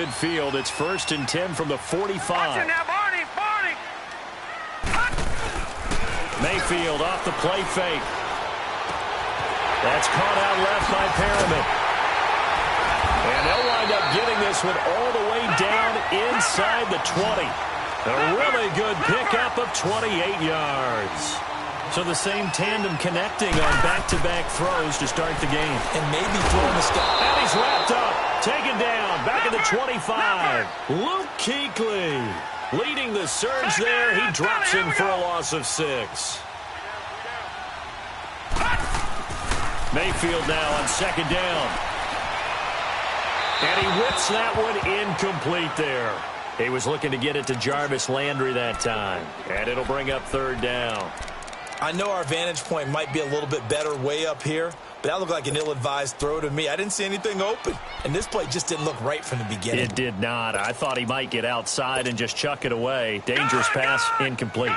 midfield. It's 1st and 10 from the 45. Mayfield off the play fake. That's caught out left by Perriman. And they'll wind up getting this one all the way down inside the 20. A really good pickup of 28 yards. So the same tandem connecting on back-to-back throws to start the game. And maybe throwing a stop. And he's wrapped up. Taken down. Back at the 25. Luke Kuechly leading the surge there. He drops in for a loss of 6. Mayfield now on 2nd down. And he whips that one incomplete there. He was looking to get it to Jarvis Landry that time. And it'll bring up 3rd down. I know our vantage point might be a little bit better way up here, but that looked like an ill-advised throw to me. I didn't see anything open, and this play just didn't look right from the beginning. It did not. I thought he might get outside and just chuck it away. Dangerous pass, incomplete.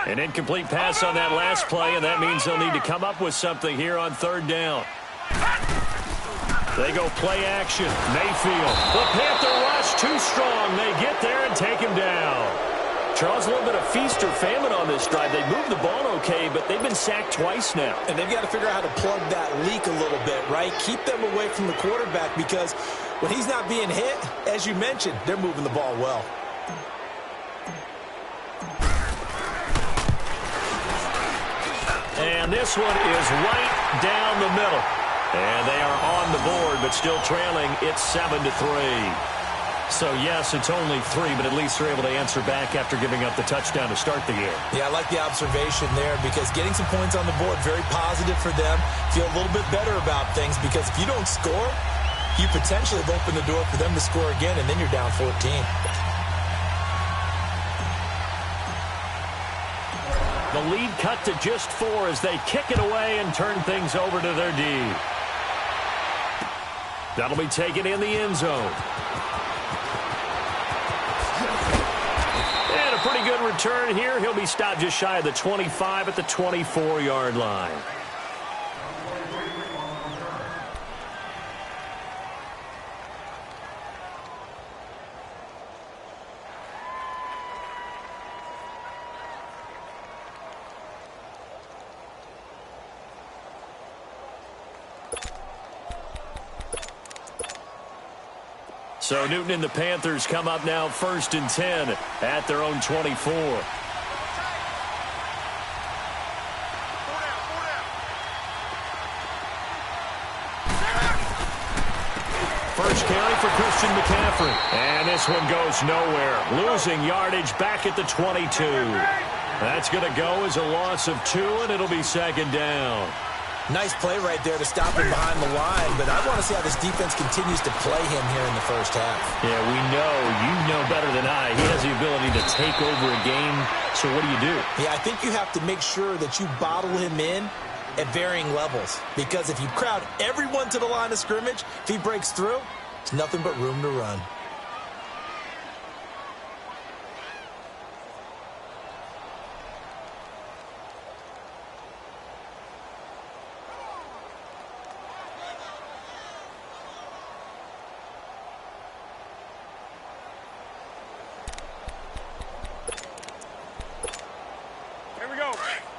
An incomplete pass on that last play, and that means they'll need to come up with something here on 3rd down. They go play action. Mayfield. The Panther rush too strong. They get there and take him down. Charles, a little bit of feast or famine on this drive. They moved the ball okay, but they've been sacked twice now. And they've got to figure out how to plug that leak a little bit, right? Keep them away from the quarterback because when he's not being hit, as you mentioned, they're moving the ball well. And this one is right down the middle. And they are on the board, but still trailing. It's 7-3. So, yes, it's only 3, but at least they're able to answer back after giving up the touchdown to start the game. Yeah, I like the observation there because getting some points on the board, very positive for them. Feel a little bit better about things because if you don't score, you potentially have opened the door for them to score again, and then you're down 14. The lead cut to just 4 as they kick it away and turn things over to their D. That'll be taken in the end zone. And a pretty good return here. He'll be stopped just shy of the 25 at the 24-yard line. So Newton and the Panthers come up now 1st and 10 at their own 24. First carry for Christian McCaffrey. And this one goes nowhere. Losing yardage back at the 22. That's going to go as a loss of 2, and it'll be 2nd down. Nice play right there to stop him behind the line, but I want to see how this defense continues to play him here in the first half. Yeah, we know. You know better than I. He has the ability to take over a game, so what do? Yeah, I think you have to make sure that you bottle him in at varying levels, because if you crowd everyone to the line of scrimmage, if he breaks through, it's nothing but room to run.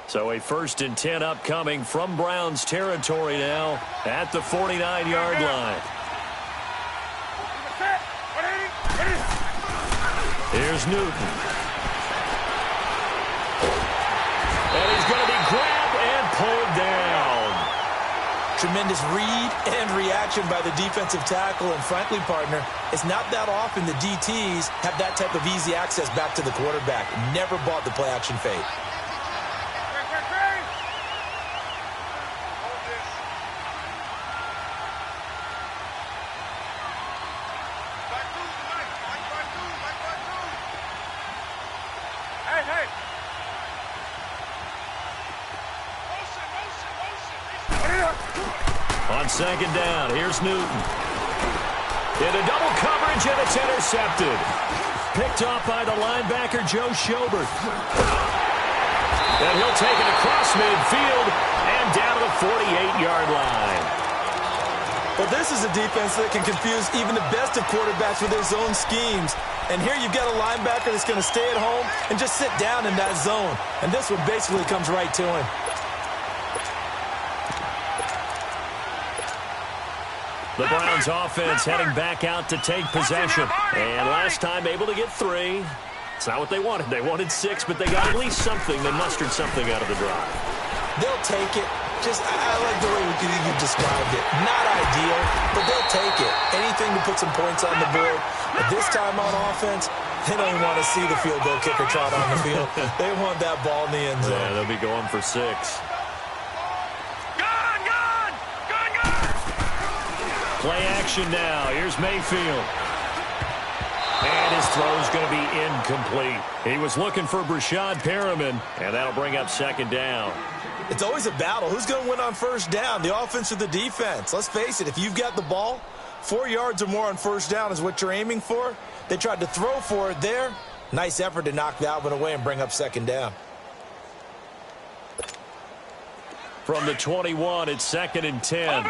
So a 1st and 10 upcoming from Browns territory now at the 49-yard line. Here's Newton. And he's going to be grabbed and pulled down. Tremendous read and reaction by the defensive tackle. And frankly, partner, it's not that often the DTs have that type of easy access back to the quarterback. Never bought the play action fade. On 2nd down, here's Newton. In a double coverage, and it's intercepted. Picked off by the linebacker, Joe Schobert. And he'll take it across midfield and down to the 48-yard line. Well, this is a defense that can confuse even the best of quarterbacks with their zone schemes. And here you've got a linebacker that's going to stay at home and just sit down in that zone. And this one basically comes right to him. The Browns offense heading back out to take possession. And last time able to get 3. It's not what they wanted. They wanted 6, but they got at least something. They mustered something out of the drive. They'll take it. I like the way you described it. Not ideal, but they'll take it. Anything to put some points on the board. But this time on offense, they don't even want to see the field goal kicker trot on the field. They want that ball in the end zone. Yeah, they'll be going for 6. Play action now. Here's Mayfield. And his throw's going to be incomplete. He was looking for Brashad Perriman, and that'll bring up 2nd down. It's always a battle. Who's going to win on 1st down, the offense or the defense? Let's face it, if you've got the ball, 4 yards or more on 1st down is what you're aiming for. They tried to throw for it there. Nice effort to knock that one away and bring up 2nd down. From the 21, it's 2nd and 10.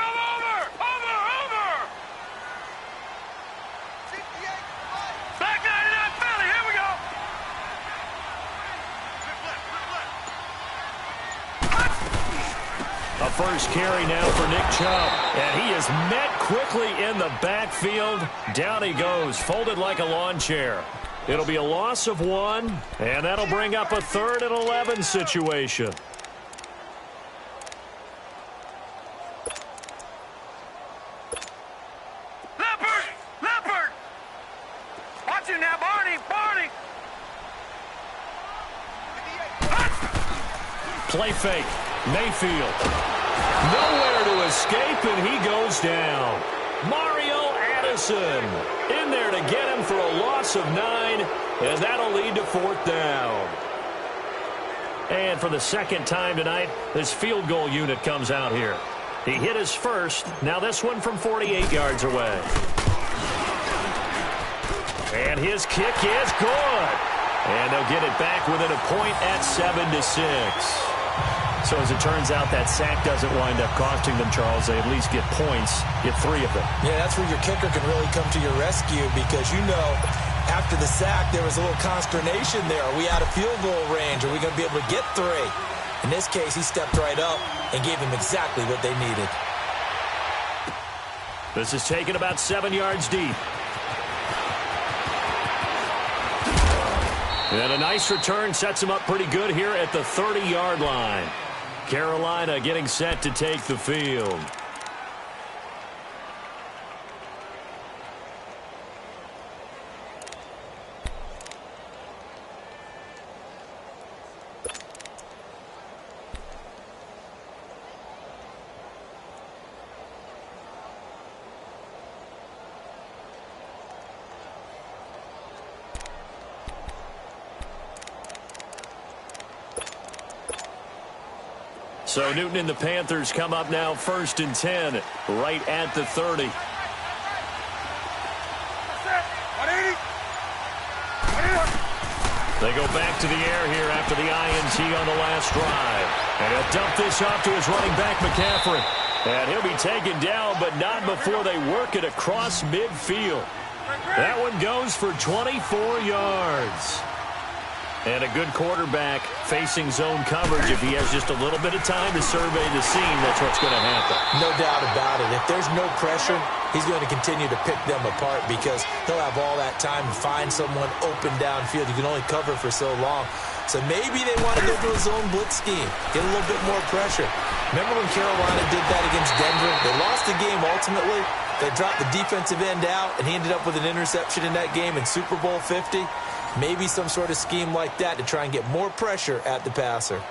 A first carry now for Nick Chubb. And he is met quickly in the backfield. Down he goes, folded like a lawn chair. It'll be a loss of 1, and that'll bring up a 3rd and 11 situation. Leopard! Watch him now, Barney! Play fake. Mayfield. Nowhere to escape, and he goes down. Mario Addison in there to get him for a loss of 9, and that'll lead to 4th down. And for the 2nd time tonight, this field goal unit comes out here. He hit his first. Now this one from 48 yards away. And his kick is good. And they'll get it back within a point at 7-6. So as it turns out, that sack doesn't wind up costing them, Charles. They at least get points, get 3 of them. Yeah, that's where your kicker can really come to your rescue because, after the sack, there was a little consternation there. Are we out of field goal range? Are we going to be able to get 3? In this case, he stepped right up and gave them exactly what they needed. This is taken about 7 yards deep. And a nice return sets him up pretty good here at the 30-yard line. Carolina getting set to take the field. So Newton and the Panthers come up now 1st and 10, right at the 30. They go back to the air here after the INT on the last drive. And he'll dump this off to his running back, McCaffrey. And he'll be taken down, but not before they work it across midfield. That one goes for 24 yards. And a good quarterback facing zone coverage. If he has just a little bit of time to survey the scene, that's what's going to happen. No doubt about it. If there's no pressure, he's going to continue to pick them apart because he'll have all that time to find someone open downfield. You can only cover for so long. So maybe they want to go to a zone blitz scheme, get a little bit more pressure. Remember when Carolina did that against Denver? They lost the game ultimately. They dropped the defensive end out, and he ended up with an interception in that game in Super Bowl 50. Maybe some sort of scheme like that to try and get more pressure at the passer.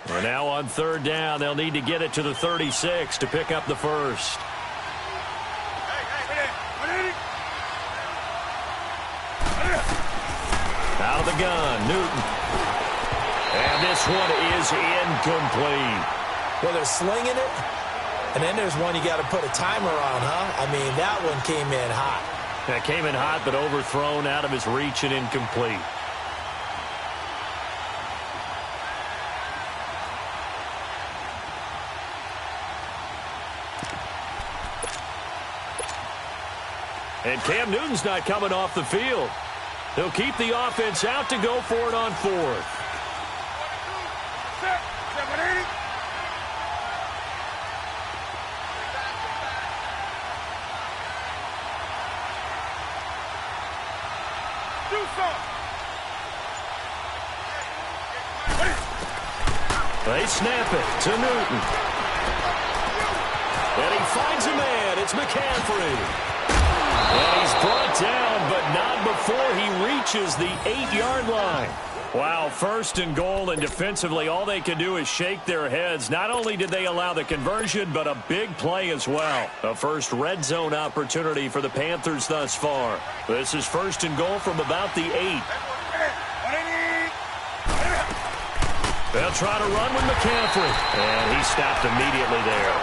And now on 3rd down, they'll need to get it to the 36 to pick up the first. Out of the gun, Newton. And this one is incomplete. Well, they're slinging it. And then there's one you got to put a timer on, huh? I mean, that one came in hot. That came in hot, but overthrown out of his reach and incomplete. And Cam Newton's not coming off the field. He'll keep the offense out to go for it on fourth. They snap it to Newton. And he finds a man. It's McCaffrey. And he's brought down, but not before he reaches the 8-yard line. Wow, first and goal, and defensively all they can do is shake their heads. Not only did they allow the conversion, but a big play as well. A first red zone opportunity for the Panthers thus far. This is first and goal from about the 8. They'll try to run with McCaffrey. And he stopped immediately there.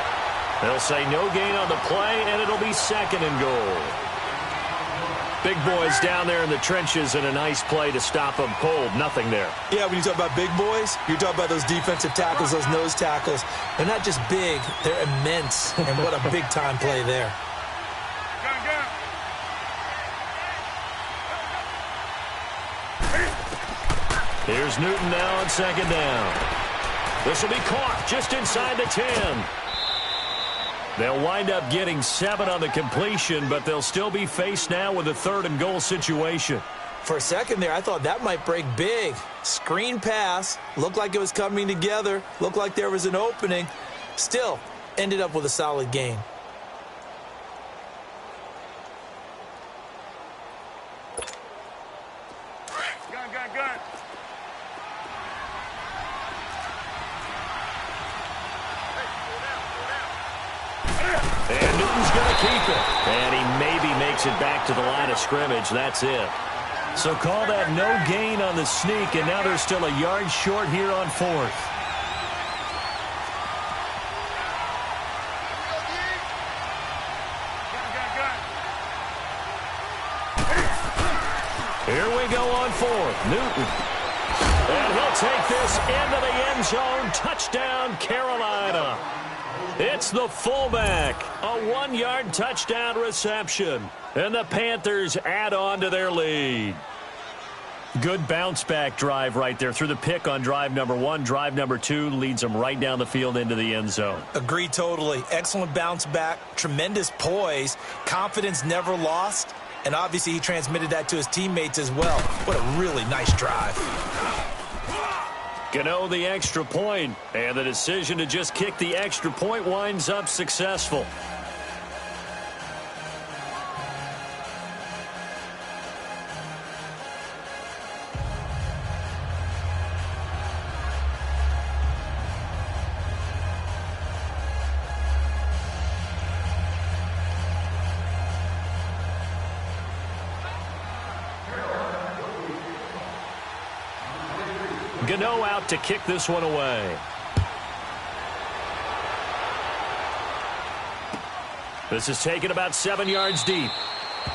They'll say no gain on the play, and it'll be second and goal. Big boys down there in the trenches, and a nice play to stop them cold. Nothing there. Yeah, when you talk about big boys, you're talking about those defensive tackles, those nose tackles. They're not just big, they're immense. And what a big-time play there. Here's Newton now on second down. This will be caught just inside the 10. They'll wind up getting 7 on the completion, but they'll still be faced now with a third and goal situation. For a second there, I thought that might break big. Screen pass, looked like it was coming together, looked like there was an opening. Still, ended up with a solid gain. Gun. And Newton's going to keep it. And he maybe makes it back to the line of scrimmage. That's it. So call that no gain on the sneak, and now they're still a yard short here on fourth. Here we go on fourth. Newton. And he'll take this into the end zone. Touchdown, Carolina. It's the fullback. A 1-yard touchdown reception. And the Panthers add on to their lead. Good bounce-back drive right there. Through the pick on drive number 1. Drive number 2 leads them right down the field into the end zone. Agree totally. Excellent bounce back. Tremendous poise. Confidence never lost. And obviously he transmitted that to his teammates as well. What a really nice drive. Gano the extra point, and the decision to just kick the extra point winds up successful. Gano out to kick this one away. This is taken about 7 yards deep.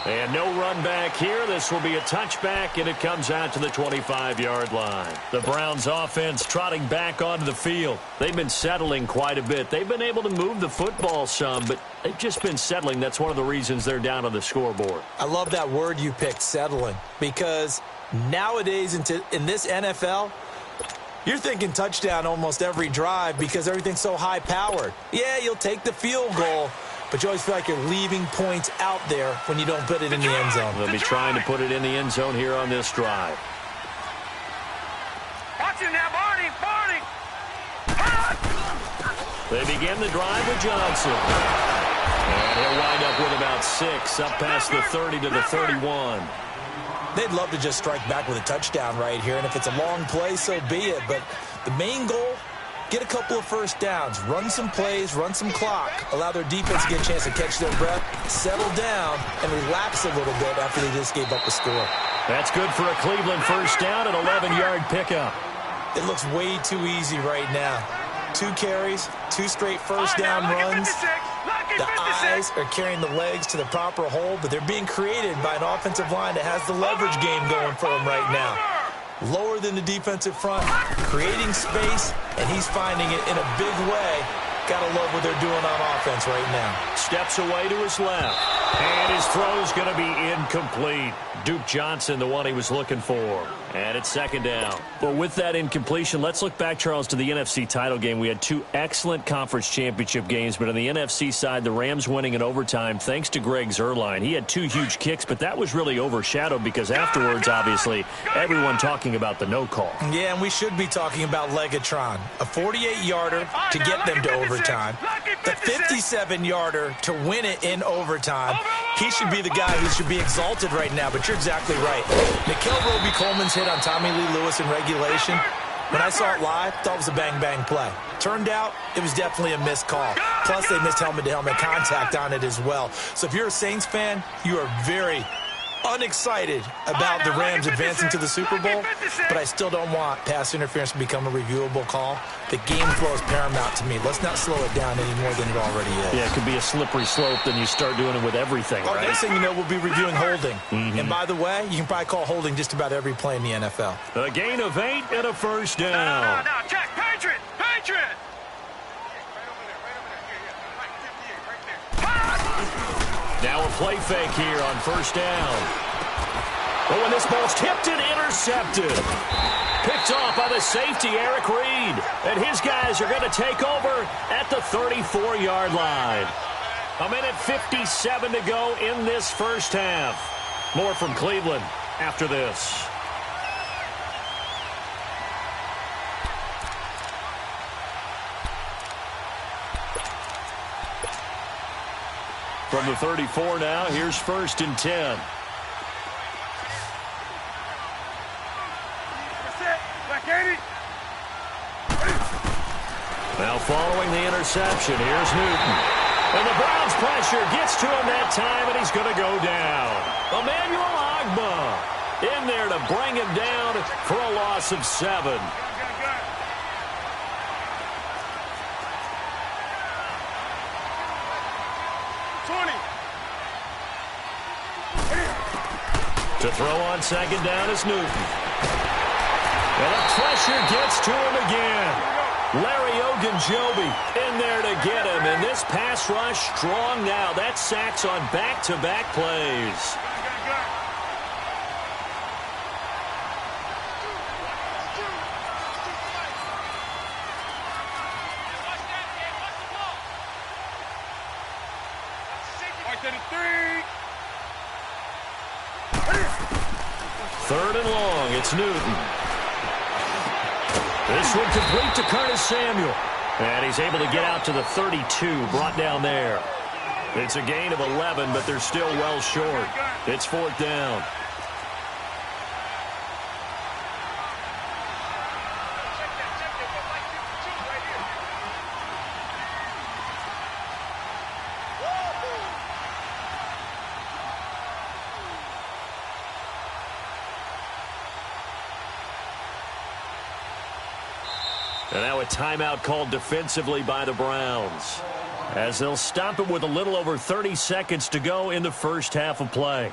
And no run back here. This will be a touchback, and it comes out to the 25-yard line. The Browns offense trotting back onto the field. They've been settling quite a bit. They've been able to move the football some, but they've just been settling. That's one of the reasons they're down on the scoreboard. I love that word you picked, settling, because nowadays in this NFL, you're thinking touchdown almost every drive because everything's so high-powered. Yeah, you'll take the field goal, but you always feel like you're leaving points out there when you don't put it in the end zone. They'll be trying to put it in the end zone here on this drive. Watch it now, Barney. They begin the drive with Johnson. And he'll wind up with about 6, up past the 30 to the 31. They'd love to just strike back with a touchdown right here, and if it's a long play, so be it. But the main goal, get a couple of first downs, run some plays, run some clock, allow their defense to get a chance to catch their breath, settle down, and relax a little bit after they just gave up a score. That's good for a Cleveland first down, an 11-yard pickup. It looks way too easy right now. 2 carries, 2 straight first down runs. The eyes are carrying the legs to the proper hole, but they're being created by an offensive line that has the leverage game going for them right now. Lower than the defensive front, creating space, and he's finding it in a big way. Gotta love what they're doing on offense right now. Steps away to his left. And his throw's going to be incomplete. Duke Johnson, the one he was looking for. And it's second down. Well, with that incompletion, let's look back, Charles, to the NFC title game. We had two excellent conference championship games, but on the NFC side, the Rams winning in overtime thanks to Greg Zuerlein. He had two huge kicks, but that was really overshadowed because afterwards, obviously, everyone talking about the no call. Yeah, and we should be talking about Legatron. A 48-yarder to get them to overtime. The 57-yarder to win it in overtime. He should be the guy who should be exalted right now, but you're exactly right. Nickel Roby-Coleman's hit on Tommy Lee Lewis in regulation. When I saw it live, I thought it was a bang-bang play. Turned out, it was definitely a missed call. Plus, they missed helmet-to-helmet contact on it as well. So if you're a Saints fan, you are very unexcited about the Rams advancing to the Super Bowl, but I still don't want pass interference to become a reviewable call. The game flow is paramount to me. Let's not slow it down any more than it already is. Yeah, it could be a slippery slope, then you start doing it with everything, right? Next thing you know, we'll be reviewing holding. And by the way, you can probably call holding just about every play in the NFL. A gain of 8 and a first down. No, check. Patriot! Patriot! Now a play fake here on first down. Oh, and this ball's tipped and intercepted. Picked off by the safety, Eric Reed. And his guys are going to take over at the 34-yard line. A minute 57 to go in this first half. More from Cleveland after this. From the 34 now, here's first and 10. Now following the interception, here's Newton. And the Browns pressure gets to him that time, and he's going to go down. Emmanuel Ogbah in there to bring him down for a loss of 7. To throw on second down is Newton. And the pressure gets to him again. Larry Ogunjobi in there to get him. And this pass rush strong now. That's sacks on back-to-back plays. Third and long, it's Newton. This one complete to Curtis Samuel. And he's able to get out to the 32, brought down there. It's a gain of 11, but they're still well short. It's fourth down. And now a timeout called defensively by the Browns, as they'll stop it with a little over 30 seconds to go in the first half of play.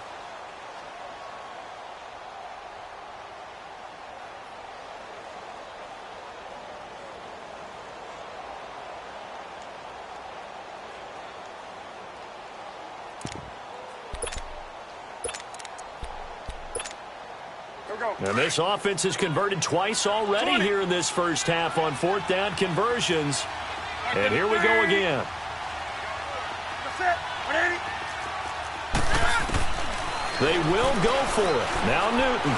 And this offense has converted twice already here in this first half on fourth down conversions. And here we go again. They will go for it. Now Newton.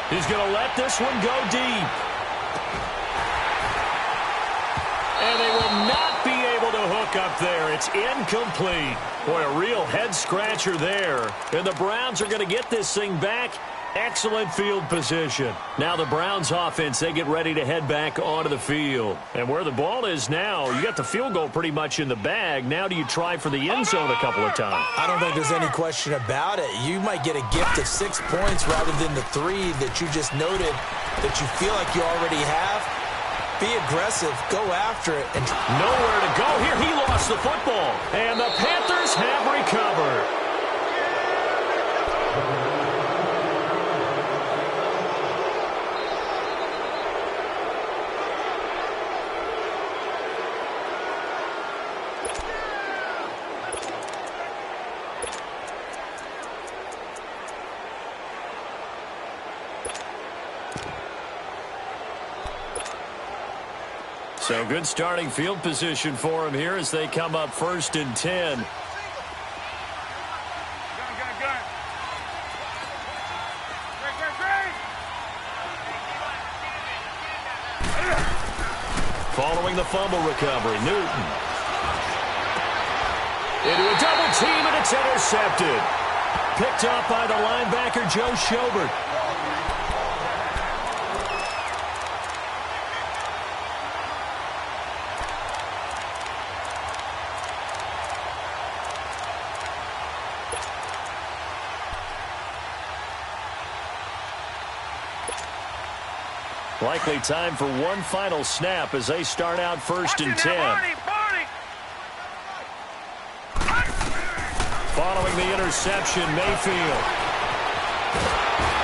He's going to let this one go deep. And they will not be able to hook up there. It's incomplete. Boy, a real head-scratcher there. And the Browns are going to get this thing back. Excellent field position. Now the Browns offense, they get ready to head back onto the field. And where the ball is now, you got the field goal pretty much in the bag. Now do you try for the end zone a couple of times? I don't think there's any question about it. You might get a gift of 6 points rather than the 3 that you just noted that you feel like you already have. Be aggressive. Go after it. And nowhere to go here. He lost the football. And the Panthers have recovered. So good starting field position for him here as they come up 1st and 10. Following the fumble recovery, Newton. Into a double team, and it's intercepted. Picked up by the linebacker, Joe Schobert. Likely time for one final snap as they start out 1st and 10. Following the interception, Mayfield.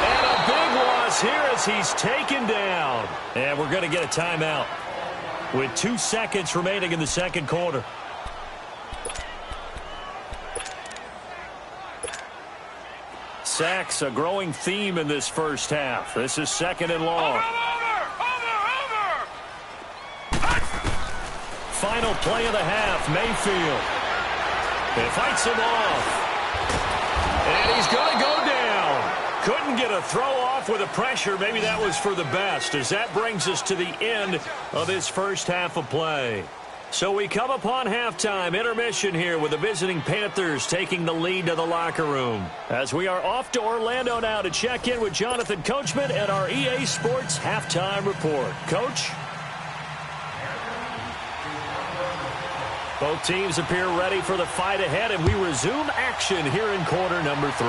And a big loss here as he's taken down. And we're going to get a timeout with 2 seconds remaining in the second quarter. Sacks, a growing theme in this first half. This is 2nd and long. Final play of the half, Mayfield. It fights him off. And he's going to go down. Couldn't get a throw off with the pressure. Maybe that was for the best, as that brings us to the end of this first half of play. So we come upon halftime, intermission here with the visiting Panthers taking the lead to the locker room. As we are off to Orlando now to check in with Jonathan Coachman and our EA Sports Halftime Report. Coach? Both teams appear ready for the fight ahead, and we resume action here in quarter number 3.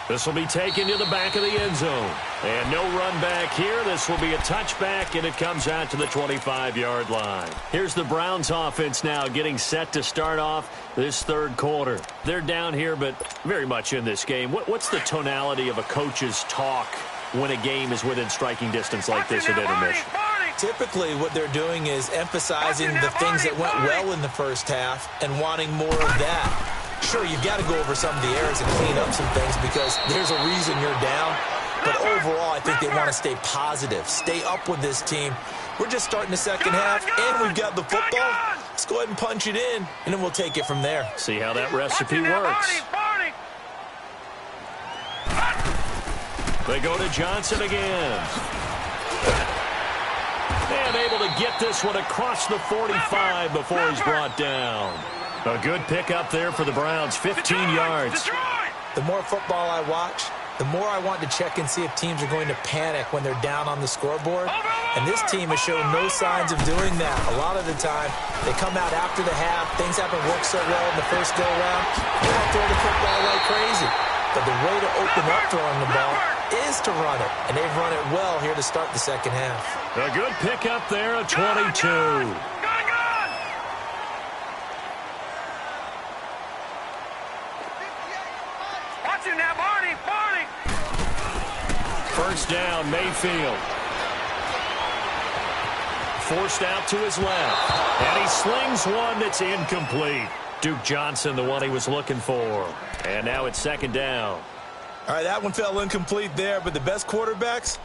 This will be taken to the back of the end zone. And no run back here. This will be a touchback, and it comes out to the 25-yard line. Here's the Browns offense now getting set to start off this third quarter. They're down here, but very much in this game. What's the tonality of a coach's talk when a game is within striking distance like this at intermission? Typically, what they're doing is emphasizing the things that went well in the first half and wanting more of that. Sure, you've got to go over some of the errors and clean up some things because there's a reason you're down. But overall, I think they want to stay positive, stay up with this team. We're just starting the second half, and we've got the football. Let's go ahead and punch it in, and then we'll take it from there. See how that recipe works. They go to Johnson again. And able to get this one across the 45 before he's brought down. A good pickup there for the Browns, 15 yards. The more football I watch, the more I want to check and see if teams are going to panic when they're down on the scoreboard. And this team has shown no signs of doing that. A lot of the time, they come out after the half. Things haven't worked so well in the first go-around. They don't throw the football like crazy. But the way to open up throwing the ball is to run it. And they've run it well here to start the second half. A good pickup there, a 22. First down, Mayfield. Forced out to his left. And he slings one that's incomplete. Duke Johnson, the one he was looking for. And now it's second down. All right, that one fell incomplete there, but the best quarterbacks,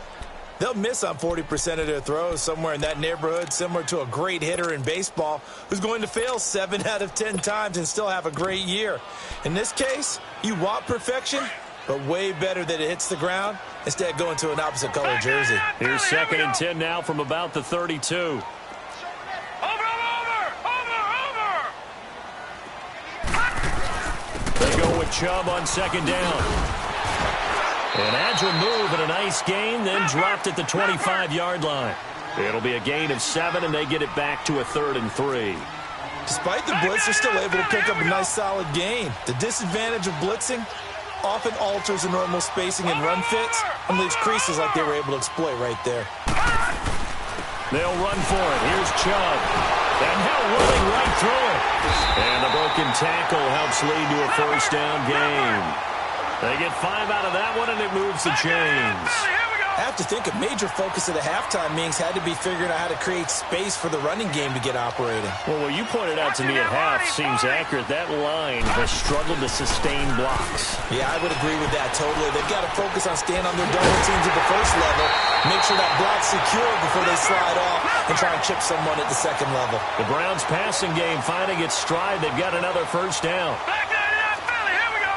they'll miss on 40% of their throws, somewhere in that neighborhood, similar to a great hitter in baseball who's going to fail 7 out of 10 times and still have a great year. In this case, you want perfection, but way better that it hits the ground instead of going to an opposite color jersey. Here's second and 10 now from about the 32. They go with Chubb on second down. An agile move and a nice gain, then dropped at the 25-yard line. It'll be a gain of 7, and they get it back to a 3rd and 3. Despite the blitz, they're still able to pick up a nice solid gain. The disadvantage of blitzing often alters the normal spacing and run fits and leaves creases like they were able to exploit right there. They'll run for it. Here's Chubb. And now running right through it. And the broken tackle helps lead to a first down gain. They get 5 out of that one, and it moves the chains. I have to think a major focus of the halftime meetings had to be figuring out how to create space for the running game to get operating. Well, what you pointed out to me at half seems accurate. That line has struggled to sustain blocks. Yeah, I would agree with that totally. They've got to focus on staying on their double teams at the first level, make sure that block's secure before they slide off and try and chip someone at the second level. The Browns' passing game finding its stride. They've got another first down. Back 99 Philly, here we go.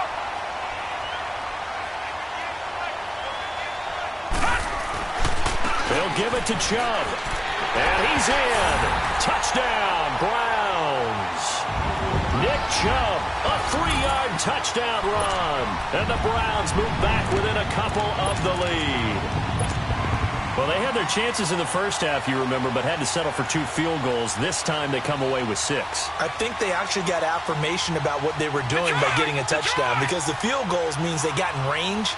They'll give it to Chubb. And he's in. Touchdown, Browns. Nick Chubb, a 3-yard touchdown run. And the Browns move back within a couple of the lead. Well, they had their chances in the first half, you remember, but had to settle for 2 field goals. This time they come away with 6. I think they actually got affirmation about what they were doing by getting a touchdown, because the field goals means they got in range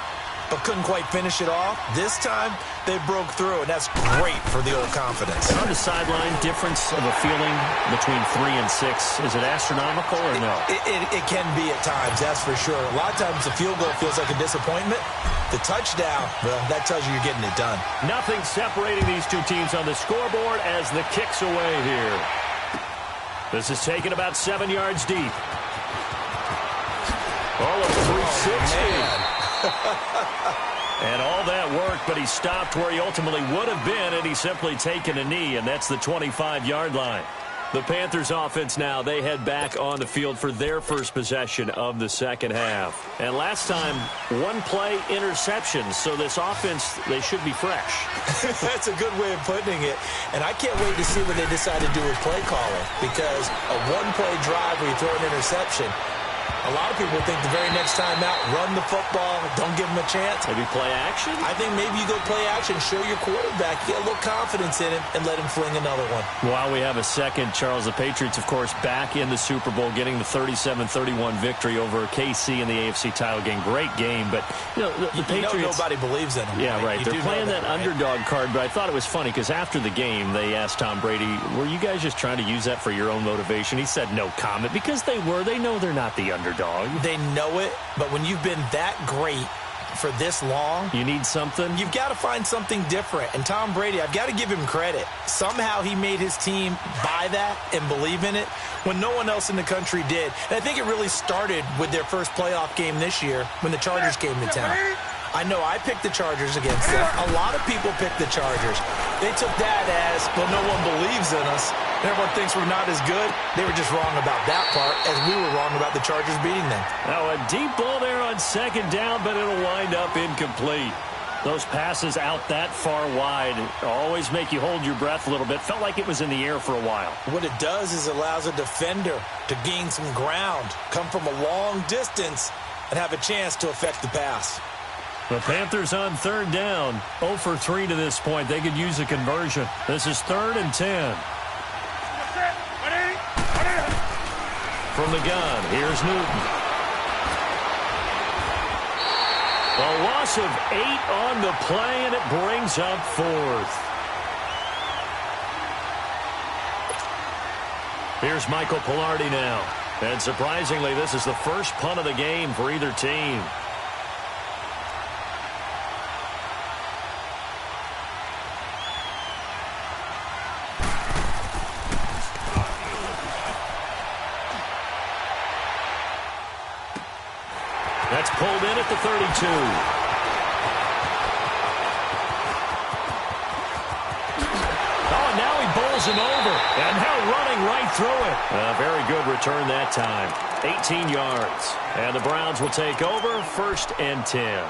but couldn't quite finish it off. This time they broke through, and that's great for the old confidence. On the sideline, difference of a feeling between 3 and 6, is it astronomical or no? It can be at times, that's for sure. A lot of times the field goal feels like a disappointment. The touchdown, well, that tells you you're getting it done. Nothing separating these two teams on the scoreboard as the kick's away here. This is taken about 7 yards deep. All of 360. And all that work, but he stopped where he ultimately would have been, and he's simply taken a knee, and that's the 25-yard line. The Panthers offense now, they head back on the field for their first possession of the second half. And last time, 1-play interception, so this offense, they should be fresh. That's a good way of putting it. And I can't wait to see what they decide to do with play calling, because a 1-play drive where you throw an interception, a lot of people think the very next time out, run the football, don't give them a chance. Maybe play action? I think maybe you go play action, show your quarterback, get a little confidence in him, and let him fling another one. While we have a second, Charles, the Patriots, of course, back in the Super Bowl, getting the 37-31 victory over KC in the AFC title game. Great game, but the Patriots... You know nobody believes in them. Yeah, right. They're playing that right? underdog card, but I thought it was funny because after the game, they asked Tom Brady, were you guys just trying to use that for your own motivation? He said no comment, because they were. They know they're not the underdog. They know it, but when you've been that great for this long, you need something. You've got to find something different. And Tom Brady, I've got to give him credit. Somehow he made his team buy that and believe in it when no one else in the country did. And I think it really started with their first playoff game this year when the Chargers came to town. I know I picked the Chargers against them. A lot of people picked the Chargers. They took that as, well, no one believes in us. Everyone thinks we're not as good. They were just wrong about that part, as we were wrong about the Chargers beating them. Now a deep ball there on second down, but it'll wind up incomplete. Those passes out that far wide always make you hold your breath a little bit. Felt like it was in the air for a while. What it does is it allows a defender to gain some ground, come from a long distance, and have a chance to affect the pass. The Panthers on third down, 0 for 3 to this point. They could use a conversion. This is 3rd and 10. From the gun, here's Newton. A loss of 8 on the play, and it brings up 4th. Here's Michael Pilardi now. And surprisingly, this is the first punt of the game for either team. That's pulled in at the 32. Oh, and now he bowls him over. And now running right through it. A very good return that time. 18 yards. And the Browns will take over, 1st and 10.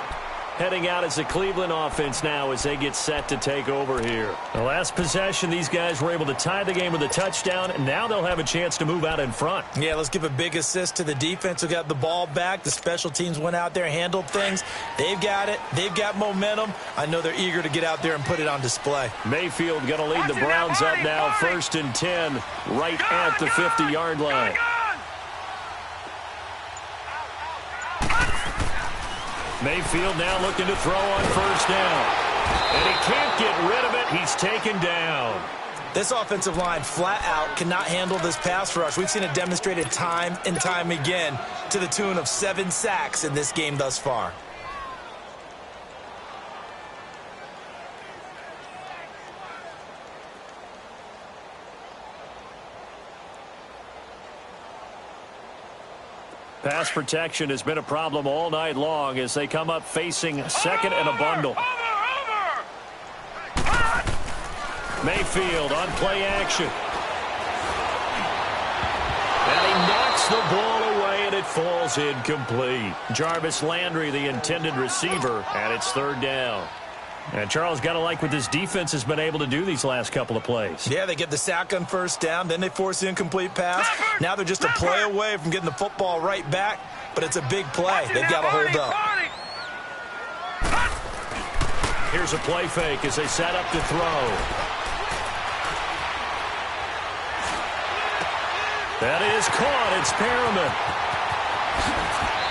Heading out as the Cleveland offense now as they get set to take over here. The last possession, these guys were able to tie the game with a touchdown, and now they'll have a chance to move out in front. Yeah, let's give a big assist to the defense who got the ball back. The special teams went out there, handled things. They've got it. They've got momentum. I know they're eager to get out there and put it on display. Mayfield going to lead the Browns up now, 1st and 10, right at the 50-yard line. Mayfield now looking to throw on 1st down. And he can't get rid of it. He's taken down. This offensive line flat out cannot handle this pass rush. We've seen it demonstrated time and time again to the tune of 7 sacks in this game thus far. Pass protection has been a problem all night long as they come up facing second and a bundle. Mayfield on play action. And he knocks the ball away, and it falls incomplete. Jarvis Landry, the intended receiver, and it's third down. And Charles, got to like what this defense has been able to do these last couple of plays. Yeah, they get the sack on first down, then they force the incomplete pass. Now they're just a play away from getting the football right back, but it's a big play. They've got to hold up. Here's a play fake as they set up to throw. That is caught. It's Perriman.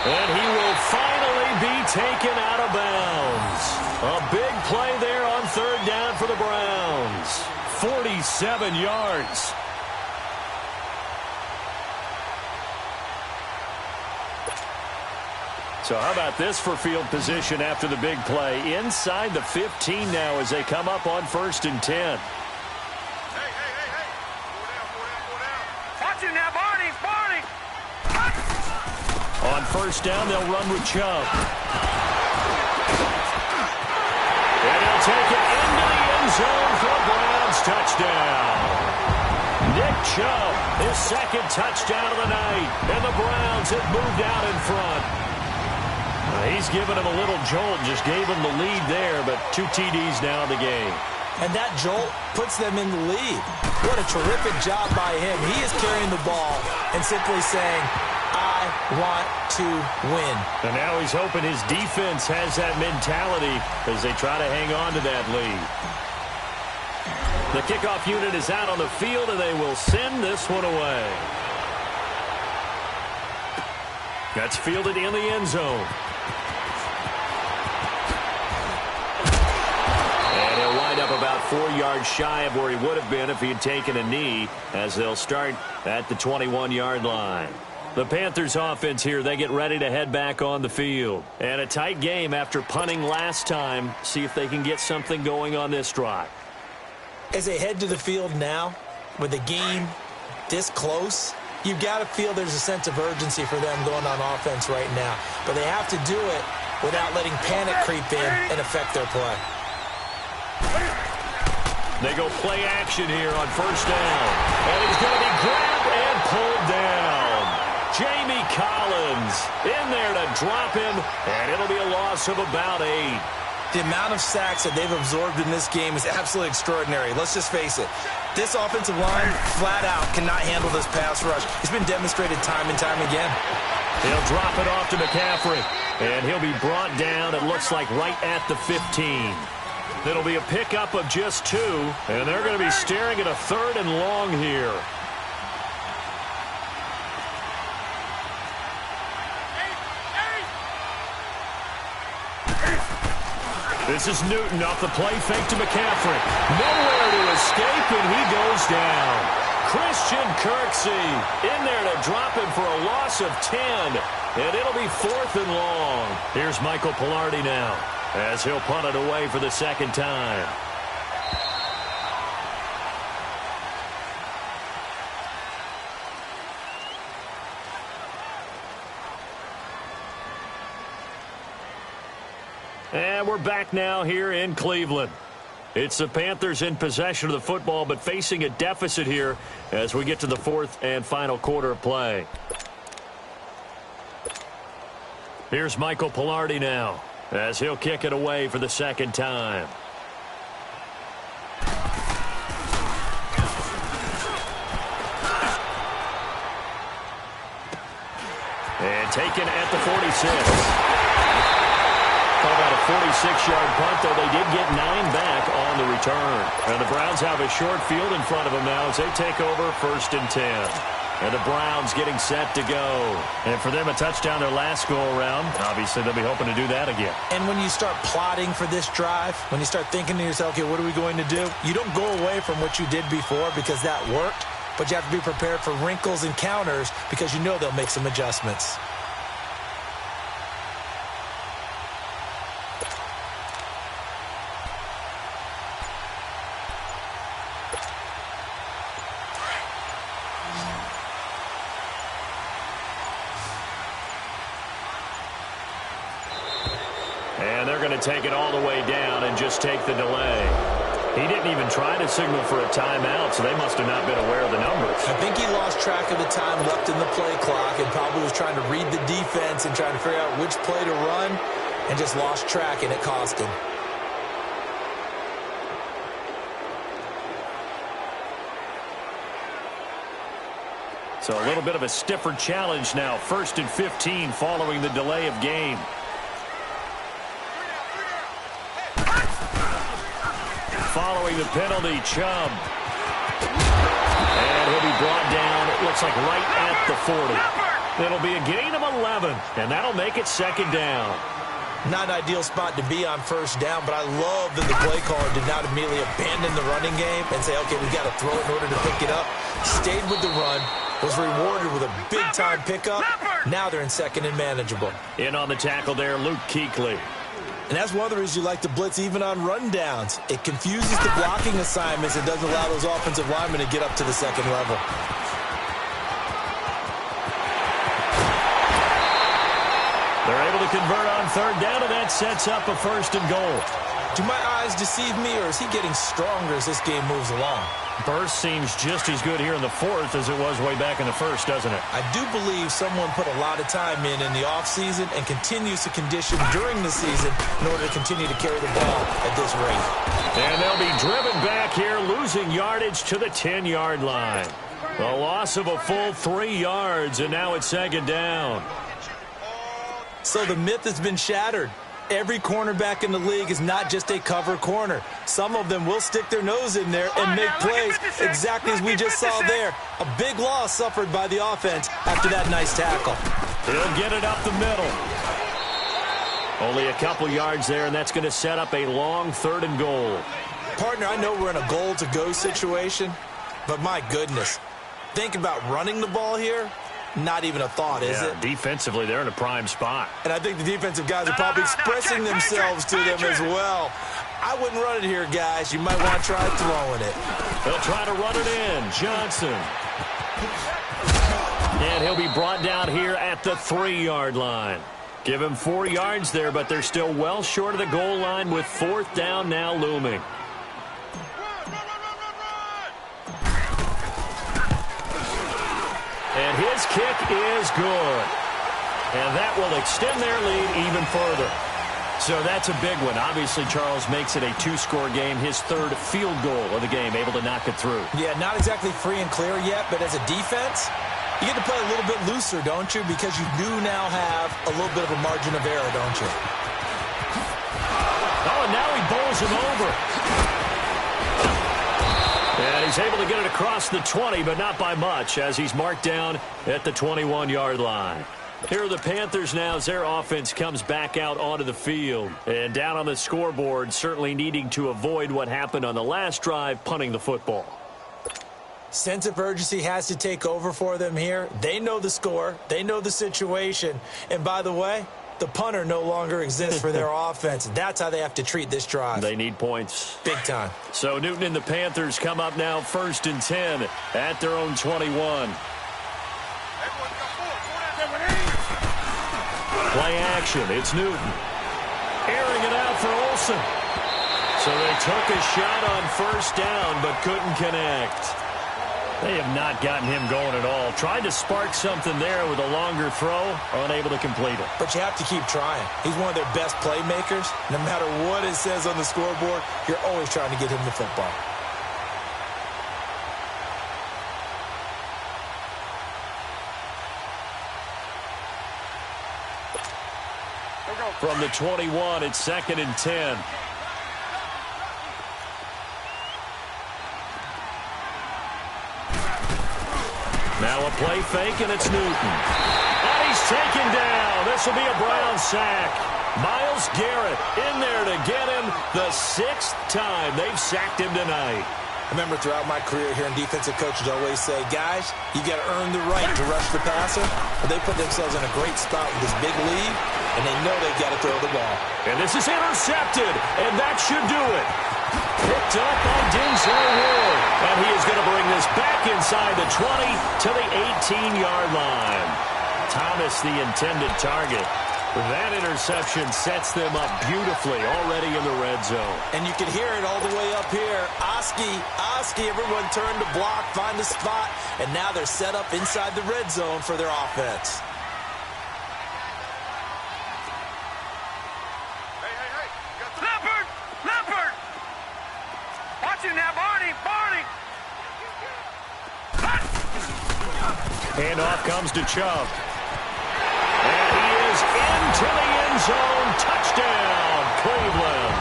And he will finally be taken out of bounds. A big play there on third down for the Browns. 47 yards. So how about this for field position after the big play? Inside the 15 now as they come up on 1st and 10. Watch it now, Barney. On first down, they'll run with Chubb. And he'll take it into the end zone for a Browns touchdown. Nick Chubb, his second touchdown of the night. And the Browns have moved out in front. He's given him a little jolt, just gave him the lead there, but 2 TDs now in the game. And that jolt puts them in the lead. What a terrific job by him. He is carrying the ball and simply saying, I want to win. And now he's hoping his defense has that mentality as they try to hang on to that lead. The kickoff unit is out on the field, and they will send this one away. That's fielded in the end zone. And he'll wind up about 4 yards shy of where he would have been if he had taken a knee, as they'll start at the 21-yard line. The Panthers offense here, they get ready to head back on the field. And a tight game after punting last time. See if they can get something going on this drive. As they head to the field now, with the game this close, you've got to feel there's a sense of urgency for them going on offense right now. But they have to do it without letting panic creep in and affect their play. They go play action here on first down. And he's going to be grabbed and pulled down. Jamie Collins in there to drop him, and it'll be a loss of about 8. The amount of sacks that they've absorbed in this game is absolutely extraordinary. Let's just face it. This offensive line, flat out, cannot handle this pass rush. It's been demonstrated time and time again. He'll drop it off to McCaffrey, and he'll be brought down, it looks like, right at the 15. It'll be a pickup of just 2, and they're going to be staring at a 3rd and long here. This is Newton off the play fake to McCaffrey. Nowhere to escape, and he goes down. Christian Kirksey in there to drop him for a loss of 10. And it'll be 4th and long. Here's Michael Pilardi now as he'll punt it away for the second time. And we're back now here in Cleveland. It's the Panthers in possession of the football, but facing a deficit here as we get to the 4th and final quarter of play. Here's Michael Pilardi now as he'll kick it away for the second time. And taken at the 46. About a 46-yard punt, though they did get 9 back on the return. And the Browns have a short field in front of them now as they take over 1st and 10. And the Browns getting set to go. And for them, a touchdown their last go-around. Obviously, they'll be hoping to do that again. And when you start plotting for this drive, when you start thinking to yourself, okay, what are we going to do? You don't go away from what you did before because that worked, but you have to be prepared for wrinkles and counters because you know they'll make some adjustments. going to take it all the way down and just take the delay. He didn't even try to signal for a timeout, so they must have not been aware of the numbers. I think he lost track of the time left in the play clock and probably was trying to read the defense and trying to figure out which play to run and just lost track, and it cost him. So a little bit of a stiffer challenge now. 1st and 15 following the delay of game. Following the penalty, Chubb. And he'll be brought down, it looks like right at the 40. It'll be a gain of 11, and that'll make it 2nd down. Not an ideal spot to be on 1st down, but I love that the play caller did not immediately abandon the running game and say, okay, we got to throw it in order to pick it up. Stayed with the run, was rewarded with a big-time pickup. Now they're in 2nd and manageable. In on the tackle there, Luke Kuechly. And that's one of the reasons you like to blitz even on rundowns. It confuses the blocking assignments and doesn't allow those offensive linemen to get up to the 2nd level. They're able to convert on 3rd down, and that sets up a 1st and goal. Do my eyes deceive me, or is he getting stronger as this game moves along? Burst seems just as good here in the 4th as it was way back in the 1st, doesn't it? I do believe someone put a lot of time in the offseason and continues to condition during the season in order to continue to carry the ball at this rate. And they'll be driven back here, losing yardage to the 10-yard line. A loss of a full 3 yards, and now it's 2nd down. So the myth has been shattered. Every cornerback in the league is not just a cover corner. Some of them will stick their nose in there and make plays exactly as we just saw there. A big loss suffered by the offense after that nice tackle. He'll get it up the middle. Only a couple yards there, and that's going to set up a long 3rd and goal. Partner, I know we're in a goal-to-go situation, but my goodness, think about running the ball here. Not even a thought, is it? Defensively, they're in a prime spot. And I think the defensive guys are probably expressing themselves to them as well. I wouldn't run it here, guys. You might want to try throwing it. They'll try to run it in. Johnson. And he'll be brought down here at the 3-yard line. Give him 4 yards there, but they're still well short of the goal line with 4th down now looming. And his kick is good. And that will extend their lead even further. So that's a big one. Obviously, Charles makes it a 2-score game. His 3rd field goal of the game, able to knock it through. Yeah, not exactly free and clear yet, but as a defense, you get to play a little bit looser, don't you? Because you do now have a little bit of a margin of error, don't you? Oh, and now he bowls him over. And he's able to get it across the 20, but not by much, as he's marked down at the 21-yard line. Here are the Panthers now as their offense comes back out onto the field. And down on the scoreboard, certainly needing to avoid what happened on the last drive, punting the football. Sense of urgency has to take over for them here. They know the score. They know the situation. And by the way, the punter no longer exists for their offense. That's how they have to treat this drive. They need points. Big time. So Newton and the Panthers come up now 1st and 10 at their own 21. Play action. It's Newton. Airing it out for Olsen. So they took a shot on 1st down but couldn't connect. They have not gotten him going at all. Tried to spark something there with a longer throw, unable to complete it. But you have to keep trying. He's one of their best playmakers. No matter what it says on the scoreboard, you're always trying to get him the football. From the 21, it's 2nd and 10. Now a play fake, and it's Newton. And he's taken down. This will be a Brown sack. Myles Garrett in there to get him the 6th time they've sacked him tonight. I remember throughout my career here in defensive coaches always say, guys, you got to earn the right to rush the passer. But they put themselves in a great spot with this big lead, and they know they've got to throw the ball. And this is intercepted, and that should do it. Picked up by Denzel Ward. And he is going to bring this back inside the 20 to the 18-yard line. Thomas, the intended target. That interception sets them up beautifully already in the red zone. And you can hear it all the way up here. Oski, everyone turned to block, find the spot, and now they're set up inside the red zone for their offense. Leopard! Watch him now, Barney! Handoff comes to Chubb. And he is into the end zone. Touchdown, Cleveland.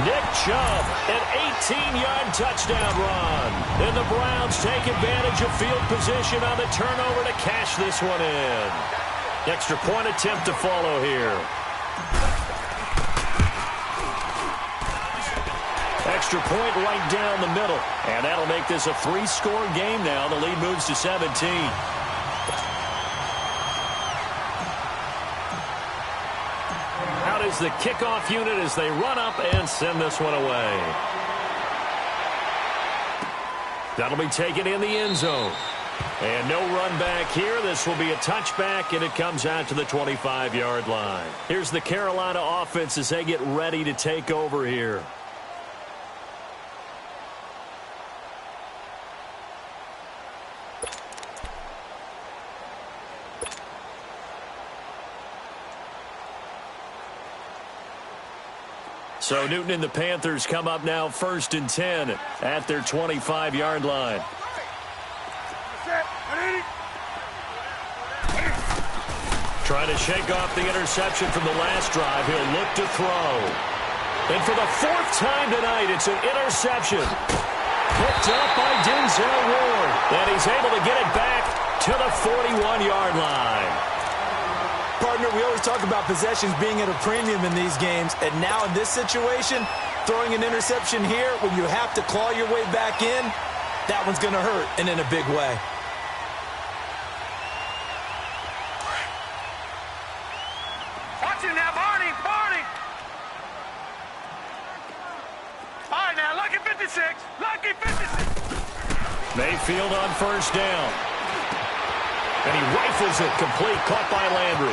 Nick Chubb, an 18-yard touchdown run. And the Browns take advantage of field position on the turnover to cash this one in. Extra point attempt to follow here. Extra point right down the middle. And that'll make this a 3-score game now. The lead moves to 17. Out is the kickoff unit as they run up and send this one away. That'll be taken in the end zone. And no run back here. This will be a touchback, and it comes out to the 25-yard line. Here's the Carolina offense as they get ready to take over here. So Newton and the Panthers come up now 1st and 10 at their 25-yard line. Trying to shake off the interception from the last drive. He'll look to throw. And for the 4th time tonight, it's an interception. Picked up by Denzel Ward. And he's able to get it back to the 41-yard line. Partner, we always talk about possessions being at a premium in these games, and now in this situation, throwing an interception here when you have to claw your way back in, that one's going to hurt, and in a big way. Watch him now, Barney! All right, now, lucky 56! Mayfield on 1st down. And he rifles it complete, caught by Landry.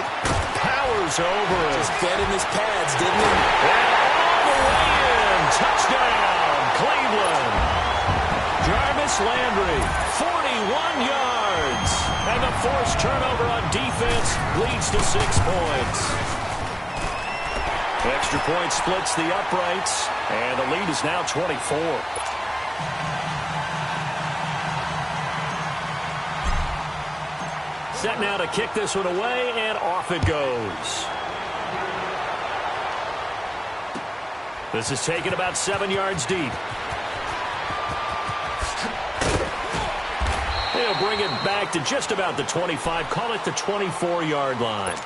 Powers over it. Just fed in his pads, didn't he? And all the way in. Touchdown, Cleveland. Jarvis Landry, 41 yards. And the forced turnover on defense leads to 6 points. Extra point splits the uprights, and the lead is now 24. Set now to kick this one away, and off it goes. This is taken about 7 yards deep. They'll bring it back to just about the 25, call it the 24-yard line.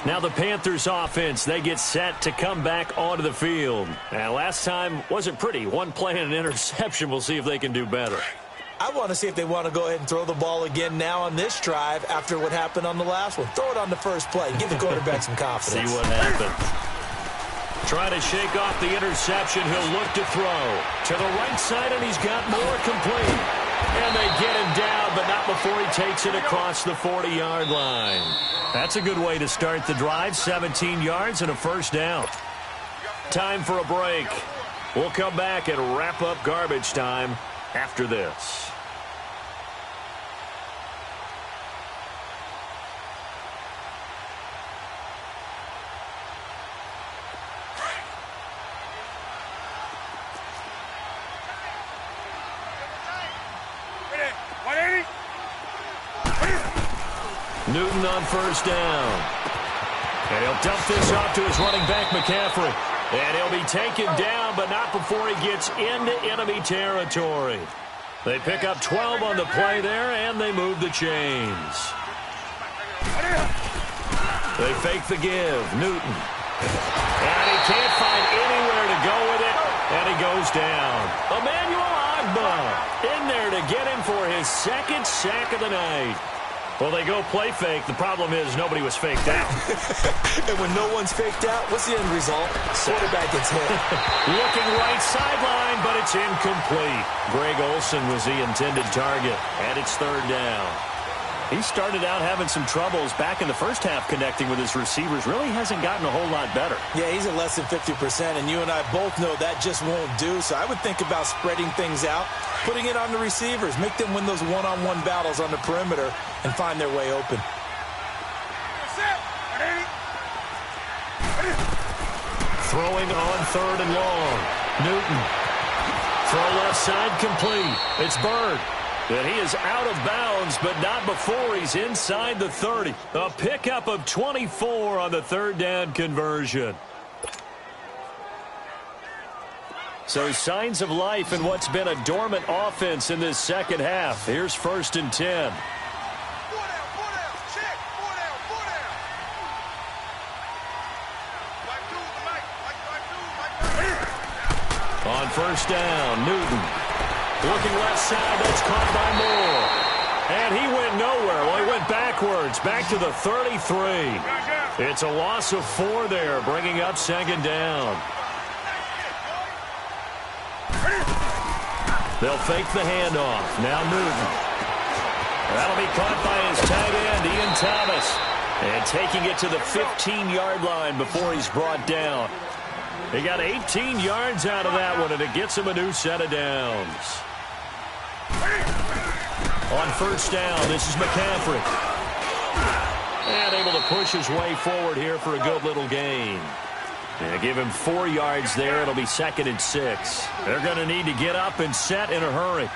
Now the Panthers offense, they get set to come back onto the field. And last time wasn't pretty. One play and an interception. We'll see if they can do better. I want to see if they want to go ahead and throw the ball again now on this drive after what happened on the last one. Throw it on the first play. Give the quarterback some confidence. See what happens. Trying to shake off the interception. He'll look to throw. To the right side, and he's got more complete. And they get him down, but not before he takes it across the 40-yard line. That's a good way to start the drive. 17 yards and a 1st down. Time for a break. We'll come back and wrap up garbage time after this. Newton on 1st down. And he'll dump this off to his running back, McCaffrey. And he'll be taken down, but not before he gets into enemy territory. They pick up 12 on the play there, and they move the chains. They fake the give. Newton. And he can't find anywhere to go with it, and he goes down. Emmanuel Ogbah in there to get him for his 2nd sack of the night. Well, they go play fake. The problem is nobody was faked out. And when no one's faked out, what's the end result? Quarterback gets hit. Looking right sideline, but it's incomplete. Greg Olsen was the intended target, and it's 3rd down. He started out having some troubles back in the first half connecting with his receivers. Really hasn't gotten a whole lot better. Yeah, he's at less than 50%, and you and I both know that just won't do. So I would think about spreading things out, putting it on the receivers, make them win those one-on-one battles on the perimeter and find their way open. Throwing on 3rd and long. Newton. Throw left side complete. It's Bird. And he is out of bounds, but not before he's inside the 30. A pickup of 24 on the 3rd down conversion. So signs of life in what's been a dormant offense in this second half. Here's 1st and 10. On 1st down, Newton. Looking left side, that's caught by Moore. And he went nowhere. Well, he went backwards, back to the 33. It's a loss of 4 there, bringing up 2nd down. They'll fake the handoff. Now Newton. That'll be caught by his tight end, Ian Thomas. And taking it to the 15-yard line before he's brought down. He got 18 yards out of that one, and it gets him a new set of downs. On 1st down, this is McCaffrey. And able to push his way forward here for a good little gain. And give him 4 yards there. It'll be 2nd and 6. They're going to need to get up and set in a hurry.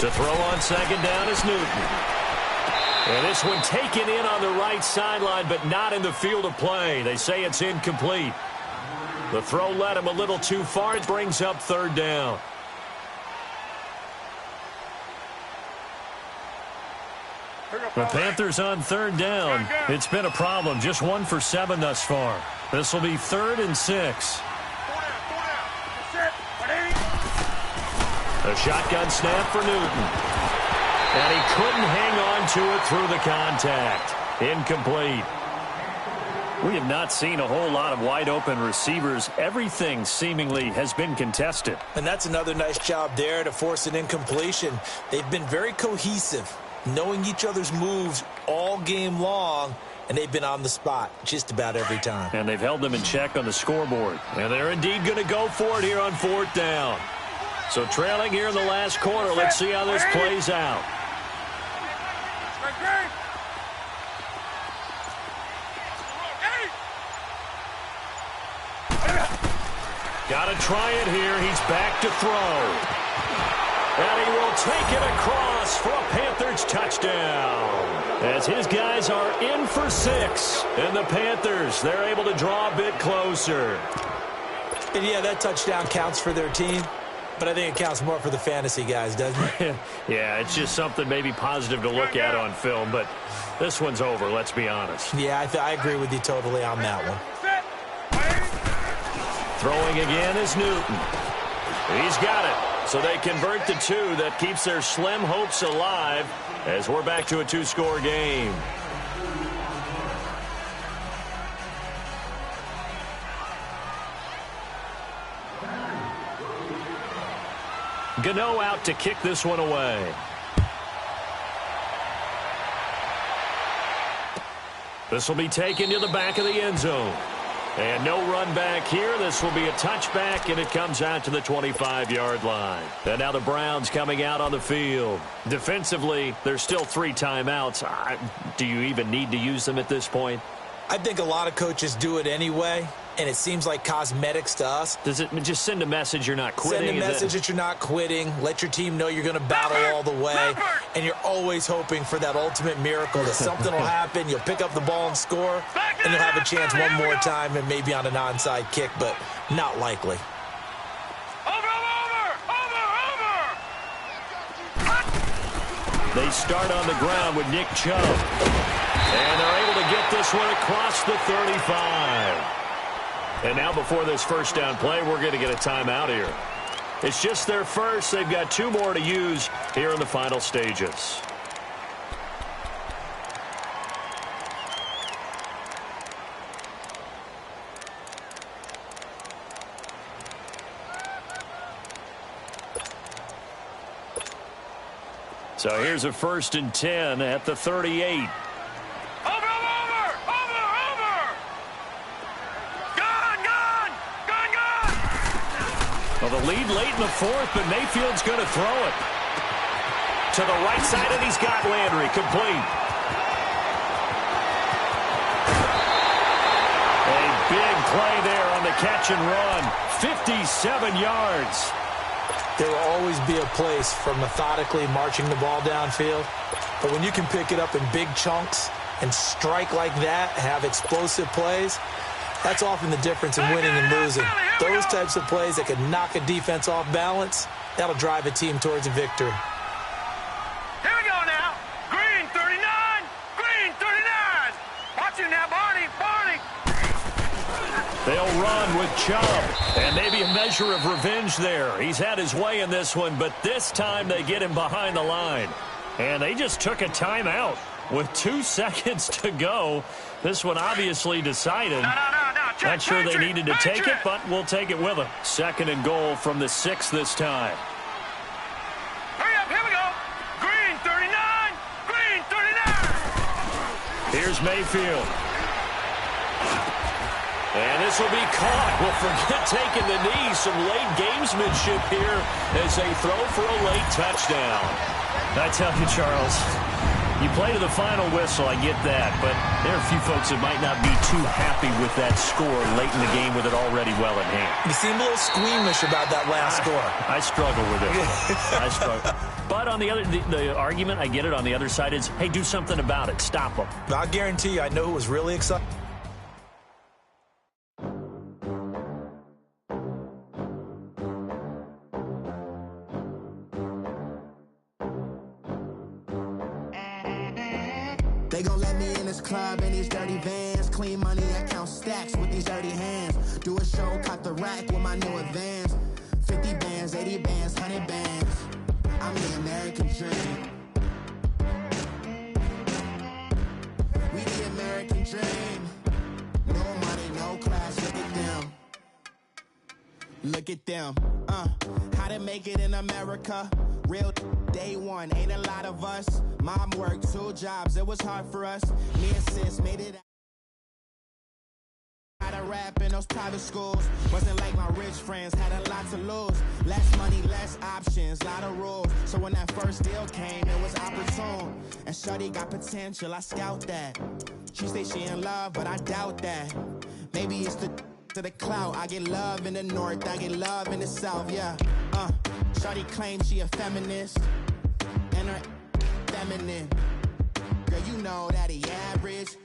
To throw on 2nd down is Newton. And this one taken in on the right sideline, but not in the field of play. They say it's incomplete. The throw led him a little too far. It brings up 3rd down. The Panthers on 3rd down. It's been a problem. Just 1 for 7 thus far. This will be 3rd and 6. A shotgun snap for Newton. And he couldn't hang on to it through the contact. Incomplete. We have not seen a whole lot of wide-open receivers. Everything seemingly has been contested. And that's another nice job there to force an incompletion. They've been very cohesive, knowing each other's moves all game long, and they've been on the spot just about every time. And they've held them in check on the scoreboard. And they're indeed going to go for it here on 4th down. So trailing here in the last quarter. Let's see how this plays out. Got to try it here. He's back to throw. And he will take it across for a Panthers touchdown. As his guys are in for 6. And the Panthers, they're able to draw a bit closer. And yeah, that touchdown counts for their team. But I think it counts more for the fantasy guys, doesn't it? Yeah, it's just something maybe positive to look at on film. But this one's over, let's be honest. Yeah, I agree with you totally on that one. Throwing again is Newton. He's got it. So they convert the 2. That keeps their slim hopes alive as we're back to a 2-score game. Gano out to kick this one away. This will be taken to the back of the end zone. And no run back here. This will be a touchback, and it comes out to the 25-yard line. And now the Browns coming out on the field. Defensively, there's still 3 timeouts. Do you even need to use them at this point? I think a lot of coaches do it anyway, and it seems like cosmetics to us. Does it just send a message you're not quitting? Send a message that you're not quitting. Let your team know you're going to battle all the way. And you're always hoping for that ultimate miracle that something will happen. You'll pick up the ball and score, and you'll have a chance one more time and maybe on an onside kick, but not likely. They start on the ground with Nick Chubb. And they're able to get this one across the 35. And now before this first down play, we're going to get a timeout here. It's just their first. They've got 2 more to use here in the final stages. So here's a 1st and 10 at the 38. Well, the lead late in the 4th, but Mayfield's going to throw it. To the right side, and he's got Landry complete. A big play there on the catch and run. 57 yards. There will always be a place for methodically marching the ball downfield. But when you can pick it up in big chunks and strike like that, have explosive plays, that's often the difference in winning and losing. Those types of plays that can knock a defense off balance, that'll drive a team towards a victory. Here we go now. Green 39. Green 39. Watching now, Barney. Barney. They'll run with Chubb. And maybe a measure of revenge there. He's had his way in this one, but this time they get him behind the line. And they just took a timeout with 2 seconds to go. This one obviously decided. No. Not sure they needed to take it, but we'll take it with them. 2nd and goal from the 6 this time. Hurry up, here we go. Green 39. Green 39. Here's Mayfield. And this will be caught. Well, forget taking the knee. Some late gamesmanship here as they throw for a late touchdown. I tell you, Charles, you play to the final whistle, I get that, but there are a few folks that might not be too happy with that score late in the game with it already well in hand. You seem a little squeamish about that last score. I struggle with it. I struggle. But on the other, the argument, I get it, on the other side is, hey, do something about it. Stop them. I guarantee you, I know it was really exciting. They gon' let me in this club in these dirty vans. Clean money, I count stacks with these dirty hands. Do a show, cut the rack with my new advance. 50 bands, 80 bands, 100 bands. I'm the American dream. We the American dream. No money, no class, look at them. Look at them, how to make it in America. Real day one, ain't a lot of us. Mom worked 2 jobs, it was hard for us. Me and sis made it out of rap in those private schools. Wasn't like my rich friends, had a lot to lose. Less money, less options, lot of rules. So when that first deal came, it was opportune. And shorty got potential, I scout that. She say she in love, but I doubt that. Maybe it's to the clout. I get love in the north, I get love in the south, yeah. Shorty claims she a feminist, and her feminine. Girl, you know that he average.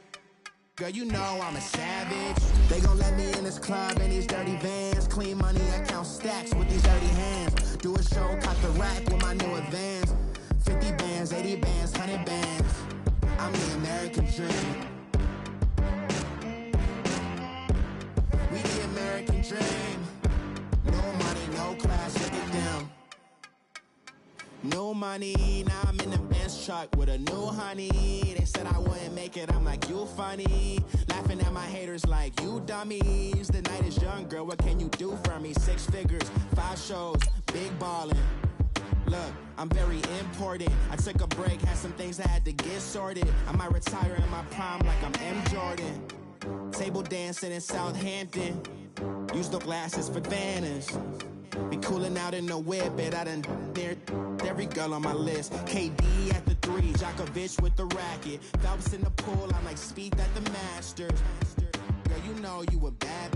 Girl, you know I'm a savage. They gon' let me in this club in these dirty vans. Clean money, I count stacks with these dirty hands. Do a show, cut the rack with my new advance. 50 bands, 80 bands, 100 bands. I'm the American dream. We the American dream. No money, no class, look at them. No money, now I'm in the Benz truck with a new honey. They said I wouldn't make it, I'm like, you funny. Laughing at my haters like, you dummies. The night is young, girl, what can you do for me? 6 figures, 5 shows, big ballin'. Look, I'm very important. I took a break, had some things I had to get sorted. I might retire in my prime like I'm M. Jordan. Table dancing in Southampton. Use the glasses for Vannas. Be cooling out in the whip, but I done dared every girl on my list. KD at the 3, Djokovic with the racket. Phelps in the pool, I'm like Speed at the Masters. Girl, you know you a bad.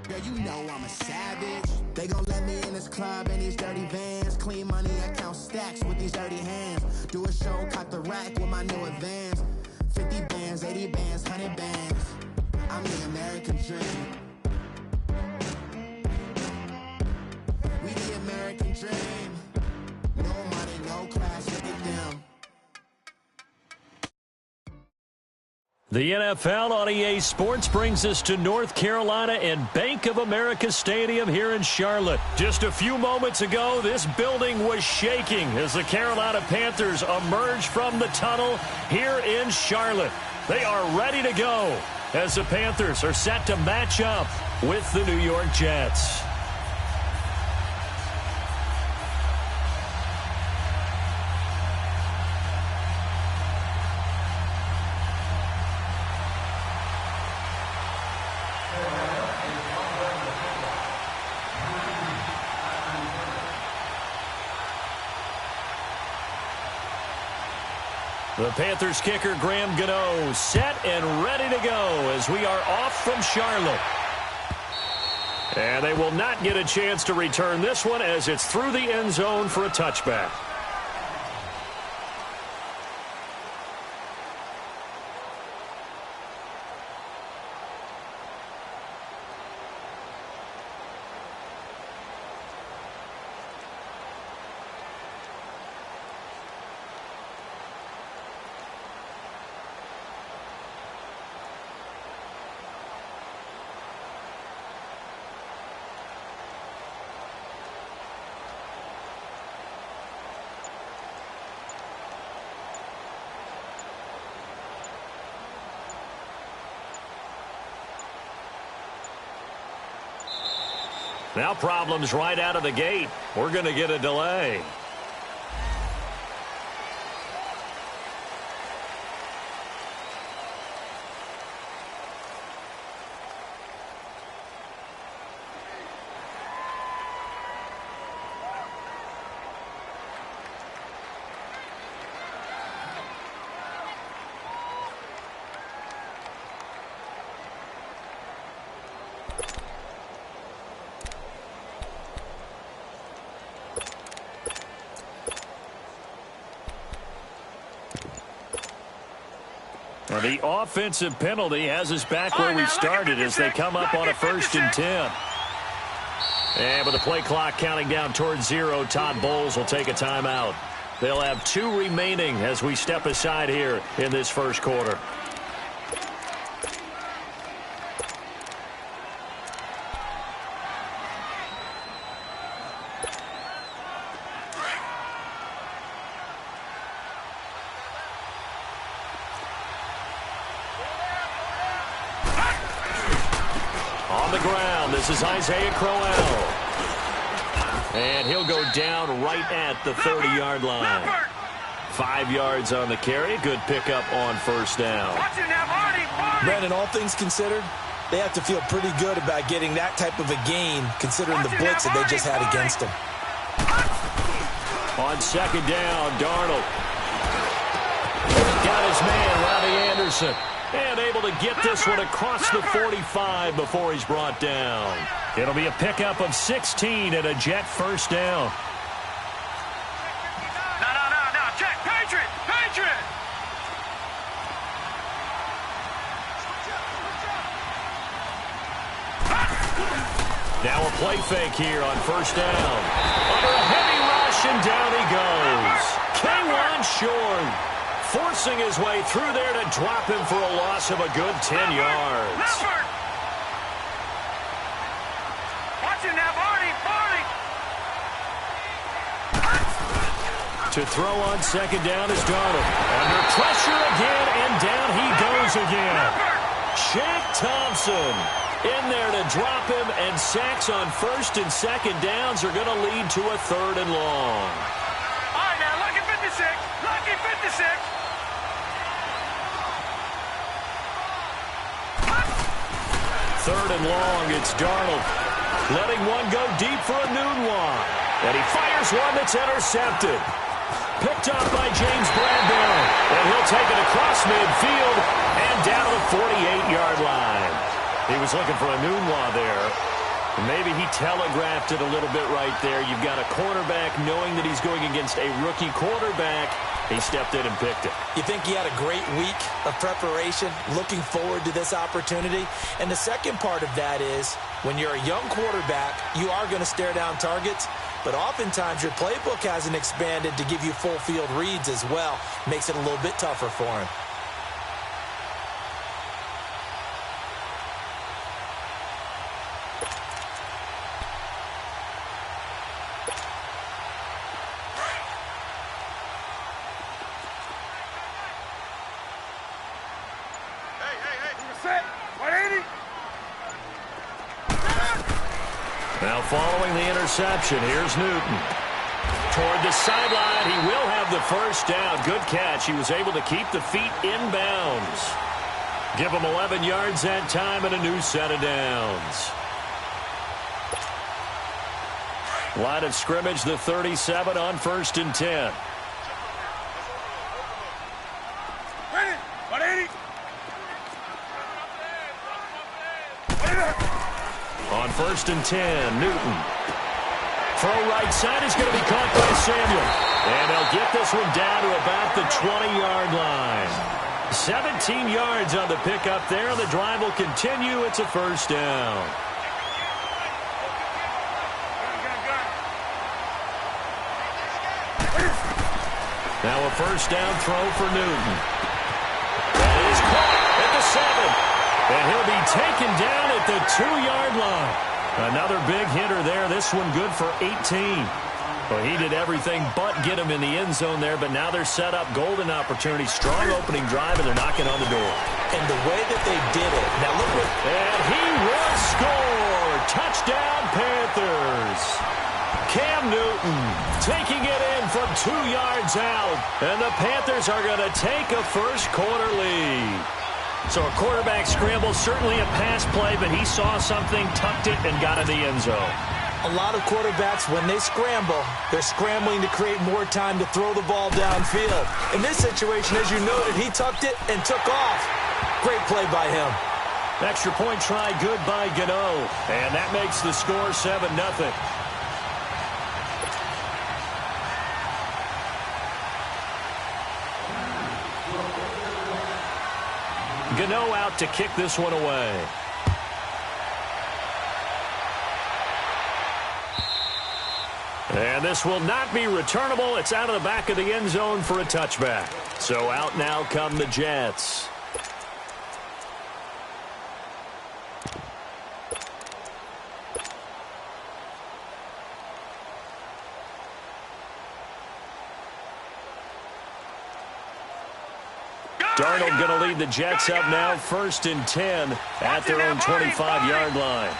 Girl, you know I'm a savage. They gon' let me in this club in these dirty vans. Clean money, I count stacks with these dirty hands. Do a show, cut the rack with my new advance. 50 bands, 80 bands, 100 bands. I'm the American dream. We the American dream. No money, no class, look at them. The NFL on EA Sports brings us to North Carolina and Bank of America Stadium here in Charlotte. Just a few moments ago, this building was shaking as the Carolina Panthers emerged from the tunnel here in Charlotte. They are ready to go as the Panthers are set to match up with the New York Jets. The Panthers kicker, Graham Gano, set and ready to go as we are off from Charlotte. And they will not get a chance to return this one as it's through the end zone for a touchback. Now problems right out of the gate. We're going to get a delay. The offensive penalty has us back where we started as they come up on a 1st and 10. And with the play clock counting down towards 0, Todd Bowles will take a timeout. They'll have 2 remaining as we step aside here in this first quarter. This is Isaiah Crowell. And he'll go down right at the 30-yard line. 5 yards on the carry. Good pickup on 1st down. Brandon, all things considered, they have to feel pretty good about getting that type of a gain considering the blitz that they just had against them. On 2nd down, Darnold. Got his man, Robbie Anderson. And able to get this one across the 45 before he's brought down. It'll be a pickup of 16 and a Jet 1st down. No, Jet, Patriot! Now a play fake here on 1st down. Under a heavy rush, and down he goes. K'Wan Short forcing his way through there to drop him for a loss of a good 10 yards. Watch it now, Barney! To throw on 2nd down is Darnold. Under pressure again, and down he goes again. Shaq Thompson in there to drop him, and sacks on 1st and 2nd downs are going to lead to a 3rd and long. All right, now, lucky 56. Lucky 56. Third and long, it's Darnold. Letting one go deep for a noon one. And he fires one that's intercepted. Picked up by James Bradbury. And he'll take it across midfield and down the 48-yard line. He was looking for a Nunwa there. Maybe he telegraphed it a little bit right there. You've got a cornerback knowing that he's going against a rookie quarterback. He stepped in and picked it. You think he had a great week of preparation, looking forward to this opportunity? And the second part of that is, when you're a young quarterback, you are going to stare down targets, but oftentimes your playbook hasn't expanded to give you full field reads as well. Makes it a little bit tougher for him. Now following the interception, here's Newton. Toward the sideline, he will have the 1st down. Good catch. He was able to keep the feet in bounds. Give him 11 yards that time and a new set of downs. Line of scrimmage, the 37 on 1st and 10. first and 10. Newton. Throw right side is going to be caught by Samuel. And they'll get this one down to about the 20-yard line. 17 yards on the pickup there. The drive will continue. It's a first down. Now a first down throw for Newton. That is caught at the 7. And he'll be taken down at the 2-yard line. Another big hitter there. This one good for 18. Well, he did everything but get him in the end zone there, but now they're set up. Golden opportunity. Strong opening drive, and they're knocking on the door. And the way that they did it. Now look what... And he will score. Touchdown, Panthers. Cam Newton taking it in from 2 yards out. And the Panthers are going to take a first-quarter lead. So a quarterback scramble, certainly a pass play, but he saw something, tucked it, and got in the end zone. A lot of quarterbacks, when they scramble, they're scrambling to create more time to throw the ball downfield. In this situation, as you noted, he tucked it and took off. Great play by him. Extra point try good by Gano. And that makes the score 7-0. Gano out to kick this one away. And this will not be returnable. It's out of the back of the end zone for a touchback. So out now come the Jets. Darnold going to lead the Jets up now, first and 10 at their own 25-yard line.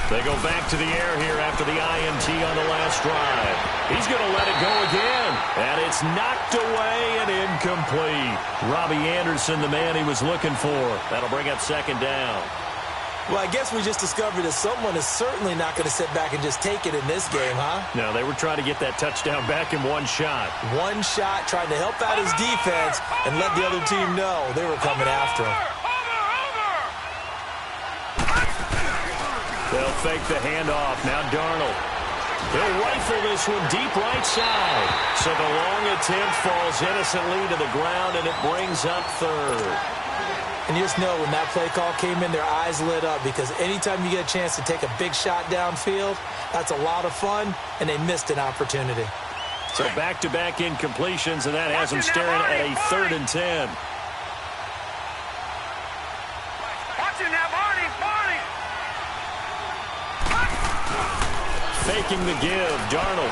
They go back to the air here after the INT on the last drive. He's going to let it go again, and it's knocked away and incomplete. Robbie Anderson, the man he was looking for. That'll bring up second down. Well, I guess we just discovered that someone is certainly not going to sit back and just take it in this game, huh? No, they were trying to get that touchdown back in one shot. One shot, trying to help out his defense and let the other team know they were coming after him. They'll fake the handoff. Now Darnold. He'll rifle this one deep right side. So the long attempt falls innocently to the ground, and it brings up third. And you just know when that play call came in, their eyes lit up, because anytime you get a chance to take a big shot downfield, that's a lot of fun, and they missed an opportunity. So back-to-back incompletions, and that has them staring at a 3rd and 10. Watching that, Barney! Faking the give, Darnold.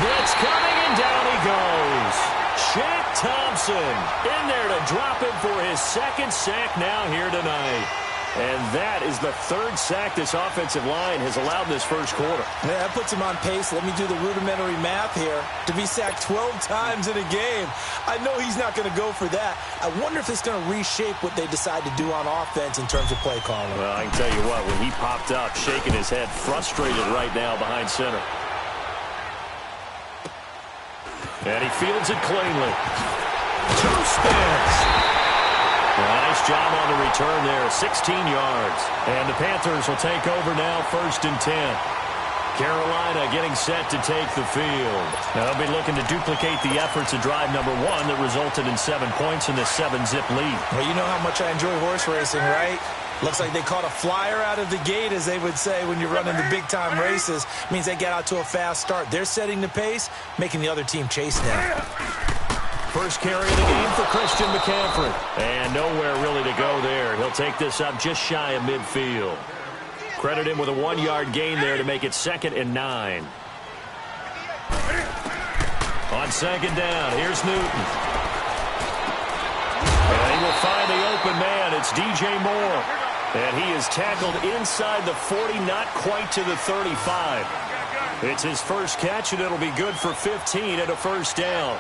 Blitz coming, and down he goes. Shaq Thompson in there to drop him for his 2nd sack now here tonight. And that is the 3rd sack this offensive line has allowed this first quarter. Yeah, that puts him on pace. Let me do the rudimentary math here. To be sacked 12 times in a game, I know he's not going to go for that. I wonder if it's going to reshape what they decide to do on offense in terms of play calling. Well, I can tell you what, when he popped up, shaking his head, frustrated right now behind center. And he fields it cleanly. 2 spins. Nice job on the return there, 16 yards. And the Panthers will take over now, 1st and 10. Carolina getting set to take the field. Now they'll be looking to duplicate the efforts of drive number 1 that resulted in 7 points in this 7-zip lead. Well, you know how much I enjoy horse racing, right? Looks like they caught a flyer out of the gate, as they would say when you're running the big-time races. Means they get out to a fast start. They're setting the pace, making the other team chase now. First carry of the game for Christian McCaffrey. And nowhere really to go there. He'll take this up just shy of midfield. Credit him with a 1-yard gain there to make it 2nd and 9. On 2nd down, here's Newton. And he will find the open man. It's DJ Moore. And he is tackled inside the 40, not quite to the 35. It's his first catch, and it'll be good for 15 at a first down.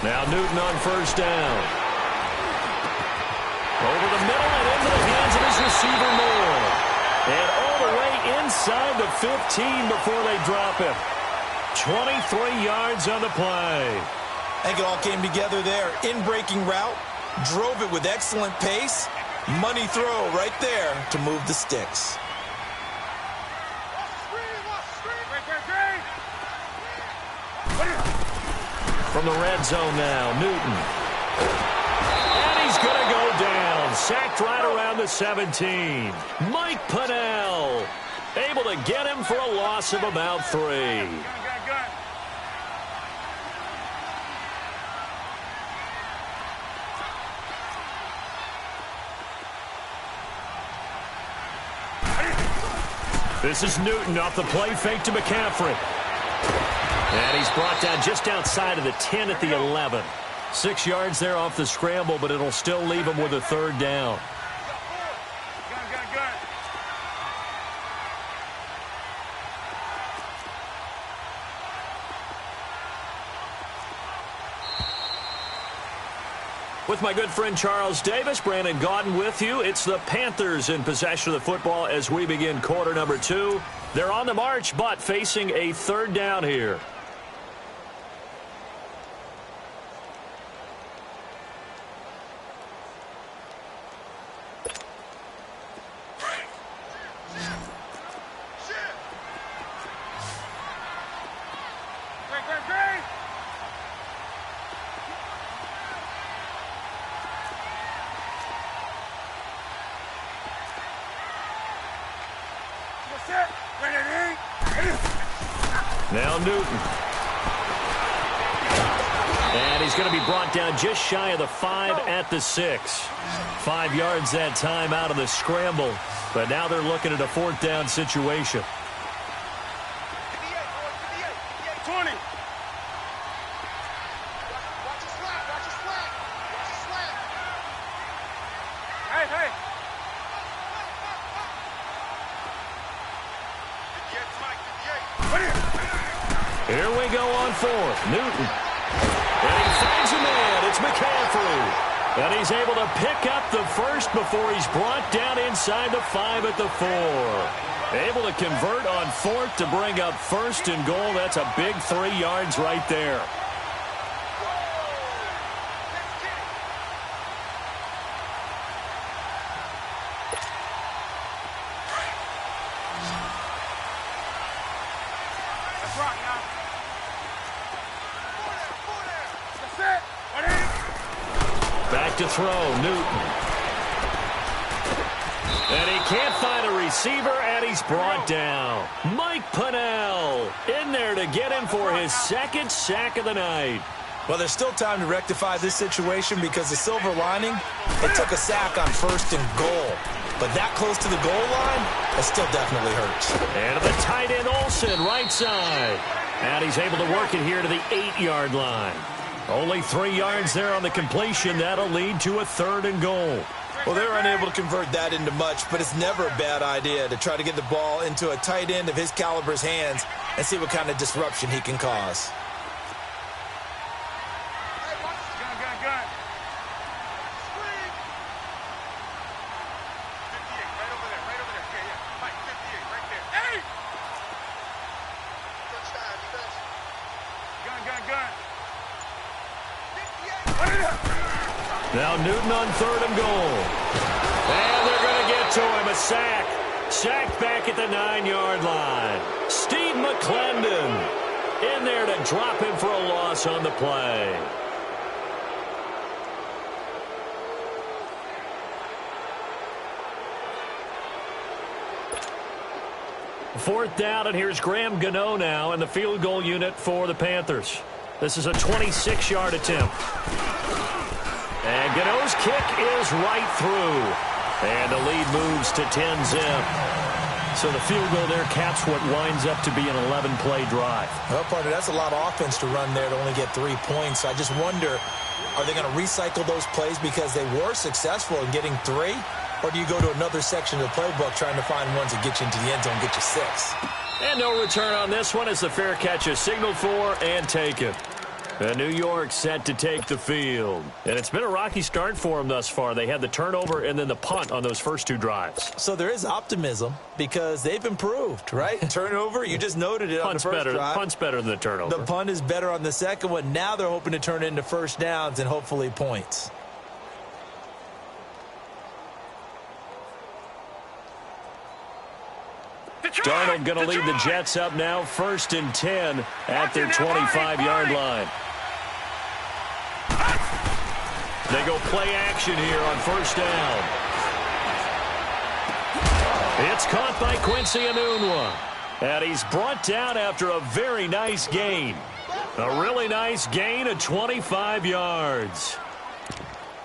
Now Newton on first down. Over the middle and into the hands of his receiver Moore. And all the way inside the 15 before they drop him. 23 yards on the play. I think it all came together there. In-breaking route, drove it with excellent pace. Money throw right there to move the sticks. From the red zone now, Newton. And he's going to go down. Sacked right around the 17. Mike Pennell able to get him for a loss of about 3. This is Newton off the play fake to McCaffrey. And he's brought down just outside of the 10 at the 11. 6 yards there off the scramble, but it'll still leave him with a 3rd down. With my good friend Charles Davis, Brandon Gaudin with you. It's the Panthers in possession of the football as we begin quarter number 2. They're on the march, but facing a 3rd down here. Now Newton. And he's going to be brought down just shy of the 5 at the 6. 5 yards that time out of the scramble. But now they're looking at a 4th down situation. 20. Hey. Here we go on 4th. Newton. And he finds a man. It's McCaffrey. And he's able to pick up the 1st before he's brought down inside the 5 at the 4. Able to convert on 4th to bring up 1st and goal. That's a big 3 yards right there. Back to throw, Newton. And he can't find a receiver, and he's brought down. Mike Pennell in there to get him for his 2nd sack of the night. Well, there's still time to rectify this situation because the silver lining, it took a sack on 1st and goal. But that close to the goal line, that still definitely hurts. And to the tight end, Olsen, right side. And he's able to work it here to the 8-yard line. Only 3 yards there on the completion. That'll lead to a 3rd and goal. Well, they're unable to convert that into much, but it's never a bad idea to try to get the ball into a tight end of his caliber's hands and see what kind of disruption he can cause. Now Newton on 3rd and goal. And they're going to get to him. A sack. Sacked back at the 9-yard line. Steve McClendon in there to drop him for a loss on the play. Fourth down, and here's Graham Gano now in the field goal unit for the Panthers. This is a 26-yard attempt. And Gano's kick is right through. And the lead moves to 10-zip. So the field goal there caps what winds up to be an 11-play drive. Well, partner, that's a lot of offense to run there to only get 3 points. I just wonder, are they going to recycle those plays because they were successful in getting 3? Or do you go to another section of the playbook trying to find ones that get you into the end zone and get you 6? And no return on this one as the fair catch is signaled for and taken. And New York set to take the field. And it's been a rocky start for them thus far. They had the turnover and then the punt on those first two drives. So there is optimism because they've improved, right? Turnover, you just noted it on the first drive. Punt's better than the turnover. The punt is better on the second one. Now they're hoping to turn it into first downs and hopefully points. Darnold going to lead the Jets up now, 1st and 10 at their 25-yard line. They go play action here on 1st down. It's caught by Quincy Enunwa. And he's brought down after a very nice gain. A really nice gain of 25 yards.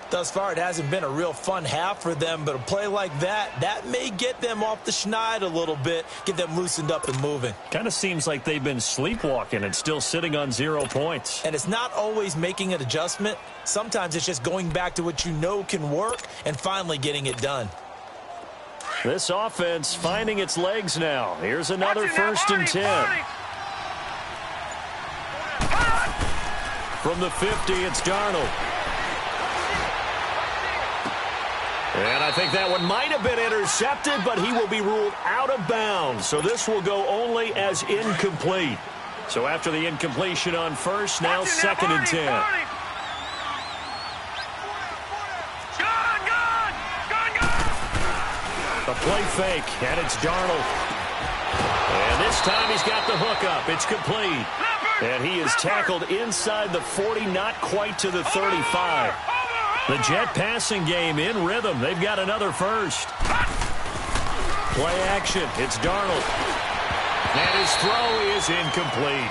Thus far, it hasn't been a real fun half for them, but a play like that may get them off the schneid a little bit, get them loosened up and moving. Kind of seems like they've been sleepwalking and still sitting on 0 points. And it's not always making an adjustment. Sometimes it's just going back to what you know can work and finally getting it done. This offense finding its legs now. Here's another 1st and 10. From the 50, it's Darnold. And I think that one might have been intercepted, but he will be ruled out of bounds. So this will go only as incomplete. So after the incompletion on 1st, now 2nd and 10. A play fake, and it's Darnold. And this time he's got the hook up. It's complete. And he is tackled inside the 40, not quite to the 35. The Jet passing game in rhythm. They've got another 1st. Play action. It's Darnold. And his throw is incomplete.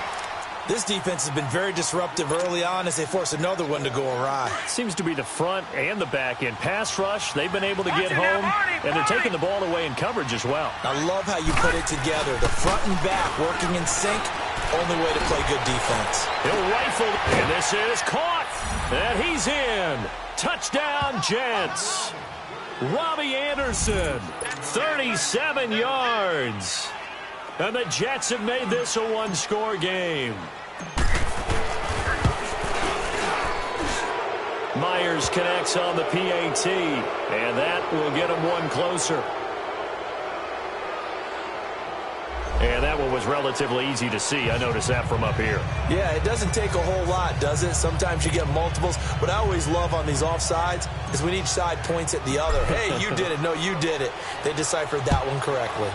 This defense has been very disruptive early on as they force another one to go awry. Seems to be the front and the back end. Pass rush, they've been able to get home, and they're taking the ball away in coverage as well. I love how you put it together. The front and back working in sync. Only way to play good defense. He'll rifle, and this is caught. And he's in. Touchdown, Jets. Robbie Anderson, 37 yards. And the Jets have made this a one-score game. Myers connects on the PAT, and that will get him one closer. And that one was relatively easy to see. I noticed that from up here. Yeah, it doesn't take a whole lot, does it? Sometimes you get multiples. What I always love on these offsides is when each side points at the other. Hey, you did it. No, you did it. They deciphered that one correctly.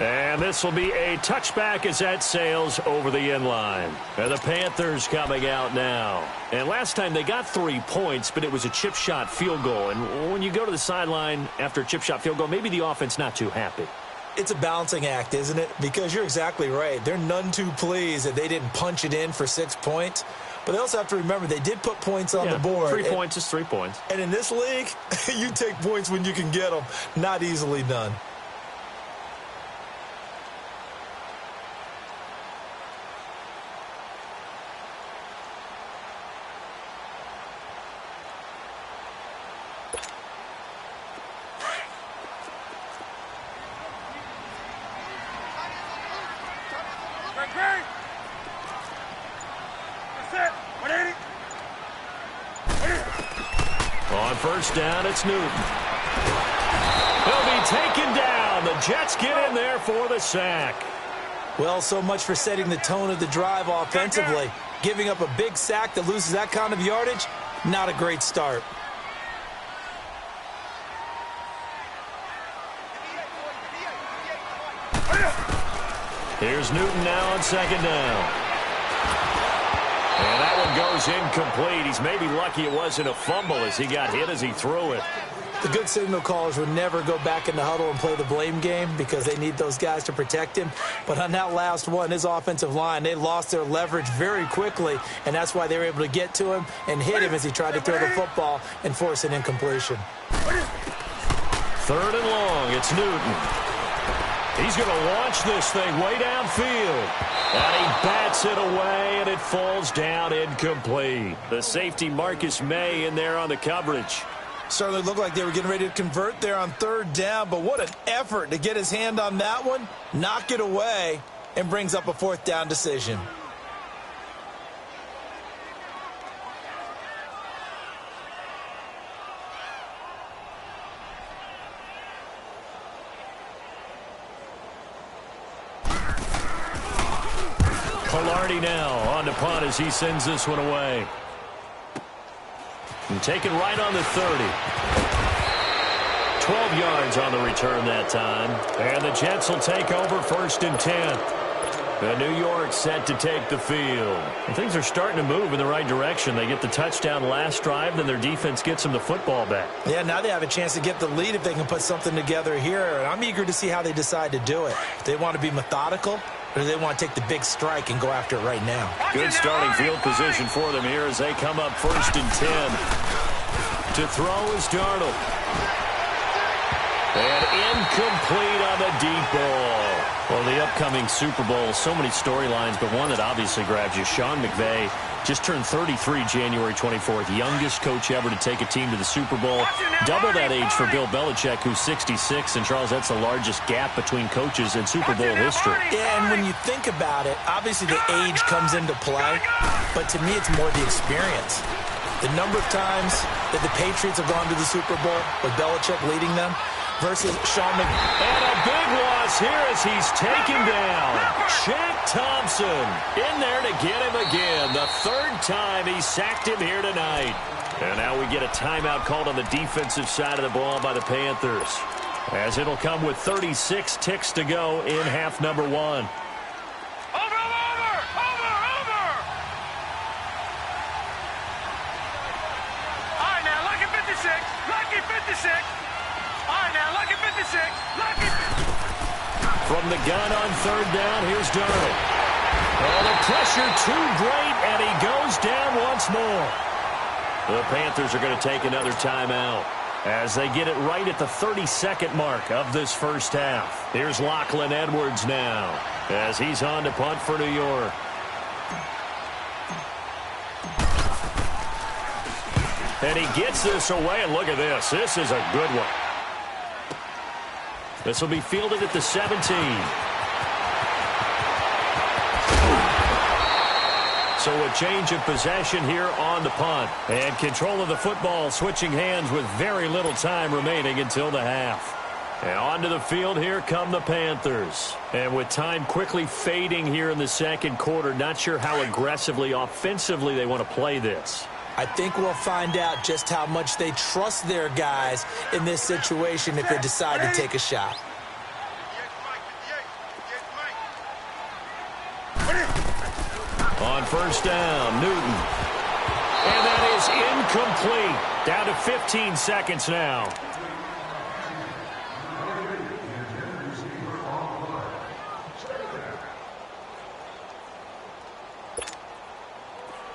And this will be a touchback as that sails over the end line. And the Panthers coming out now. And last time they got 3 points, but it was a chip shot field goal. And when you go to the sideline after a chip shot field goal, maybe the offense not too happy. It's a balancing act, isn't it? Because you're exactly right. They're none too pleased that they didn't punch it in for 6 points. But they also have to remember they did put points on the board. 3 points is 3 points. And in this league, you take points when you can get them. Not easily done. On 1st down, it's Newton. He'll be taken down. The Jets get in there for the sack. Well, so much for setting the tone of the drive offensively. Giving up a big sack that loses that kind of yardage, not a great start. Here's Newton now on 2nd down. And that one goes incomplete. He's maybe lucky it wasn't a fumble as he got hit as he threw it. The good signal callers would never go back in the huddle and play the blame game because they need those guys to protect him. But on that last one, his offensive line, they lost their leverage very quickly, and that's why they were able to get to him and hit him as he tried to throw the football and force an incompletion. 3rd and long, it's Newton. He's going to launch this thing way downfield. And he bats it away, and it falls down incomplete. The safety, Marcus May, in there on the coverage. Certainly looked like they were getting ready to convert there on 3rd down, but what an effort to get his hand on that one, knock it away, and brings up a 4th down decision. Pilardi now on to punt as he sends this one away. And taken right on the 30. 12 yards on the return that time. And the Jets will take over 1st and 10. And New York set to take the field. And things are starting to move in the right direction. They get the touchdown last drive, then their defense gets them the football back. Yeah, now they have a chance to get the lead if they can put something together here. And I'm eager to see how they decide to do it. Do they want to be methodical, or do they want to take the big strike and go after it right now? Good starting field position for them here as they come up 1st and 10. To throw is Darnold. And incomplete on the deep ball. Well, the upcoming Super Bowl, so many storylines, but one that obviously grabs you. Sean McVay just turned 33 January 24th. Youngest coach ever to take a team to the Super Bowl. Double that age for Bill Belichick, who's 66. And, Charles, that's the largest gap between coaches in Super Bowl history. Yeah, and when you think about it, obviously the age comes into play. But to me, it's more the experience. The number of times that the Patriots have gone to the Super Bowl with Belichick leading them versus Sean McVay. And a big loss here as he's taken down. Shaq Thompson in there to get him again. The 3rd time he sacked him here tonight. And now we get a timeout called on the defensive side of the ball by the Panthers, as it'll come with 36 ticks to go in half number 1. From the gun on 3rd down, here's Darnold. Oh, the pressure too great, and he goes down once more. The Panthers are going to take another timeout as they get it right at the 32nd mark of this first half. Here's Lachlan Edwards now as he's on to punt for New York. And he gets this away, and look at this. This is a good one. This will be fielded at the 17. So a change of possession here on the punt. And control of the football switching hands with very little time remaining until the half. And onto the field, here come the Panthers. And with time quickly fading here in the 2nd quarter, not sure how aggressively, offensively they want to play this. I think we'll find out just how much they trust their guys in this situation if they decide to take a shot. On 1st down, Newton. And that is incomplete. Down to 15 seconds now.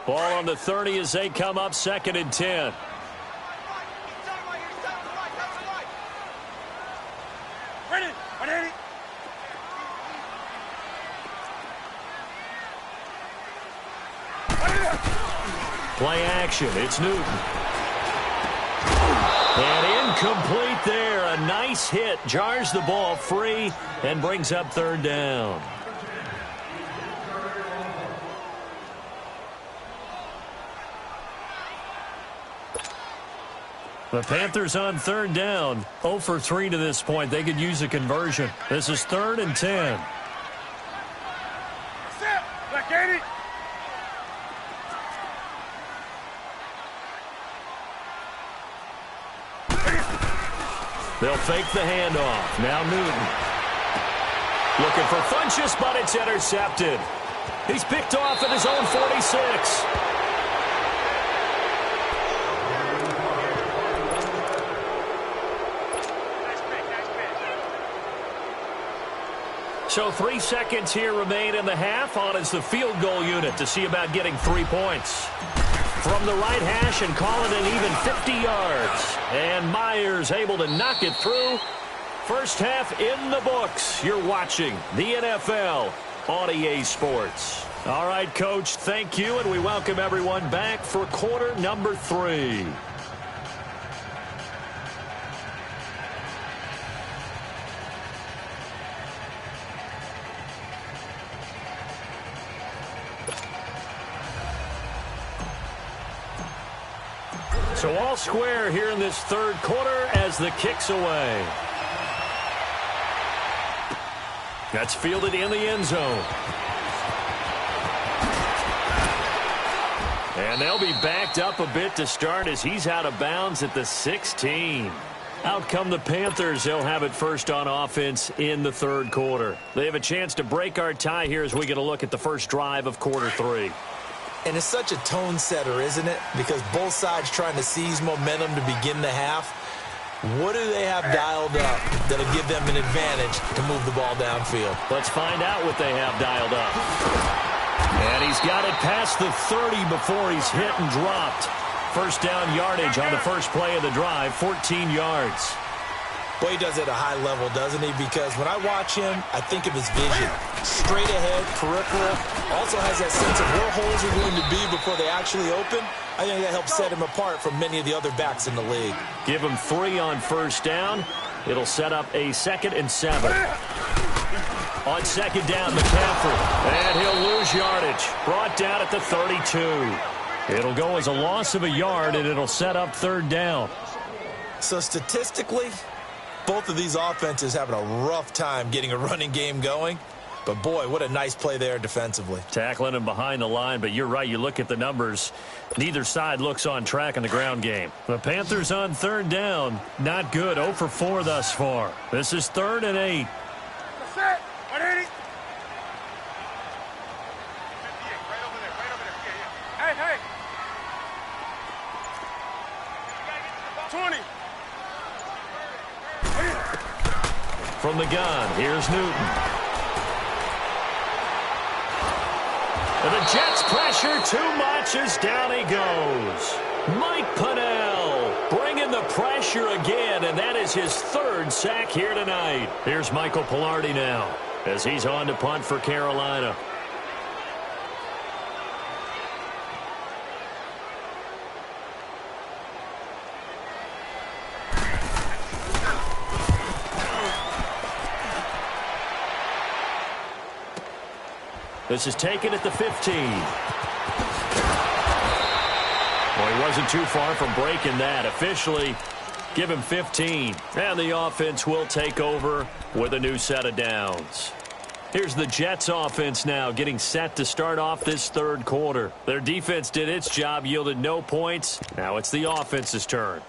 Ball on the 30 as they come up 2nd and 10. Play action. It's Newton. And incomplete there. A nice hit. Jars the ball free and brings up 3rd down. The Panthers on 3rd down. 0 for 3 to this point. They could use a conversion. This is 3rd and 10. They'll fake the handoff. Now Newton. Looking for Funchess, but it's intercepted. He's picked off at his own 46. So 3 seconds here remain in the half. On is the field goal unit to see about getting 3 points. From the right hash and call it an even 50 yards. And Myers able to knock it through. First half in the books. You're watching the NFL on EA Sports. All right, Coach, thank you, and we welcome everyone back for quarter number 3. So all square here in this third quarter as the kick's away. That's fielded in the end zone. And they'll be backed up a bit to start as he's out of bounds at the 16. Out come the Panthers. They'll have it first on offense in the third quarter. They have a chance to break our tie here as we get a look at the first drive of quarter 3. And it's such a tone setter, isn't it? Because both sides trying to seize momentum to begin the half. What do they have dialed up that'll give them an advantage to move the ball downfield? Let's find out what they have dialed up. And he's got it past the 30 before he's hit and dropped. First down yardage on the first play of the drive, 14 yards. Boy, he does it at a high level, doesn't he? Because when I watch him, I think of his vision. Straight ahead, peripheral. Also has that sense of where holes are going to be before they actually open. I think that helps set him apart from many of the other backs in the league. Give him 3 on first down. It'll set up a 2nd and 7. On second down, McCaffrey. And he'll lose yardage. Brought down at the 32. It'll go as a loss of a yard, and it'll set up third down. So statistically, both of these offenses having a rough time getting a running game going. But, boy, what a nice play there defensively. Tackling him behind the line, but you're right. You look at the numbers. Neither side looks on track in the ground game. The Panthers on third down. Not good. 0 for 4 thus far. This is 3rd and 8. That's it. 180. Right over there. Hey, hey. 20. From the gun, here's Newton. And the Jets pressure too much as down he goes. Mike Pennell bringing the pressure again, and that is his 3rd sack here tonight. Here's Michael Pilardi now as he's on to punt for Carolina. This is taken at the 15. Well, he wasn't too far from breaking that. Officially, give him 15. And the offense will take over with a new set of downs. Here's the Jets offense now getting set to start off this third quarter. Their defense did its job, yielded no points. Now it's the offense's turn.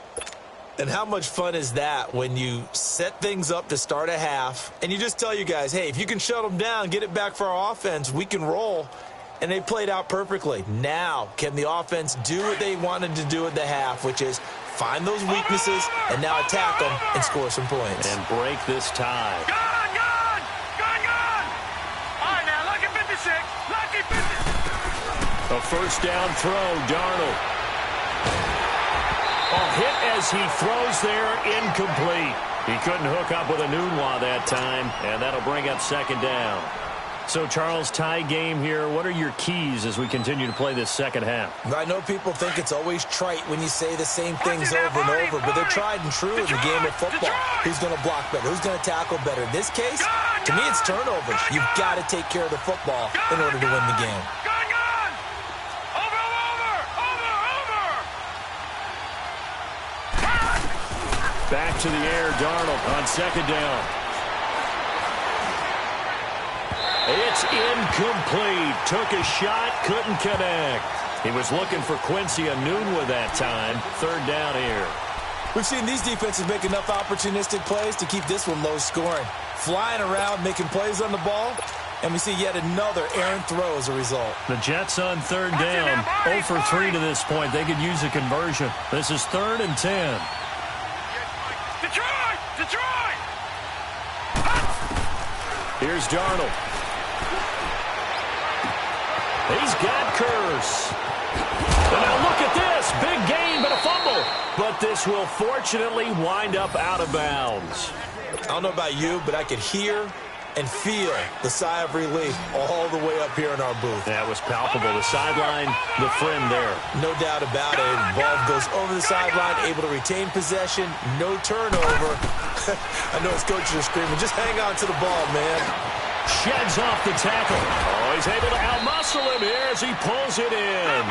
And how much fun is that when you set things up to start a half and you just tell you guys, hey, if you can shut them down, get it back for our offense, we can roll. And they played out perfectly. Now, can the offense do what they wanted to do at the half, which is find those weaknesses and now attack them and score some points. And break this tie. Gone, gone, gone, gone. All right, now, lucky 56, lucky 50. A first down throw, Darnold. Hit as he throws there, incomplete. He couldn't hook up with a Nunwa that time, and that'll bring up second down. So, Charles, tie game here. What are your keys as we continue to play this second half? I know people think it's always trite when you say the same things over and over, but they're tried and true in the game of football. Who's going to block better? Who's going to tackle better? In this case, to me, it's turnovers. You've got to take care of the football in order to win the game. Back to the air, Darnold on second down. It's incomplete. Took a shot, couldn't connect. He was looking for Quincy Enunwa that time. Third down here. We've seen these defenses make enough opportunistic plays to keep this one low scoring. Flying around, making plays on the ball, and we see yet another errant throw as a result. The Jets on third down. 0 for 3 to this point. They could use a conversion. This is 3rd and 10. Detroit! Here's Darnold. He's got Curse. And now look at this. Big gain, but a fumble. But this will fortunately wind up out of bounds. I don't know about you, but I could hear and feel the sigh of relief all the way up here in our booth. That was palpable. The sideline, the friend there. No doubt about it. Ball goes over the sideline, able to retain possession, no turnover. I know his coaches are screaming, just hang on to the ball, man. Sheds off the tackle. Oh, he's able to outmuscle him here as he pulls it in.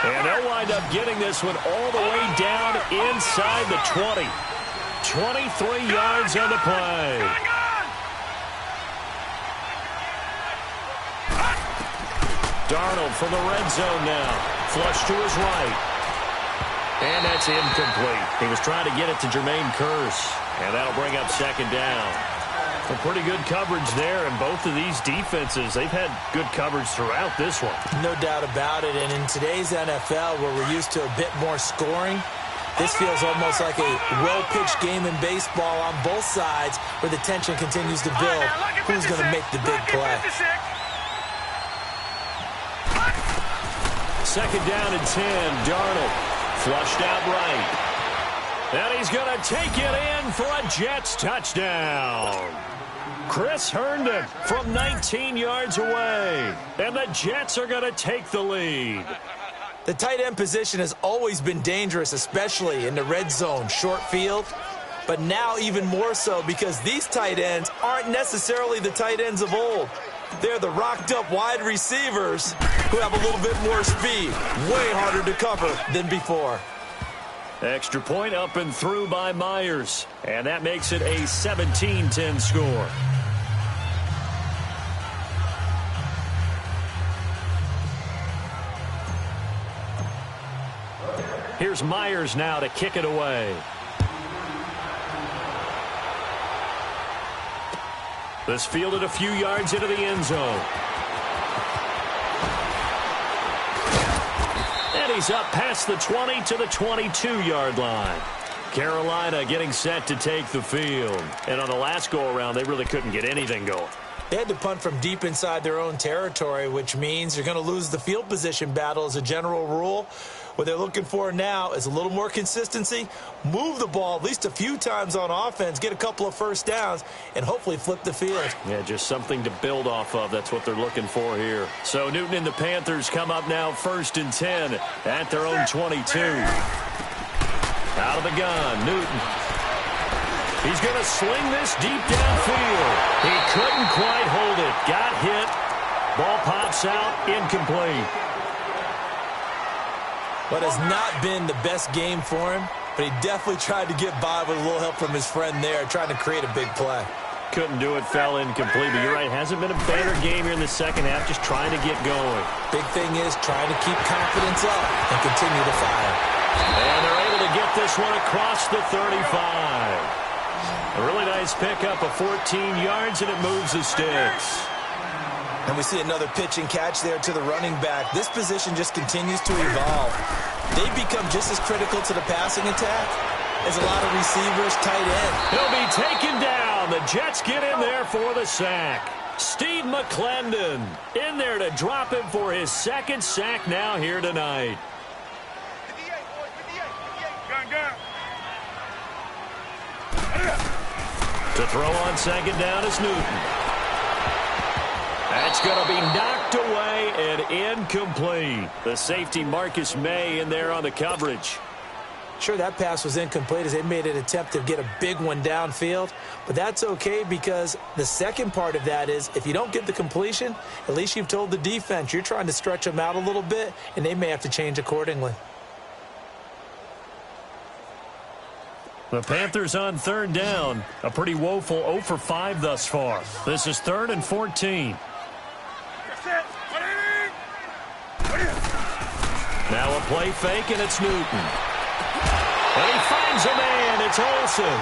And they'll wind up getting this one all the way down inside the 20. 23 yards on the play. Darnold from the red zone now. Flush to his right. And that's incomplete. He was trying to get it to Jermaine Kearse. And that'll bring up second down. Some pretty good coverage there, and both of these defenses, they've had good coverage throughout this one. No doubt about it, and in today's NFL, where we're used to a bit more scoring, this feels almost like a well-pitched game in baseball on both sides, where the tension continues to build. Who's going to make the big play? Second down and 10, Darnold flushed out right. And he's going to take it in for a Jets touchdown. Chris Herndon from 19 yards away. And the Jets are going to take the lead. The tight end position has always been dangerous, especially in the red zone, short field. But now even more so because these tight ends aren't necessarily the tight ends of old. They're the rocked-up wide receivers who have a little bit more speed. Way harder to cover than before. Extra point up and through by Myers. And that makes it a 17-10 score. Here's Myers now to kick it away. This fielded a few yards into the end zone. And he's up past the 20 to the 22-yard line. Carolina getting set to take the field. And on the last go-around, they really couldn't get anything going. They had to punt from deep inside their own territory, which means you're going to lose the field position battle as a general rule. What they're looking for now is a little more consistency, move the ball at least a few times on offense, get a couple of first downs, and hopefully flip the field. Yeah, just something to build off of. That's what they're looking for here. So Newton and the Panthers come up now 1st and 10 at their own 22. Out of the gun, Newton. He's going to sling this deep downfield. He couldn't quite hold it. Got hit. Ball pops out, incomplete. But has not been the best game for him, but he definitely tried to get by with a little help from his friend there, trying to create a big play. Couldn't do it, fell incomplete, but you're right, hasn't been a better game here in the second half, just trying to get going. Big thing is trying to keep confidence up and continue to fire. And they're able to get this one across the 35. A really nice pickup of 14 yards, and it moves the sticks. And we see another pitch and catch there to the running back. This position just continues to evolve. They've become just as critical to the passing attack as a lot of receivers, tight end. He'll be taken down. The Jets get in there for the sack. Steve McClendon in there to drop him for his second sack now here tonight. 58, boys, 58. Gun. To throw on second down is Newton. That's going to be knocked away and incomplete. The safety Marcus May in there on the coverage. Sure, that pass was incomplete as they made an attempt to get a big one downfield. But that's okay because the second part of that is if you don't get the completion, at least you've told the defense you're trying to stretch them out a little bit, and they may have to change accordingly. The Panthers on 3rd down. A pretty woeful 0 for 5 thus far. This is 3rd and 14. Now a play fake, and it's Newton. And he finds a man. It's Olsen.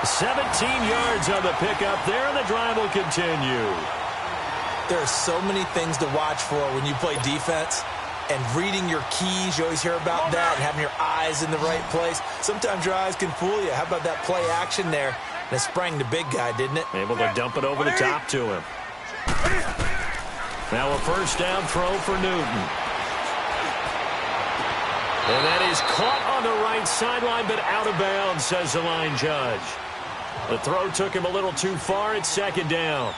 17 yards on the pickup there, and the drive will continue. There are so many things to watch for when you play defense. And reading your keys, you always hear about that, and having your eyes in the right place. Sometimes your eyes can fool you. How about that play action there? And it sprang the big guy, didn't it? Able to dump it over the top to him. Now a first down throw for Newton. And that is caught on the right sideline, but out of bounds, says the line judge. The throw took him a little too far. It's second down.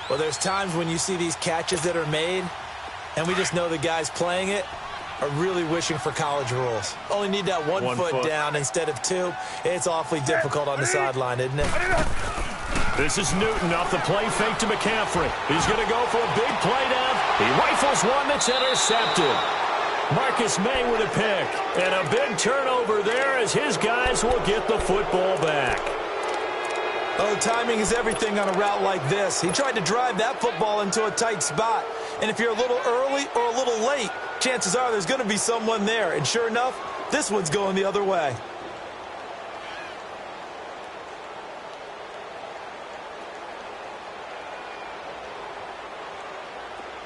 Well, there's times when you see these catches that are made, and we just know the guys playing it are really wishing for college rules. Only need that one foot down instead of two. It's awfully difficult on the sideline, isn't it? This is Newton off the play fake to McCaffrey. He's going to go for a big play down. He rifles one that's intercepted. Marcus May with a pick. And a big turnover there as his guys will get the football back. Oh, timing is everything on a route like this. He tried to drive that football into a tight spot. And if you're a little early or a little late, chances are there's going to be someone there. And sure enough, this one's going the other way.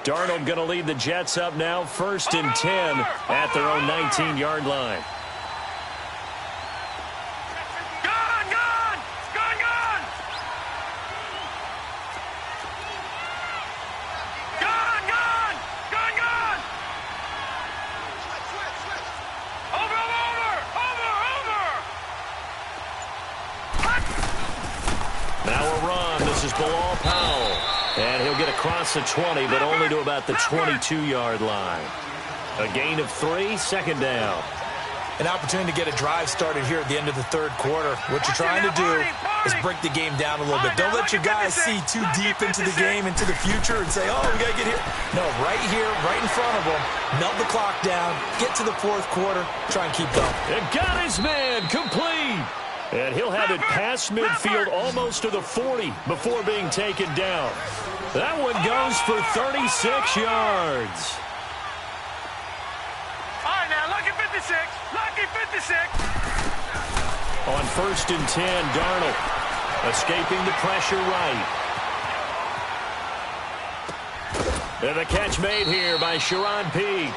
Darnold going to lead the Jets up now, 1st and 10 at their own 19-yard line. And he'll get across the 20, but only to about the 22-yard line. A gain of 3, 2nd down. An opportunity to get a drive started here at the end of the 3rd quarter. What you're trying to do is break the game down a little bit. Don't let your guys see too deep into the game, into the future, and say, oh, we got to get here. No, right here, right in front of them. Melt the clock down, get to the 4th quarter, try and keep going. And got his man complete. And he'll have it past midfield almost to the 40 before being taken down. That one goes for 36 yards. All right, now, lucky 56. Lucky 56. On 1st and 10, Darnold escaping the pressure right. And the catch made here by Sharon Peak.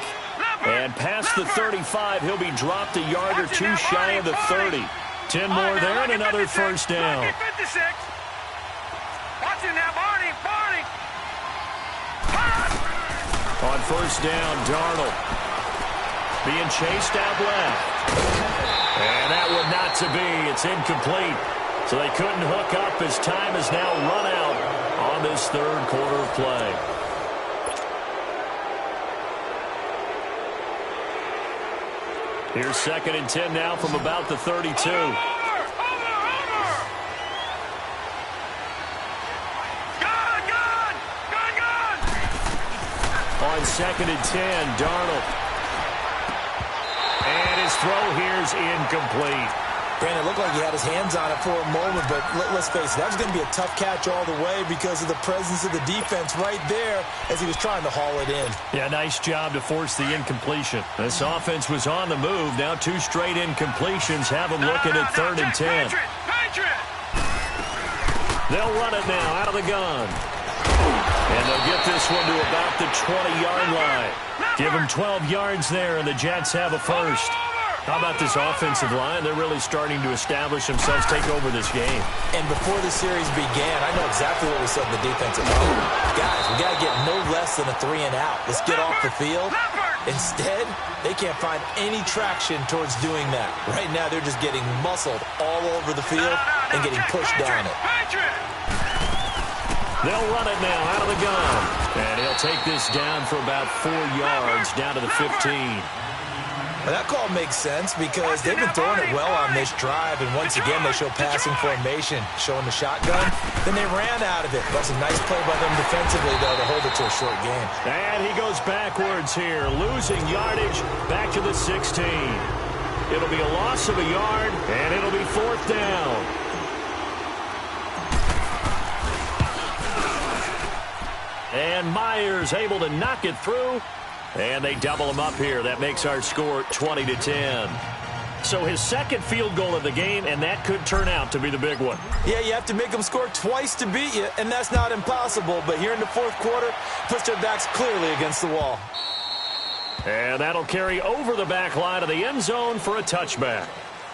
And past the 35, he'll be dropped a yard or two shy of the 30. 10 more there and another 1st down. Watch him now, Barney. Barney. On 1st down, Darnold being chased out left. And that one not to be. It's incomplete. So they couldn't hook up as time has now run out on this 3rd quarter of play. Here's 2nd and 10 now from about the 32. On 2nd and 10, Darnold. And his throw here's incomplete. Brandon, it looked like he had his hands on it for a moment, but let's face it, that was going to be a tough catch all the way because of the presence of the defense right there as he was trying to haul it in. Yeah, nice job to force the incompletion. This offense was on the move. Now 2 straight incompletions have them looking at 3rd and 10. They'll run it now out of the gun. And they'll get this one to about the 20-yard line. Give them 12 yards there, and the Jets have a 1st. How about this offensive line? They're really starting to establish themselves, take over this game. And before the series began, I know exactly what we said in the defensive line. Guys, we got to get no less than a 3 and out. Let's get off the field. Instead, they can't find any traction towards doing that. Right now, they're just getting muscled all over the field and getting pushed down it. They'll run it now out of the gun. And he'll take this down for about 4 yards, down to the 15. Well, that call makes sense because they've been throwing it well on this drive, and once again they show passing formation, showing the shotgun. Then they ran out of it. That's a nice play by them defensively, though, to hold it to a short game. And he goes backwards here, losing yardage back to the 16. It'll be a loss of a yard, and it'll be 4th down. And Myers able to knock it through. And they double him up here. That makes our score 20-10. So his 2nd field goal of the game, and that could turn out to be the big one. Yeah, you have to make them score twice to beat you, and that's not impossible. But here in the 4th quarter, puts their backs clearly against the wall. And that'll carry over the back line of the end zone for a touchback.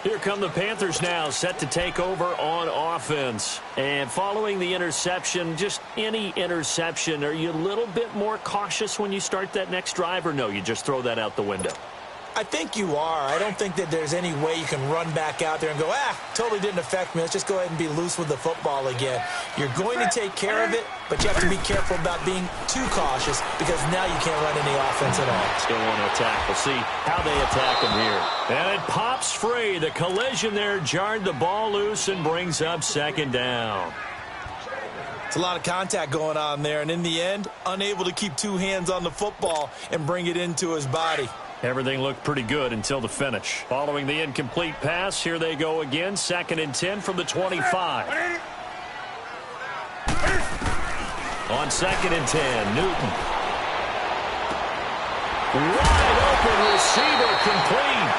Here come the Panthers now, set to take over on offense. And following the interception, just any interception, are you a little bit more cautious when you start that next drive, or no, you just throw that out the window? I think you are. I don't think that there's any way you can run back out there and go, totally didn't affect me. Let's just go ahead and be loose with the football again. You're going to take care of it, but you have to be careful about being too cautious because now you can't run any offense at all. Still want to attack. We'll see how they attack him here. And it pops free. The collision there jarred the ball loose and brings up 2nd down. It's a lot of contact going on there, and in the end, unable to keep 2 hands on the football and bring it into his body. Everything looked pretty good until the finish. Following the incomplete pass, here they go again. 2nd and 10 from the 25. On 2nd and 10, Newton. Wide open receiver, complete.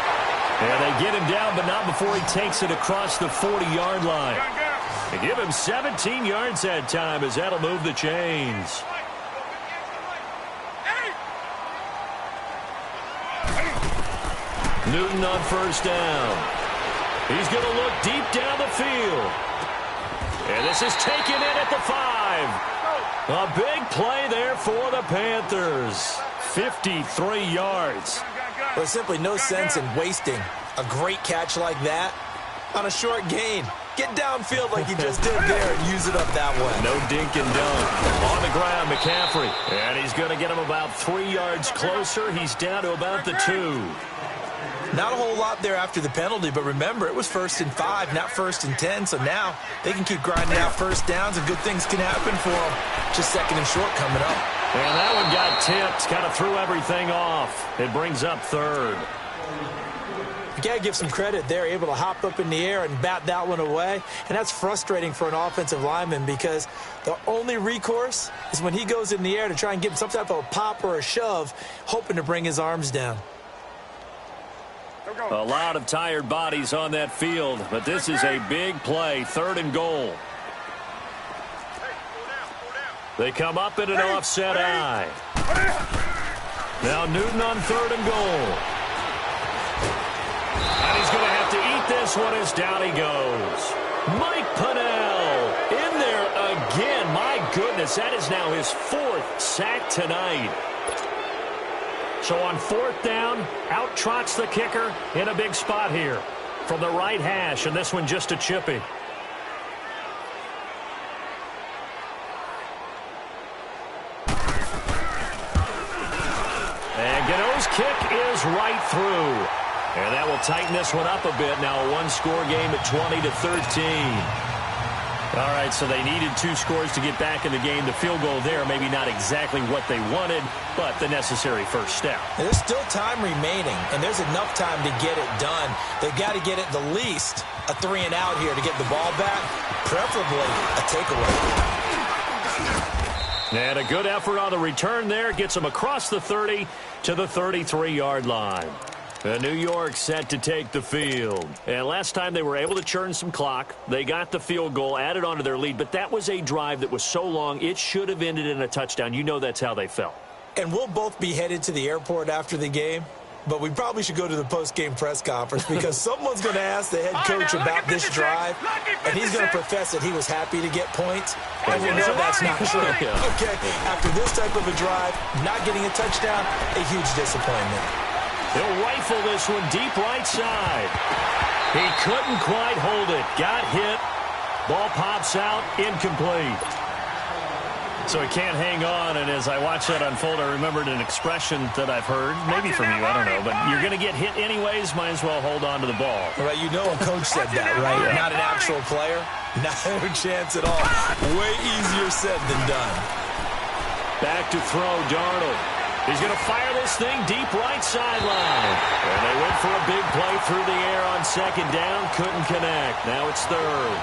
And they get him down, but not before he takes it across the 40-yard line. They give him 17 yards that time, as that'll move the chains. Newton on 1st down. He's going to look deep down the field. And this is taken in at the 5. A big play there for the Panthers. 53 yards. There's simply no sense in wasting a great catch like that on a short gain. Get downfield like you just did there and use it up that way. No dink and dunk. On the ground, McCaffrey. And he's going to get him about 3 yards closer. He's down to about the 2. Not a whole lot there after the penalty, but remember, it was 1st and 5, not 1st and 10, so now they can keep grinding out 1st downs and good things can happen for them. Just 2nd and short coming up. And that one got tipped, kind of threw everything off. It brings up 3rd. You got to give some credit. They're able to hop up in the air and bat that one away, and that's frustrating for an offensive lineman because the only recourse is when he goes in the air to try and get some type of a pop or a shove, hoping to bring his arms down. A lot of tired bodies on that field, but this is a big play, 3rd and goal. They come up in an offset eye. Now Newton on 3rd and goal. And he's going to have to eat this one as down he goes. Mike Pennell in there again. My goodness, that is now his 4th sack tonight. So on 4th down, out trots the kicker in a big spot here from the right hash, and this one just a chippy. And Gano's kick is right through. And that will tighten this one up a bit. Now a one-score game at 20-13. All right, so they needed 2 scores to get back in the game. The field goal there, maybe not exactly what they wanted, but the necessary first step. There's still time remaining, and there's enough time to get it done. They've got to get at the least a 3 and out here to get the ball back, preferably a takeaway. And a good effort on the return there. Gets them across the 30 to the 33-yard line. New York set to take the field. And last time they were able to churn some clock. They got the field goal, added on to their lead. But that was a drive that was so long, it should have ended in a touchdown. You know that's how they felt. And we'll both be headed to the airport after the game. But we probably should go to the post-game press conference because someone's going to ask the head coach about this drive, and he's going to profess that he was happy to get points. And we know that's not true. Okay, after this type of a drive, not getting a touchdown, a huge disappointment. He'll rifle this one deep right side. He couldn't quite hold it. Got hit. Ball pops out. Incomplete. So he can't hang on, and as I watched that unfold, I remembered an expression that I've heard, maybe from you, I don't know, but you're going to get hit anyways, might as well hold on to the ball. Right, you know a coach said that, right? Yeah. Not an actual player. Not a chance at all. Way easier said than done. Back to throw, Darnold. He's going to fire this thing deep right sideline. And they went for a big play through the air on 2nd down. Couldn't connect. Now it's 3rd.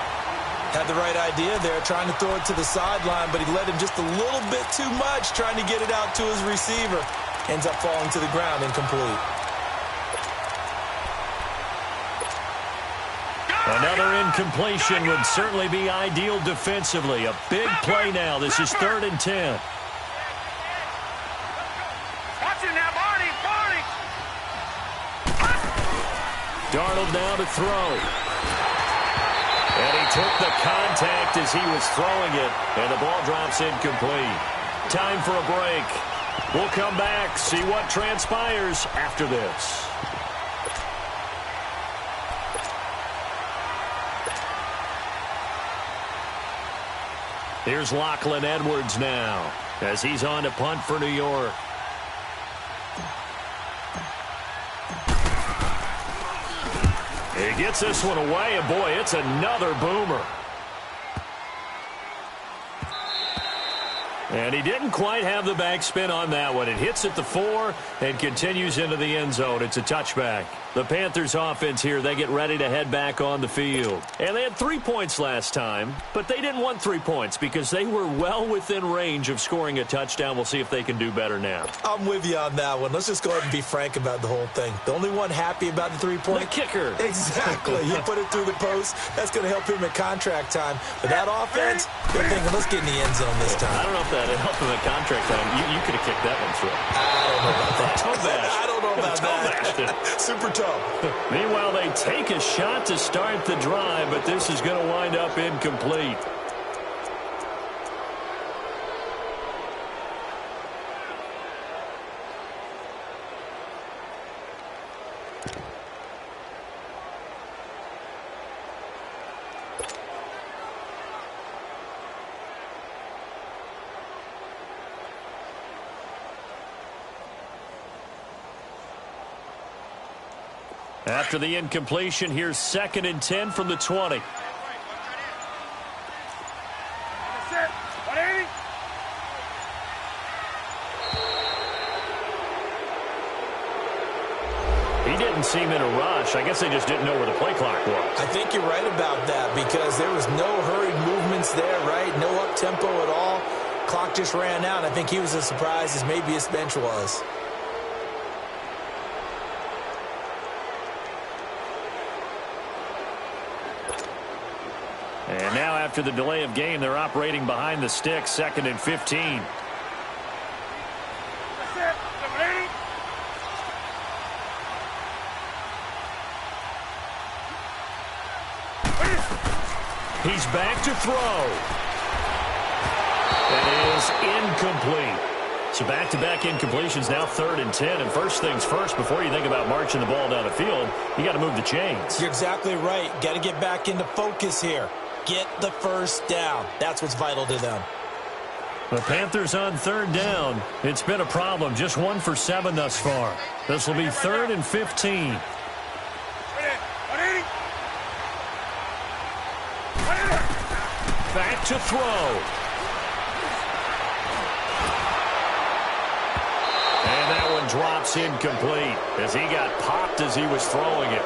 Had the right idea there, trying to throw it to the sideline, but he led him just a little bit too much, trying to get it out to his receiver. Ends up falling to the ground, incomplete. Another incompletion would certainly be ideal defensively. A big play now. This is 3rd and 10. Darnold now to throw. And he took the contact as he was throwing it. And the ball drops incomplete. Time for a break. We'll come back, see what transpires after this. Here's Lachlan Edwards now as he's on to punt for New York. He gets this one away, and boy, it's another boomer. And he didn't quite have the backspin on that one. It hits at the 4 and continues into the end zone. It's a touchback. The Panthers offense here, they get ready to head back on the field. And they had 3 points last time, but they didn't want 3 points because they were well within range of scoring a touchdown. We'll see if they can do better now. I'm with you on that one. Let's just go ahead and be frank about the whole thing. The only one happy about the 3-point. The kicker. Exactly. He put it through the post. That's going to help him at contract time. But that offense, they're thinking, let's get in the end zone this time. I don't know if that helped him at contract time. You could have kicked that one through. I don't know about that. Toe bash. I don't know about that. Super tough. Meanwhile, they take a shot to start the drive, but this is going to wind up incomplete. After the incompletion, here's 2nd and 10 from the 20. He didn't seem in a rush. I guess they just didn't know where the play clock was. I think you're right about that because there was no hurried movements there, right? No up-tempo at all. Clock just ran out. I think he was as surprised as maybe his bench was. And now after the delay of game, they're operating behind the sticks, 2nd and 15. He's back to throw. That is incomplete. So back-to-back incompletions, now 3rd and 10. And first things first, before you think about marching the ball down the field, you got to move the chains. You're exactly right. Got to get back into focus here. Get the first down. That's what's vital to them. The Panthers on 3rd down. It's been a problem. Just 1 for 7 thus far. This will be 3rd and 15. Back to throw. And that one drops incomplete as he got popped as he was throwing it.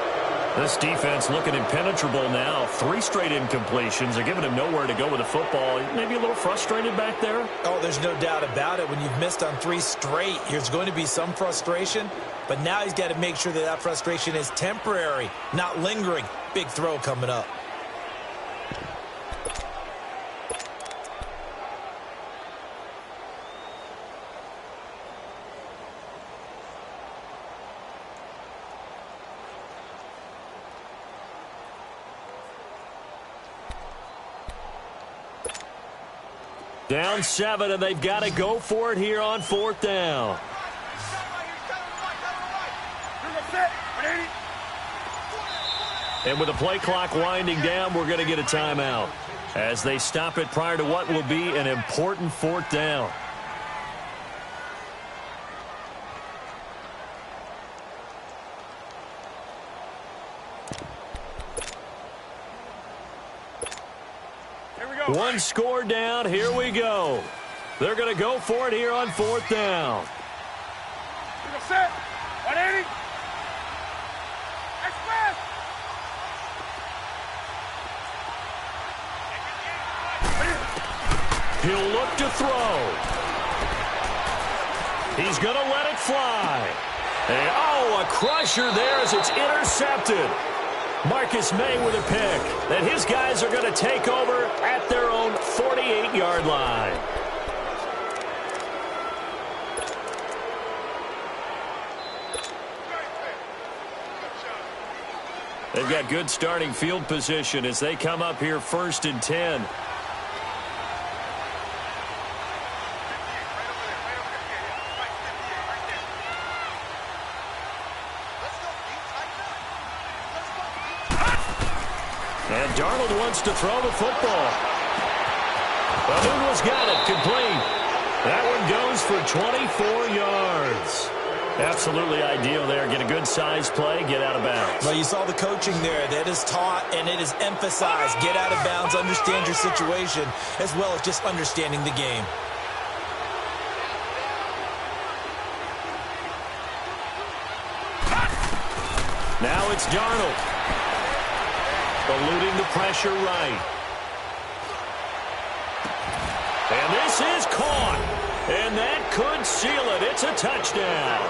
This defense looking impenetrable now. 3 straight incompletions. They're giving him nowhere to go with the football. Maybe a little frustrated back there? Oh, there's no doubt about it. When you've missed on 3 straight, there's going to be some frustration. But now he's got to make sure that that frustration is temporary, not lingering. Big throw coming up. Down 7, and they've got to go for it here on 4th down. And with the play clock winding down, we're going to get a timeout as they stop it prior to what will be an important 4th down. One score down. Here we go. They're going to go for it here on 4th down. Set. 180. Express. He'll look to throw. He's going to let it fly. And, oh, a crusher there as it's intercepted. Marcus May with a pick. And his guys are going to take over at their own 48-yard line. They've got good starting field position as they come up here 1st and 10. And Darnold wants to throw the football. Benoit's got it, complete. That one goes for 24 yards. Absolutely ideal there. Get a good size play, get out of bounds. Well, you saw the coaching there. That is taught and it is emphasized. Get out of bounds, understand your situation, as well as just understanding the game. Now it's Darnold. Eluding the pressure right. And this is caught. And that could seal it. It's a touchdown.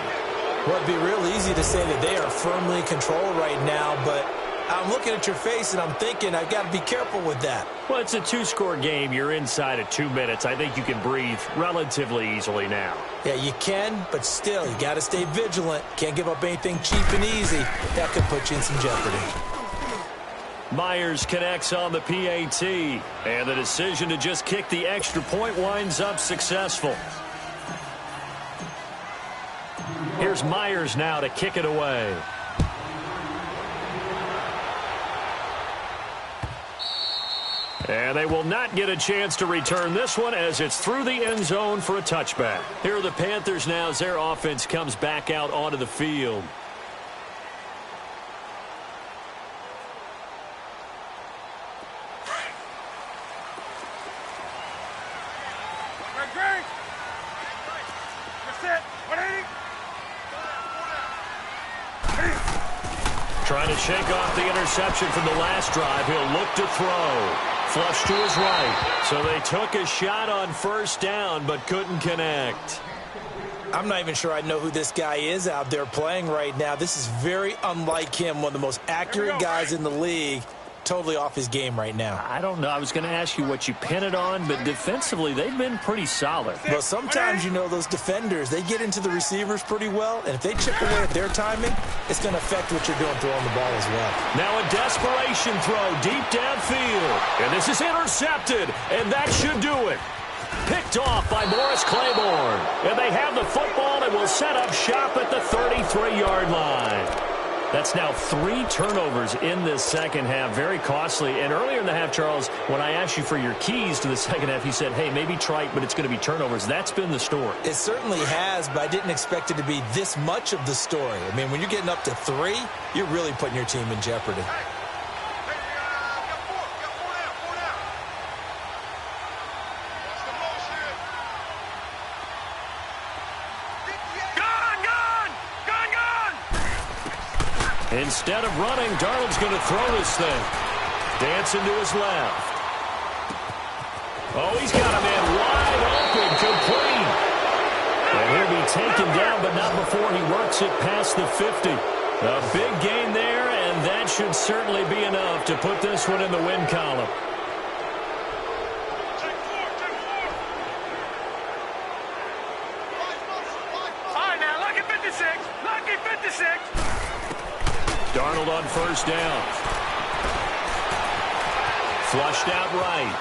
Well, it'd be real easy to say that they are firmly in control right now, but I'm looking at your face and I'm thinking I've got to be careful with that. Well, it's a two-score game. You're inside of 2 minutes. I think you can breathe relatively easily now. Yeah, you can, but still, you got to stay vigilant. Can't give up anything cheap and easy. That could put you in some jeopardy. Myers connects on the PAT, and the decision to just kick the extra point winds up successful. Here's Myers now to kick it away. And they will not get a chance to return this one as it's through the end zone for a touchback. Here are the Panthers now as their offense comes back out onto the field. Trying to shake off the interception from the last drive. He'll look to throw. Flush to his right. So they took a shot on first down, but couldn't connect. I'm not even sure I know who this guy is out there playing right now. This is very unlike him, one of the most accurate guys in the league. Totally off his game right now. I don't know. I was going to ask you what you pin it on, but defensively, they've been pretty solid. Well, sometimes, you know, those defenders, they get into the receivers pretty well, and if they chip away at their timing, it's going to affect what you're doing throwing the ball as well. Now a desperation throw deep downfield, and this is intercepted, and that should do it. Picked off by Morris Claiborne, and they have the football and will set up shop at the 33-yard line. That's now 3 turnovers in this second half. Very costly. And earlier in the half, Charles, when I asked you for your keys to the second half, you said, hey, maybe trite, but it's going to be turnovers. That's been the story. It certainly has, but I didn't expect it to be this much of the story. I mean, when you're getting up to 3, you're really putting your team in jeopardy. Instead of running, Darnold's going to throw this thing. Dancing to his left. Oh, he's got a man wide open, complete. And he'll be taken down, but not before he works it past the 50. A big gain there, and that should certainly be enough to put this one in the win column. All right, now, lucky 56. Lucky 56. Darnold on first down. Flushed out right.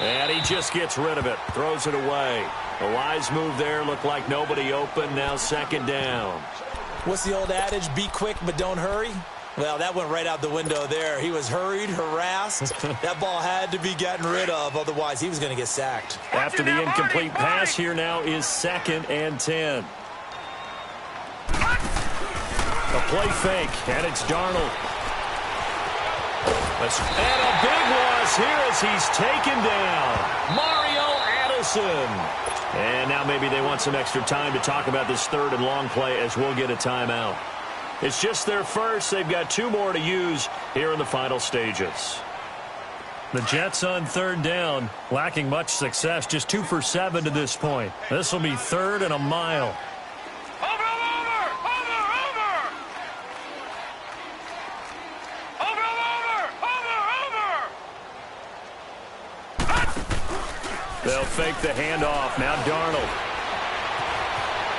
And he just gets rid of it. Throws it away. A wise move there. Looked like nobody open. Now second down. What's the old adage? Be quick, but don't hurry. Well, that went right out the window there. He was hurried, harassed. That ball had to be gotten rid of. Otherwise, he was going to get sacked. After the incomplete pass, here now is 2nd and 10. A play fake, and it's Darnold. And a big loss here as he's taken down. Mario Addison. And now maybe they want some extra time to talk about this 3rd and long play as we'll get a timeout. It's just their first. They've got 2 more to use here in the final stages. The Jets on 3rd down, lacking much success, just 2 for 7 to this point. This will be 3rd and a mile. They'll fake the handoff. Now Darnold.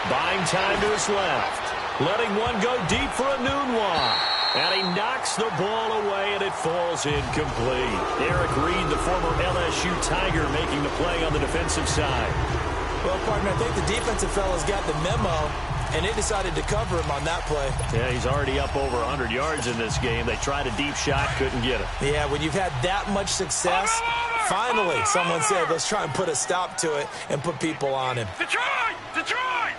Buying time to his left. Letting one go deep for a Nunwa. And he knocks the ball away, and it falls incomplete. Eric Reed, the former LSU Tiger, making the play on the defensive side. Well, partner, I think the defensive fellas got the memo, and they decided to cover him on that play. Yeah, he's already up over 100 yards in this game. They tried a deep shot, couldn't get it. Yeah, when you've had that much success, finally someone said, let's try and put a stop to it and put people on him. Detroit! Detroit!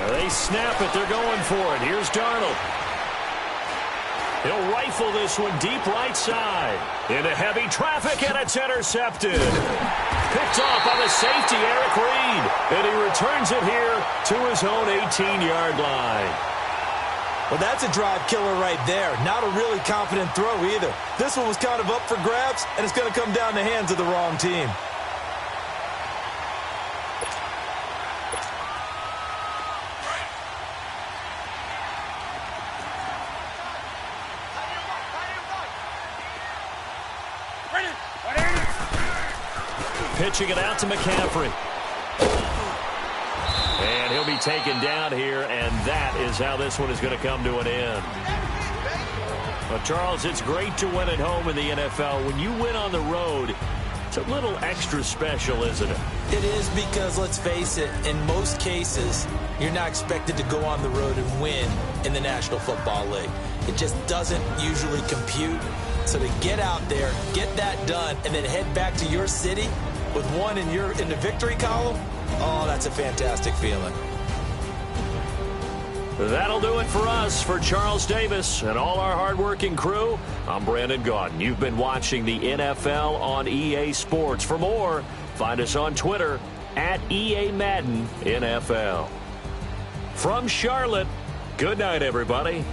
They snap it. They're going for it. Here's Darnold. He'll rifle this one deep right side. Into heavy traffic, and it's intercepted. Picked off by the safety, Eric Reed. And he returns it here to his own 18-yard line. Well, that's a drive killer right there. Not a really confident throw either. This one was kind of up for grabs, and it's going to come down the hands of the wrong team. Pitching it out to McCaffrey. And he'll be taken down here, and that is how this one is going to come to an end. Well, Charles, it's great to win at home in the NFL. When you win on the road, it's a little extra special, isn't it? It is, because, let's face it, in most cases, you're not expected to go on the road and win in the National Football League. It just doesn't usually compute. So to get out there, get that done, and then head back to your city with one in the victory column, oh, that's a fantastic feeling. That'll do it for us. For Charles Davis and all our hardworking crew, I'm Brandon Gaudin. You've been watching the NFL on EA Sports. For more, find us on Twitter at EA Madden NFL. From Charlotte, good night, everybody.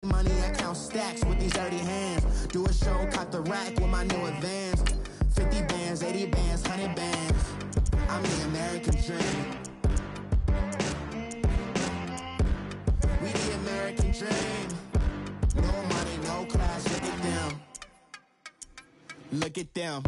Money, I count stacks with these dirty hands. Do a show, caught the rack with my new advance. 50 bands, 80 bands, 100 bands. I'm the American dream. We the American dream. No money, no class, look at them. Look at them.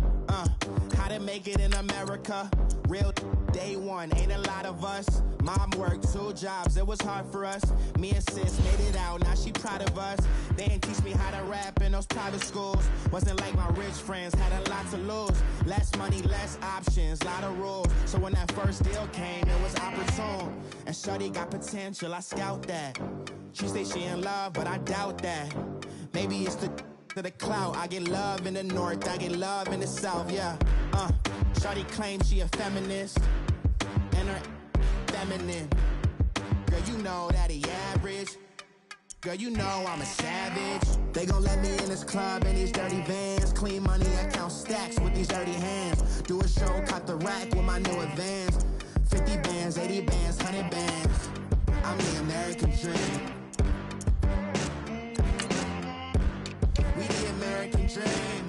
How to make it in America. Real day one, ain't a lot of us. Mom worked 2 jobs, it was hard for us. Me and sis made it out, now she proud of us. They didn't teach me how to rap in those private schools. Wasn't like my rich friends, had a lot to lose. Less money, less options, lot of rules. So when that first deal came, it was opportune. And shorty got potential, I scout that. She say she in love, but I doubt that. Maybe it's the clout. I get love in the north, I get love in the south, yeah. Shorty claims she a feminist, and her feminine. Girl, you know that he average. Girl, you know I'm a savage. They gon' let me in this club in these dirty vans. Clean money, I count stacks with these dirty hands. Do a show, caught the rack with my new advance. 50 bands, 80 bands, 100 bands. I'm the American dream. We the American dream.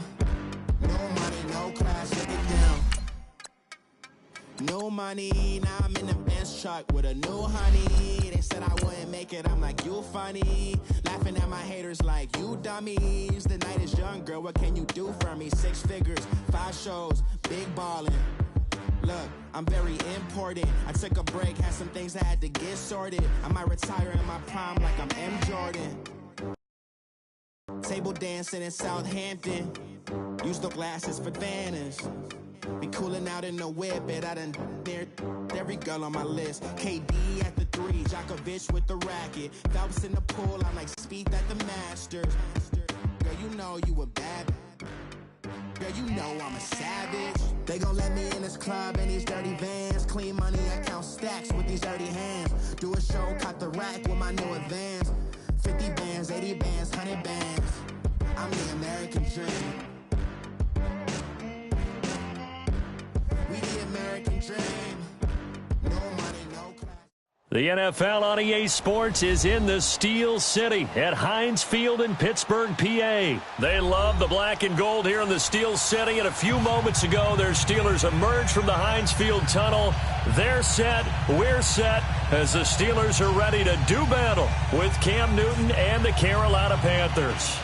No money, no class, look at them. No money, now I'm in the Benz truck with a new honey. They said I wouldn't make it, I'm like, you funny. Laughing at my haters like, you dummies. The night is young, girl, what can you do for me? 6 figures, 5 shows, big ballin'. Look, I'm very important. I took a break, had some things I had to get sorted. I might retire in my prime like I'm M. Jordan. Table dancing in Southampton. Use the glasses for banners. Be cooling out in the whip, and I done dared every girl on my list. KD at the 3, Djokovic with the racket. Phelps in the pool, I'm like Speed at the Masters. Girl, you know you a bad. Girl, you know I'm a savage. They gon' let me in this club in these dirty vans. Clean money, I count stacks with these dirty hands. Do a show, caught the rack with my new advance. 50 bands, 80 bands, 100 bands. I'm the American dream. We the American dream. No money, no class. The NFL on EA Sports is in the Steel City at Heinz Field in Pittsburgh, PA. They love the black and gold here in the Steel City, and a few moments ago, their Steelers emerged from the Heinz Field tunnel. They're set, we're set, as the Steelers are ready to do battle with Cam Newton and the Carolina Panthers.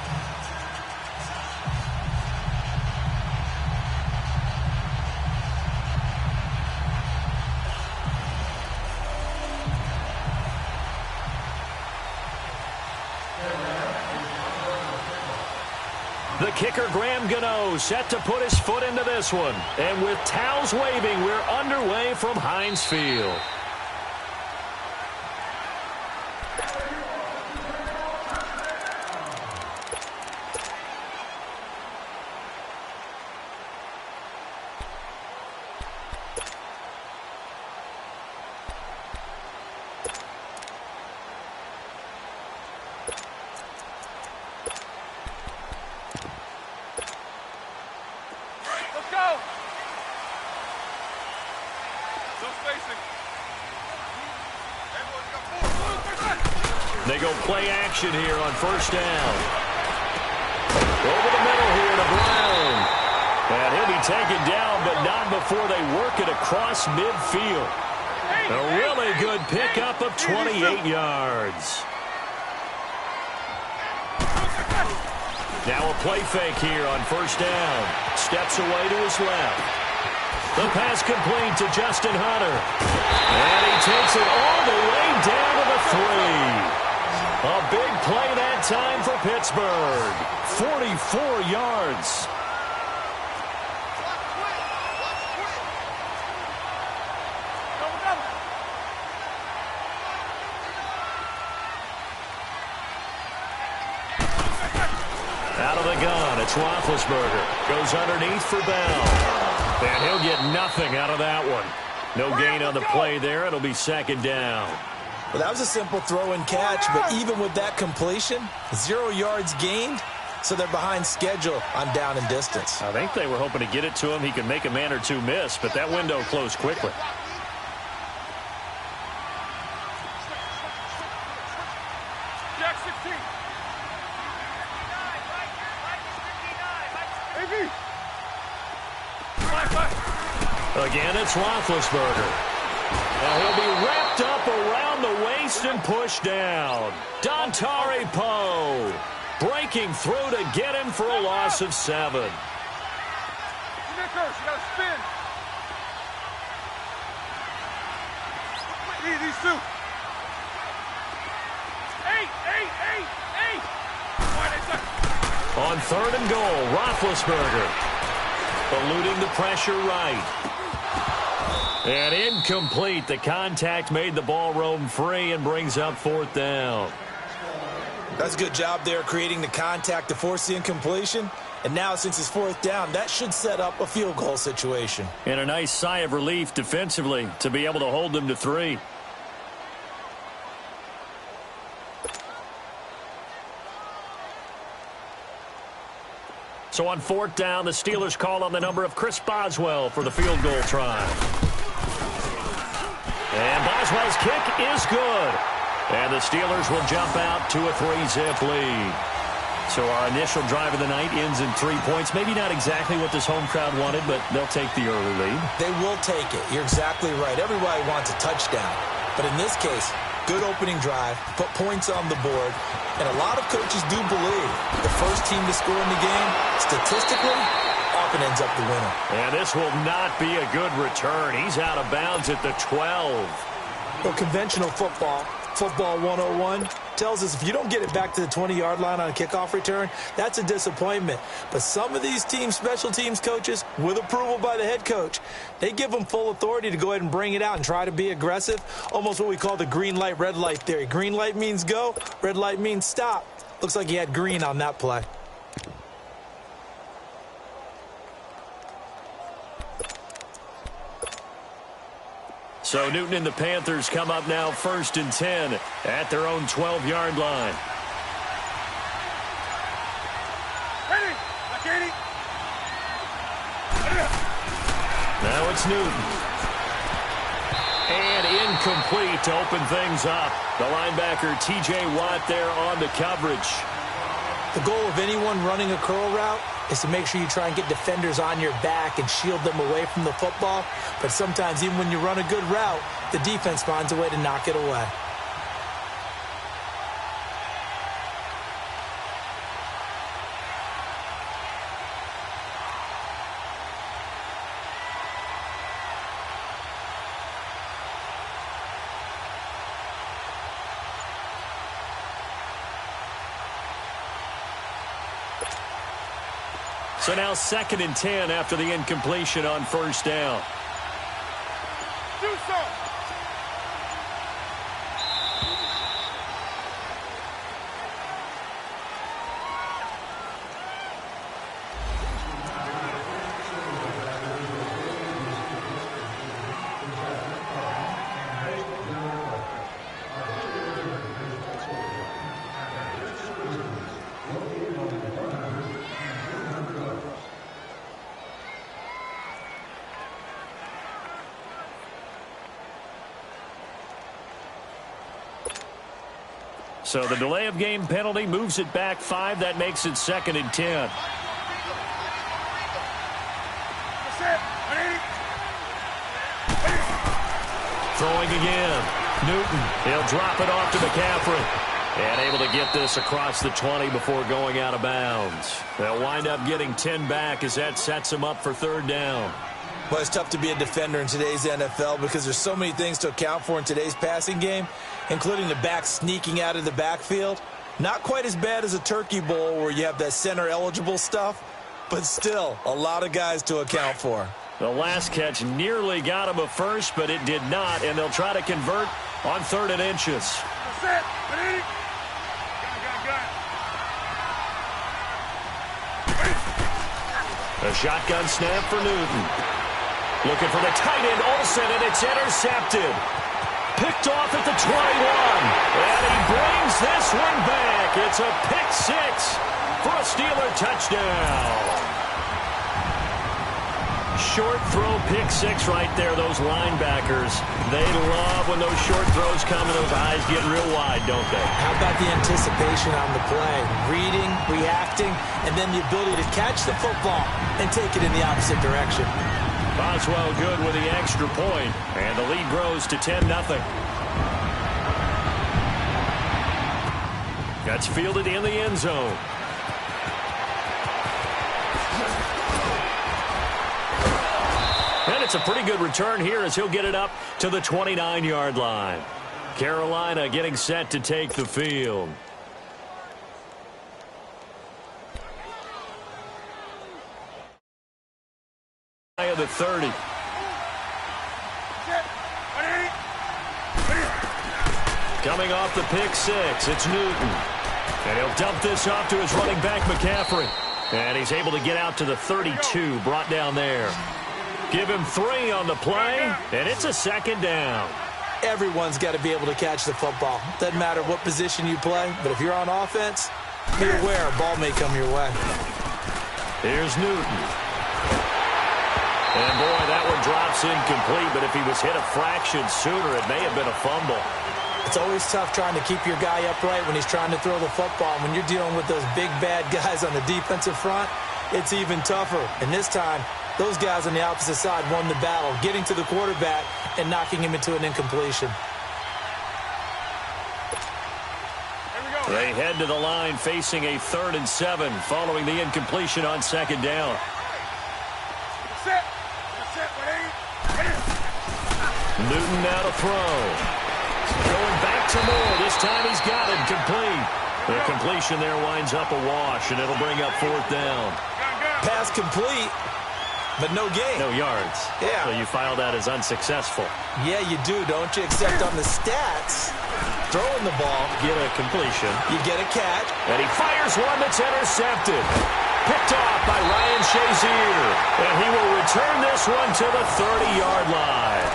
kicker, Graham Gano, set to put his foot into this one. And with towels waving, we're underway from Heinz Field. They go play action here on first down. Over the middle here to Brown. And he'll be taken down, but not before they work it across midfield. A really good pickup of 28 yards. Now a play fake here on first down. Steps away to his left. The pass complete to Justin Hunter. And he takes it all the way down to the 3. A big play that time for Pittsburgh. 44 yards. Out of the gun, it's Roethlisberger. Goes underneath for Bell. And he'll get nothing out of that one. No gain on the play there. It'll be second down. Well, that was a simple throw and catch, but even with that completion, 0 yards gained, so they're behind schedule on down and distance. I think they were hoping to get it to him. He could make a man or two miss, but that window closed quickly. Jack 16. Again, it's Roethlisberger. Now he'll be wrapped up around the waist and pushed down. Dontari Poe breaking through to get him for a loss of 7. Nickers, you got to spin. These two. 8. On third and goal, Roethlisberger eluding the pressure right. And incomplete. The contact made the ball roam free and brings up fourth down. That's a good job there creating the contact to force the incompletion. And now since it's fourth down, that should set up a field goal situation. And a nice sigh of relief defensively to be able to hold them to 3. So on fourth down, the Steelers call on the number of Chris Boswell for the field goal try. And Boswell's kick is good. And the Steelers will jump out to a 3-zip lead. So our initial drive of the night ends in 3 points. Maybe not exactly what this home crowd wanted, but they'll take the early lead. They will take it. You're exactly right. Everybody wants a touchdown. But in this case, good opening drive, put points on the board. And a lot of coaches do believe the first team to score in the game, statistically, often ends up the winner. And this will not be a good return. He's out of bounds at the 12. Well, conventional football 101, tells us if you don't get it back to the 20-yard line on a kickoff return, that's a disappointment. But some of these teams, special teams coaches, with approval by the head coach, they give them full authority to go ahead and bring it out and try to be aggressive, almost what we call the green light, red light theory. Green light means go, red light means stop. Looks like he had green on that play. So Newton and the Panthers come up now 1st and 10 at their own 12-yard line. Ready, Katie. Now it's Newton. And incomplete to open things up. The linebacker T.J. Watt there on the coverage. The goal of anyone running a curl route is to make sure you try and get defenders on your back and shield them away from the football. But sometimes even when you run a good route, the defense finds a way to knock it away. So now 2nd and 10 after the incompletion on first down. Do so. So the delay of game penalty moves it back 5. That makes it 2nd and 10. Throwing again. Newton. He'll drop it off to McCaffrey. And able to get this across the 20 before going out of bounds. They'll wind up getting 10 back as that sets them up for 3rd down. Well, it's tough to be a defender in today's NFL because there's so many things to account for in today's passing game, including the back sneaking out of the backfield. Not quite as bad as a turkey bowl where you have that center-eligible stuff, but still a lot of guys to account for. The last catch nearly got him a first, but it did not, and they'll try to convert on 3rd and inches. That's it. A shotgun snap for Newton. Looking for the tight end, Olsen, and it's intercepted. Picked off at the 21. And he brings this one back. It's a pick 6 for a Steeler touchdown. Short throw, pick 6 right there. Those linebackers, they love when those short throws come and those eyes get real wide, don't they? How about the anticipation on the play? Reading, reacting, and then the ability to catch the football and take it in the opposite direction. Boswell good with the extra point, and the lead grows to 10-0. That's fielded in the end zone. And it's a pretty good return here as he'll get it up to the 29-yard line. Carolina getting set to take the field. Of the 30. Coming off the pick 6, it's Newton. And he'll dump this off to his running back, McCaffrey. And he's able to get out to the 32, brought down there. Give him 3 on the play, and it's a 2nd down. Everyone's got to be able to catch the football. Doesn't matter what position you play, but if you're on offense, be aware a ball may come your way. Here's Newton. And, boy, that one drops incomplete, but if he was hit a fraction sooner, it may have been a fumble. It's always tough trying to keep your guy upright when he's trying to throw the football. When you're dealing with those big, bad guys on the defensive front, it's even tougher. And this time, those guys on the opposite side won the battle, getting to the quarterback and knocking him into an incompletion. They head to the line facing a 3rd and 7 following the incompletion on 2nd down. Newton now to throw. Going back to Moore. This time he's got it complete. The completion there winds up a wash, and it'll bring up 4th down. Pass complete, but no gain. No yards. Yeah. So you file that as unsuccessful. Yeah, you do, don't you? Except on the stats, throwing the ball, Get a completion. you get a catch. And he fires one that's intercepted. Picked off by Ryan Shazier. And he will return this one to the 30-yard line.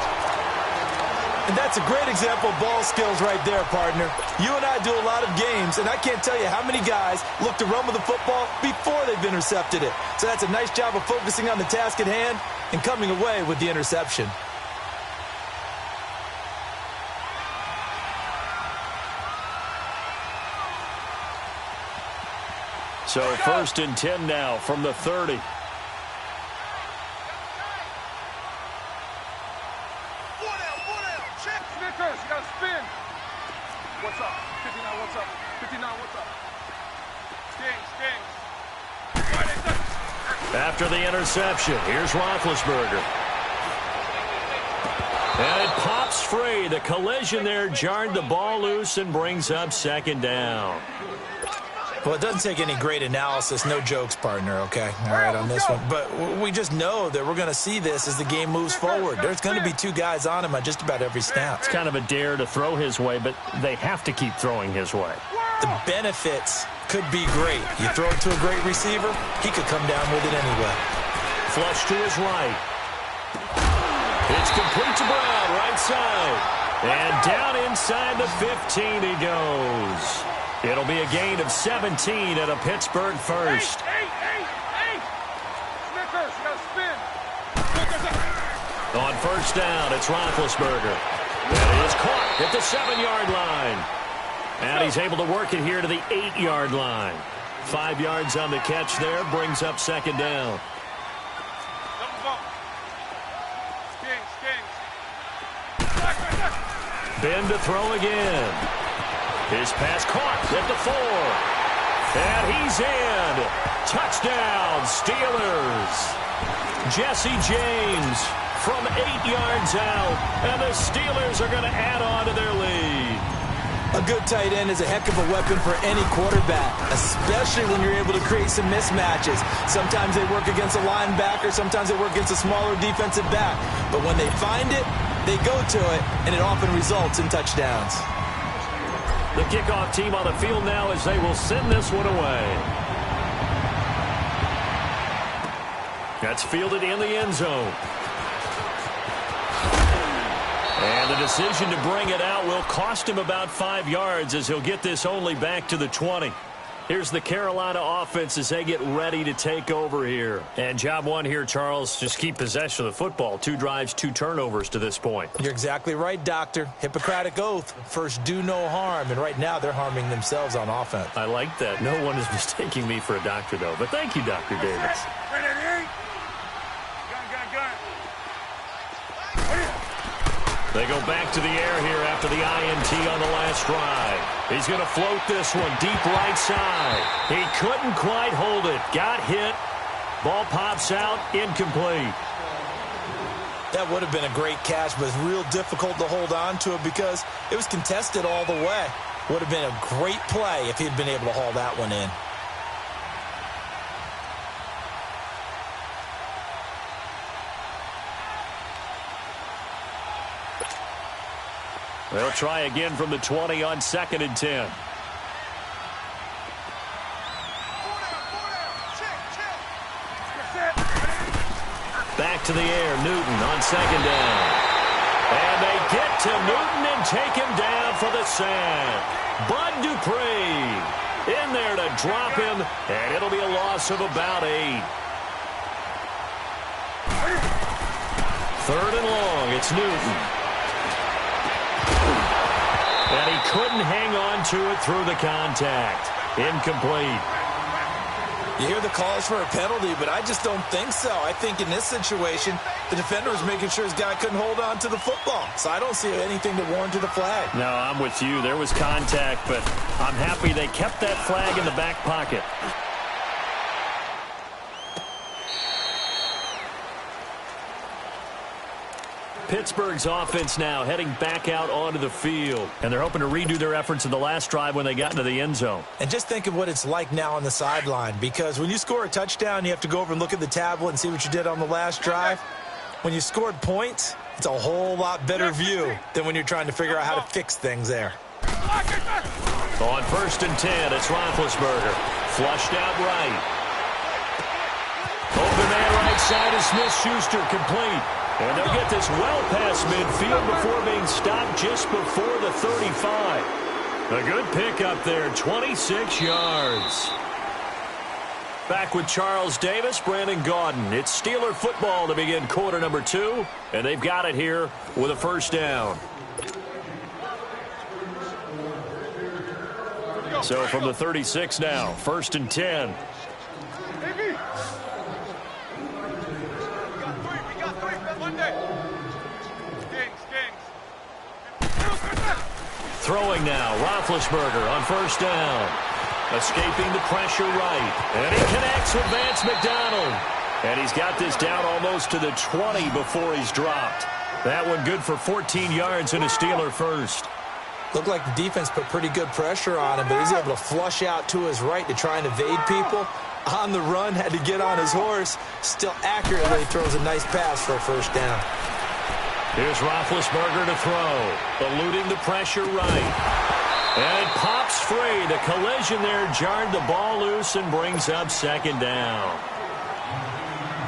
And that's a great example of ball skills right there, partner. You and I do a lot of games, and I can't tell you how many guys look to run with the football before they've intercepted it. So that's a nice job of focusing on the task at hand and coming away with the interception. So 1st and 10 now from the 30. Snickers, you gotta spin. What's up? 59, what's up? 59, what's up? Stings. After the interception, here's Roethlisberger. And it pops free. The collision there jarred the ball loose and brings up 2nd down. Well, it doesn't take any great analysis. No jokes, partner, okay? All right, on this one. But we just know that we're going to see this as the game moves forward. There's going to be two guys on him on just about every snap. It's kind of a dare to throw his way, but they have to keep throwing his way. The benefits could be great. You throw it to a great receiver, he could come down with it anyway. Flush to his right. It's complete to Brown, right side. And down inside the 15 he goes. It'll be a gain of 17 and a Pittsburgh first. On first down, it's Roethlisberger. And he is caught at the 7-yard line. And he's able to work it here to the 8-yard line. 5 yards on the catch there, brings up second down. Ben to throw again. His pass caught at the 4. And he's in. Touchdown, Steelers. Jesse James from 8 yards out. And the Steelers are going to add on to their lead. A good tight end is a heck of a weapon for any quarterback, especially when you're able to create some mismatches. Sometimes they work against a linebacker, sometimes they work against a smaller defensive back. But when they find it, they go to it, and it often results in touchdowns. The kickoff team on the field now as they will send this one away. That's fielded in the end zone. And the decision to bring it out will cost him about 5 yards as he'll get this only back to the 20. Here's the Carolina offense as they get ready to take over here. And job one here, Charles, just keep possession of the football. 2 drives, 2 turnovers to this point. You're exactly right, Doctor. Hippocratic oath. First, do no harm. And right now, they're harming themselves on offense. I like that. No one is mistaking me for a doctor, though. But thank you, Dr. Davis. They go back to the air here after the INT on the last drive. He's going to float this one deep right side. He couldn't quite hold it. Got hit. Ball pops out. Incomplete. That would have been a great catch, but it's real difficult to hold on to it because it was contested all the way. Would have been a great play if he'd been able to haul that one in. They'll try again from the 20 on 2nd and 10. Back to the air, Newton on 2nd down. And they get to Newton and take him down for the sack. Bud Dupree in there to drop him, and it'll be a loss of about 8. 3rd and long, it's Newton. And he couldn't hang on to it through the contact. Incomplete. You hear the calls for a penalty, but I just don't think so. I think in this situation, the defender was making sure his guy couldn't hold on to the football. So I don't see anything to warrant to the flag. No, I'm with you. There was contact, but I'm happy they kept that flag in the back pocket. Pittsburgh's offense now heading back out onto the field. And they're hoping to redo their efforts in the last drive when they got into the end zone. And just think of what it's like now on the sideline. Because when you score a touchdown, you have to go over and look at the tablet and see what you did on the last drive. When you scored points, it's a whole lot better view than when you're trying to figure out how to fix things there. On 1st and 10, it's Roethlisberger. Flushed out right. Open man right side is Smith-Schuster, complete. And they'll get this well past midfield before being stopped just before the 35. A good pickup there, 26 yards. Back with Charles Davis, Brandon Gaudin. It's Steeler football to begin quarter number 2, and they've got it here with a first down. So from the 36 now, 1st and 10. Throwing now, Roethlisberger on 1st down. Escaping the pressure right. And he connects with Vance McDonald. And he's got this down almost to the 20 before he's dropped. That one good for 14 yards and a Steeler first. Looked like the defense put pretty good pressure on him, but he's able to flush out to his right to try and evade people. On the run, had to get on his horse. Still accurately throws a nice pass for a first down. Here's Roethlisberger to throw. Eluding the pressure right. And it pops free. The collision there jarred the ball loose and brings up second down.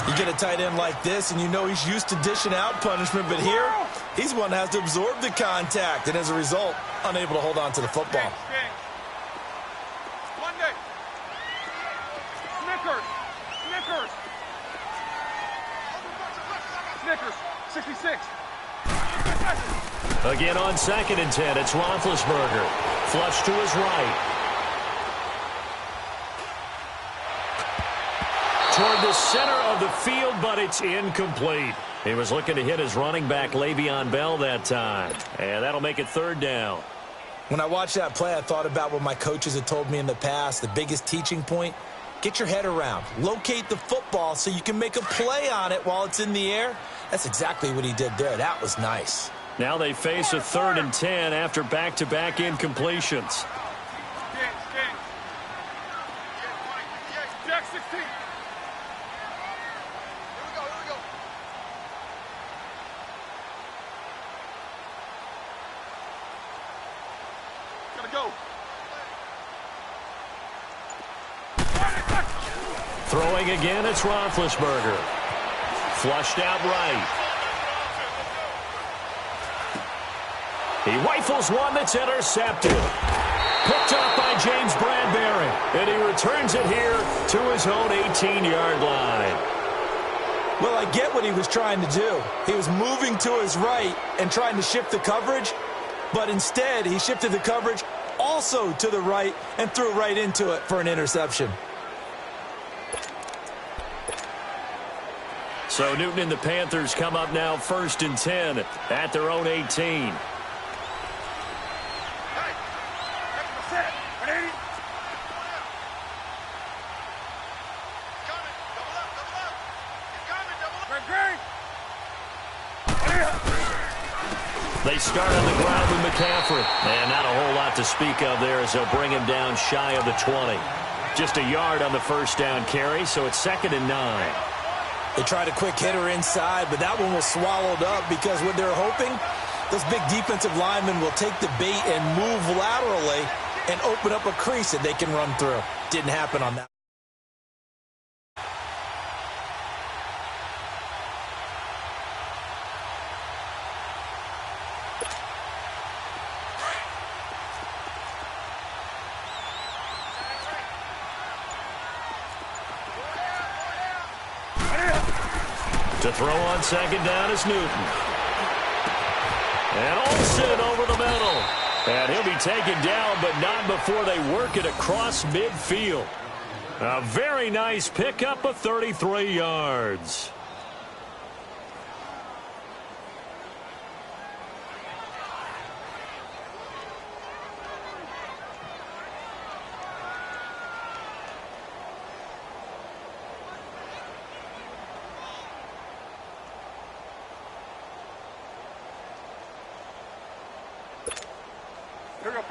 You get a tight end like this, and you know he's used to dishing out punishment, but here, he's one that has to absorb the contact, and as a result, unable to hold on to the football. Snickers, 66. Again on 2nd and 10, it's Roethlisberger. Flush to his right. Toward the center of the field, but it's incomplete. He was looking to hit his running back, Le'Veon Bell, that time. And that'll make it 3rd down. When I watched that play, I thought about what my coaches had told me in the past. The biggest teaching point, get your head around. Locate the football so you can make a play on it while it's in the air. That's exactly what he did there. That was nice. Now they face a 3rd and 10 after back-to-back incompletions. Jack 16. Go. Throwing again, it's Roethlisberger. Flushed out right. He rifles one that's intercepted. Picked up by James Bradbury. And he returns it here to his own 18-yard line. Well, I get what he was trying to do. He was moving to his right and trying to shift the coverage, but instead he shifted the coverage also to the right and threw right into it for an interception. So Newton and the Panthers come up now 1st and 10 at their own 18. They start on the ground with McCaffrey. And not a whole lot to speak of there as they'll bring him down shy of the 20. Just a yard on the first down carry, so it's 2nd and 9. They tried a quick hitter inside, but that one was swallowed up because what they're hoping, those big defensive linemen will take the bait and move laterally and open up a crease that they can run through. Didn't happen on that. To throw on 2nd down is Newton. And Olsen over the middle. And he'll be taken down, but not before they work it across midfield. A very nice pickup of 33 yards.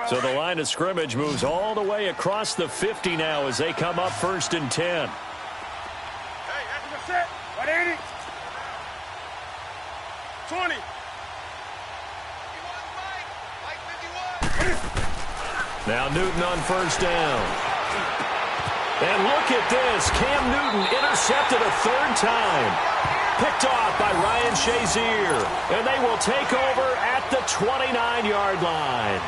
So the line of scrimmage moves all the way across the 50 now as they come up 1st and 10. Hey, after the set, 180. 20. Now Newton on 1st down. And look at this. Cam Newton intercepted a 3rd time. Picked off by Ryan Shazier. And they will take over at the 29-yard line.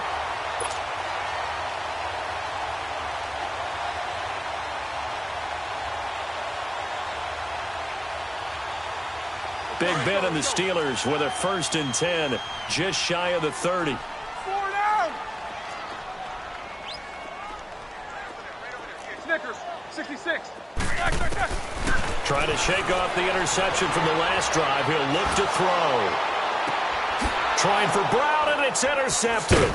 Big Ben and the Steelers with a 1st and 10, just shy of the 30. 4 down. Snickers, 66. Trying to shake off the interception from the last drive. He'll look to throw. Trying for Brown, and it's intercepted.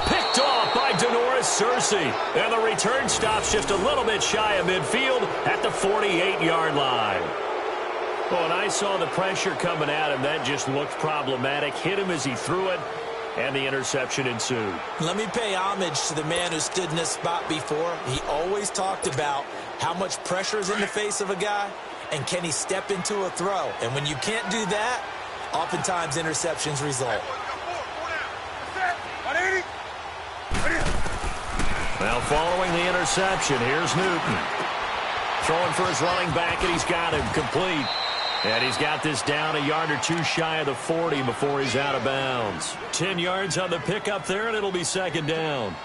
Picked off by Denoris Searcy. And the return stops just a little bit shy of midfield at the 48-yard line. Well, and I saw the pressure coming at him. That just looked problematic. Hit him as he threw it. and the interception ensued. Let me pay homage to the man who stood in this spot before. He always talked about how much pressure is in the face of a guy, and can he step into a throw. And when you can't do that, oftentimes interceptions result. Now following the interception, here's Newton. Throwing for his running back, and he's got him complete. And he's got this down a yard or two shy of the 40 before he's out of bounds. 10 yards on the pickup there, and it'll be second down.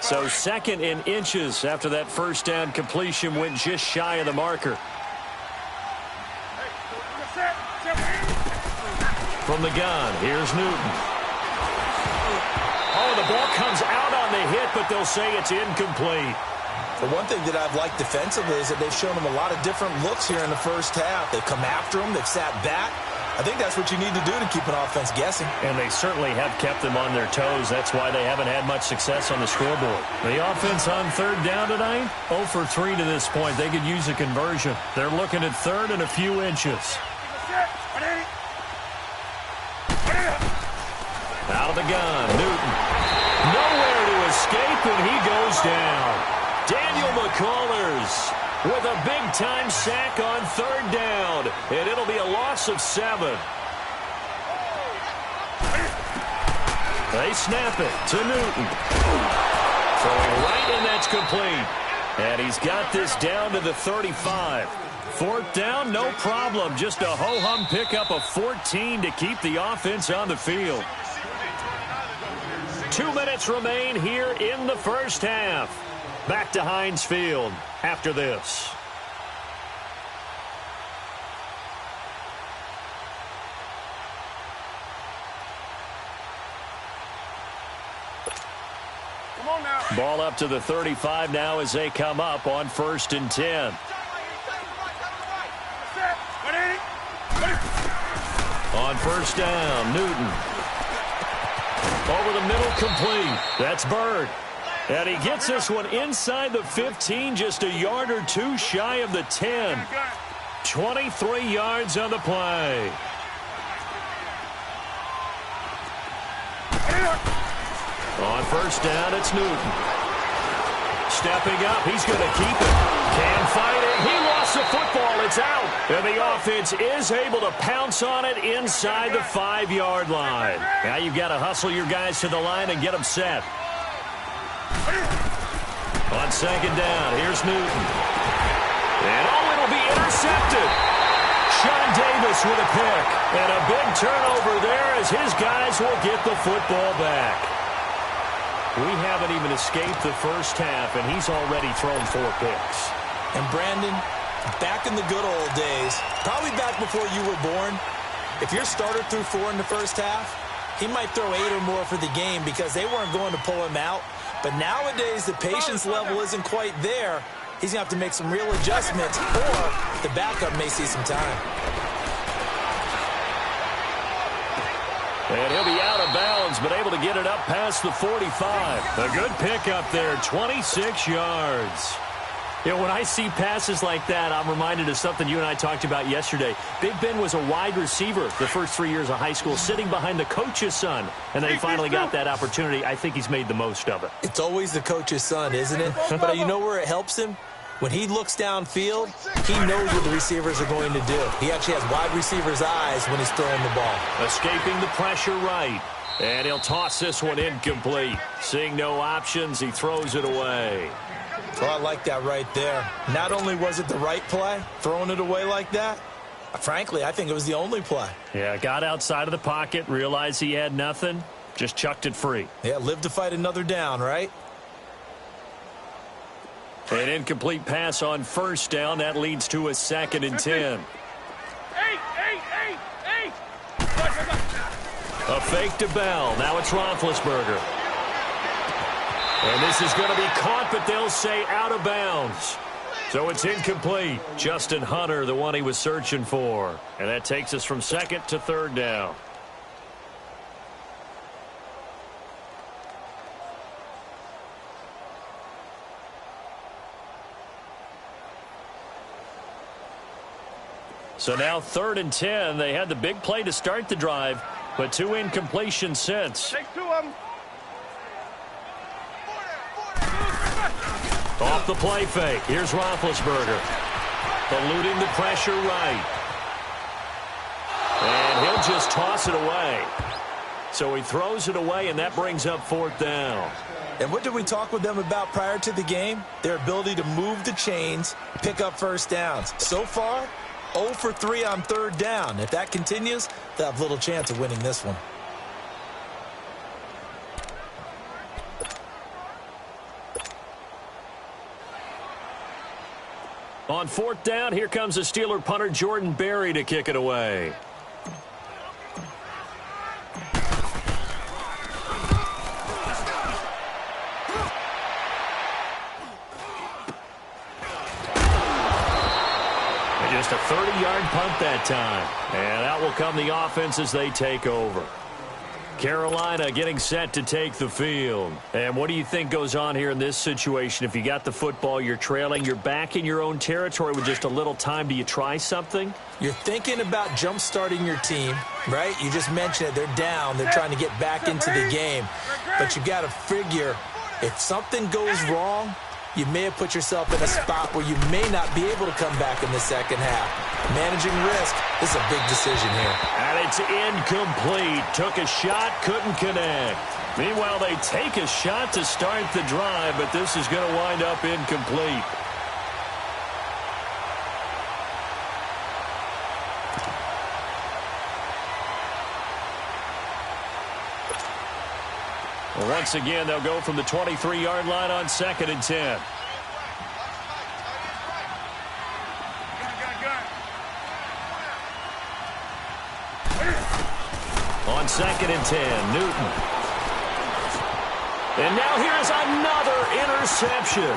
So second in inches after that first down completion went just shy of the marker. From the gun, here's Newton. Oh, the ball comes out on the hit, but they'll say it's incomplete. The one thing that I've liked defensively is that they've shown him a lot of different looks here in the first half. They've come after him. They've sat back. I think that's what you need to do to keep an offense guessing. And they certainly have kept them on their toes. That's why they haven't had much success on the scoreboard. The offense on third down tonight, 0 for 3 to this point. They could use a conversion. They're looking at third and a few inches. Out of the gun, Newton. Nowhere to escape, and he goes down. Daniel McCullers with a big-time sack on third down, and it'll be a loss of 7. They snap it to Newton. Throwing right, and that's complete. And he's got this down to the 35. Fourth down, no problem. Just a ho-hum pickup of 14 to keep the offense on the field. 2 minutes remain here in the first half. Back to Heinz Field after this. Come on now. Ball up to the 35 now as they come up on 1st and 10. On first down, Newton. Over the middle, complete. That's Bird. And he gets this one inside the 15, just a yard or two shy of the 10. 23 yards on the play. On first down, it's Newton. Stepping up, he's going to keep it. Can fight it. He lost the football. It's out. And the offense is able to pounce on it inside the 5-yard line. Now you've got to hustle your guys to the line and get them set. On second down, here's Newton. And it'll be intercepted. Sean Davis with a pick. And a big turnover there as his guys will get the football back. We haven't even escaped the first half, and he's already thrown 4 picks. And Brandon, back in the good old days, probably back before you were born, if your starter threw 4 in the first half, he might throw 8 or more for the game because they weren't going to pull him out. But nowadays, the patience level isn't quite there. He's going to have to make some real adjustments, or the backup may see some time. And he'll be out of bounds, but able to get it up past the 45. A good pickup there, 26 yards. You know, when I see passes like that, I'm reminded of something you and I talked about yesterday. Big Ben was a wide receiver the first 3 years of high school, sitting behind the coach's son, and then he finally got that opportunity. I think he's made the most of it. It's always the coach's son, isn't it? But you know where it helps him? When he looks downfield, he knows what the receivers are going to do. He actually has wide receivers' eyes when he's throwing the ball. Escaping the pressure right. And he'll toss this one incomplete. Seeing no options, he throws it away. Oh, I like that right there. Not only was it the right play, throwing it away like that, frankly, I think it was the only play. Yeah, got outside of the pocket, realized he had nothing, just chucked it free. Yeah, live to fight another down, right? An incomplete pass on first down. That leads to a 2nd and 10. A fake to Bell. Now it's Roethlisberger. And this is going to be caught, but they'll say out of bounds. So it's incomplete. Justin Hunter, the one he was searching for. And that takes us from 2nd to 3rd down. So now 3rd and 10. They had the big play to start the drive, but 2 incompletions since. Take 2 of them. Off the play fake. Here's Roethlisberger. Eluding the pressure right. And he'll just toss it away. So he throws it away, and that brings up 4th down. And what did we talk with them about prior to the game? Their ability to move the chains, pick up first downs. So far, 0 for 3 on 3rd down. If that continues, they'll have little chance of winning this one. On 4th down, here comes the Steeler punter Jordan Berry to kick it away. Just a 30-yard punt that time. And out will come the offense as they take over. Carolina getting set to take the field. And what do you think goes on here in this situation? If you got the football, you're trailing, you're back in your own territory with just a little time. Do you try something? You're thinking about jump-starting your team, right? You just mentioned it. They're down. They're trying to get back into the game. But you got to figure if something goes wrong, you may have put yourself in a spot where you may not be able to come back in the second half. Managing risk is a big decision here. And it's incomplete. Took a shot, couldn't connect. Meanwhile, they take a shot to start the drive, but this is going to wind up incomplete. Well, once again, they'll go from the 23-yard line on 2nd and 10. On 2nd and 10, Newton. And now here's another interception.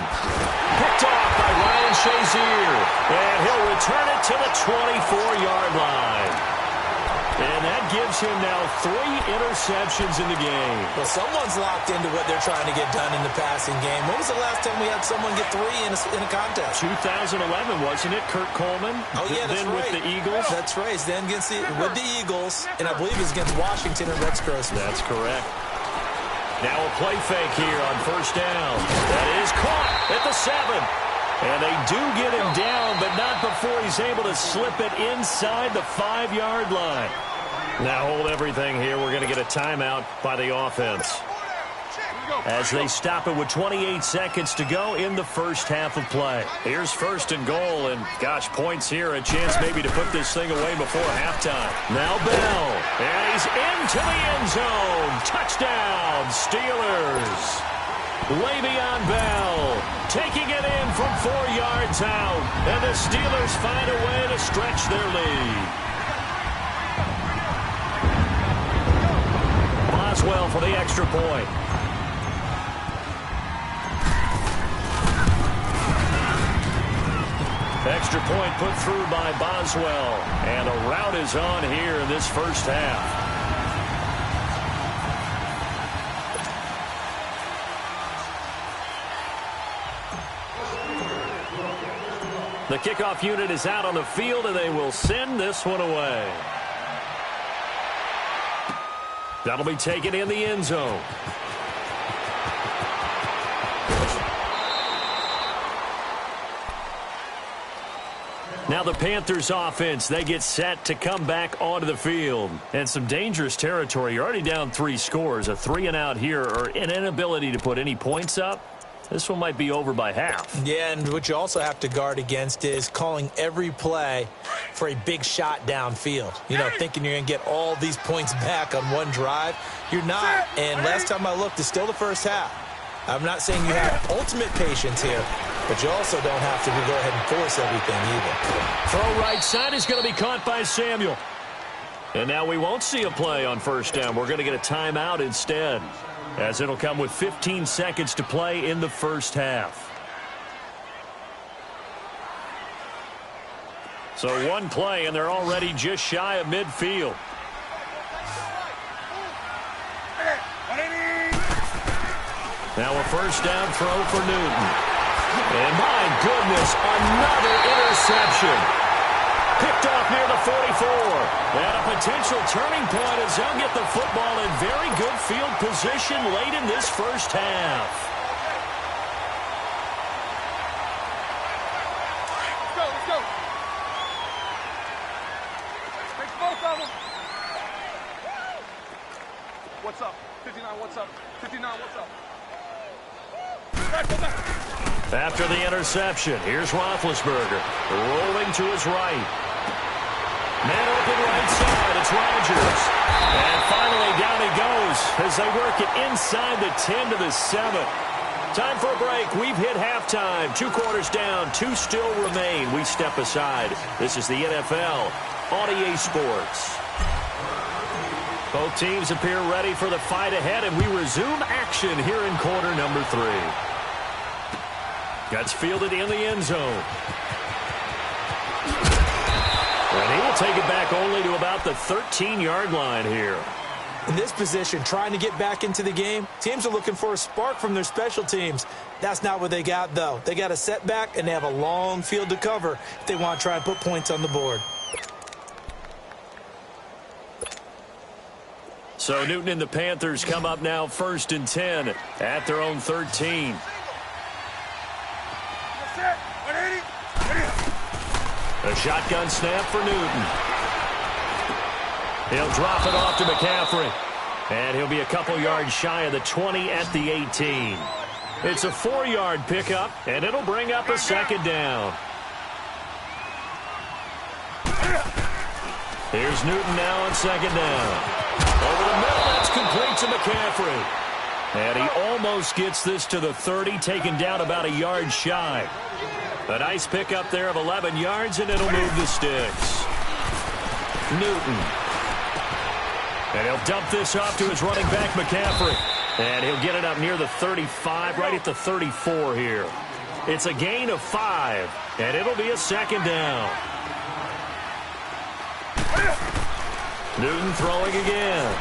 Picked off by Ryan Shazier. And he'll return it to the 24-yard line. And that gives him now 3 interceptions in the game. Well, someone's locked into what they're trying to get done in the passing game. When was the last time we had someone get 3 in a contest? 2011, wasn't it? Kurt Coleman? Oh, yeah, that's then right. With the Eagles? That's right. Then with the Eagles, and I believe it was against Washington and Rex Grossman. That's correct. Now a play fake here on 1st down. That is caught at the 7. And they do get him down, but not before he's able to slip it inside the 5-yard line. Now hold everything here. We're going to get a timeout by the offense as they stop it with 28 seconds to go in the first half of play. Here's 1st and goal, and gosh, points here, a chance maybe to put this thing away before halftime. Now Bell, and he's into the end zone. Touchdown, Steelers. Le'Veon Bell taking it in from 4 yards out, and the Steelers find a way to stretch their lead. Boswell for the extra point. Extra point put through by Boswell, and a rout is on here in this first half. The kickoff unit is out on the field, and they will send this one away. That'll be taken in the end zone. Now the Panthers offense, they get set to come back onto the field. And some dangerous territory. You're already down 3 scores. A 3-and-out here, or an inability to put any points up. This one might be over by half. Yeah, and what you also have to guard against is calling every play for a big shot downfield. You know, thinking you're going to get all these points back on one drive. You're not. And last time I looked, it's still the first half. I'm not saying you have ultimate patience here, but you also don't have to go ahead and force everything either. Throw right side is going to be caught by Samuel. And now we won't see a play on 1st down. We're going to get a timeout instead, as it'll come with 15 seconds to play in the first half. So one play, and they're already just shy of midfield. Now a 1st down throw for Newton. And my goodness, another interception. Picked off near the 44. And a potential turning point as they'll get the football in very good field position late in this first half. Let's go. Take both of them. What's up? 59, what's up? 59, what's up? Go back. After the interception, here's Roethlisberger rolling to his right. Man open right side, it's Rodgers. And finally down he goes as they work it inside the 10 to the 7. Time for a break. We've hit halftime. 2 quarters down, 2 still remain. We step aside. This is the NFL on EA Sports. Both teams appear ready for the fight ahead, and we resume action here in quarter number 3. Gets fielded in the end zone. And he will take it back only to about the 13-yard line here. In this position, trying to get back into the game, teams are looking for a spark from their special teams. That's not what they got, though. They got a setback, and they have a long field to cover if they want to try and put points on the board. So Newton and the Panthers come up now 1st and 10 at their own 13. A shotgun snap for Newton. He'll drop it off to McCaffrey. And he'll be a couple yards shy of the 20 at the 18. It's a 4-yard pickup, and it'll bring up a 2nd down. Here's Newton now on 2nd down. Over the middle, that's complete to McCaffrey. And he almost gets this to the 30, taken down about a yard shy. A nice pickup there of 11 yards, and it'll move the sticks. Newton. And he'll dump this off to his running back, McCaffrey. And he'll get it up near the 35, right at the 34 here. It's a gain of 5, and it'll be a 2nd down. Newton throwing again.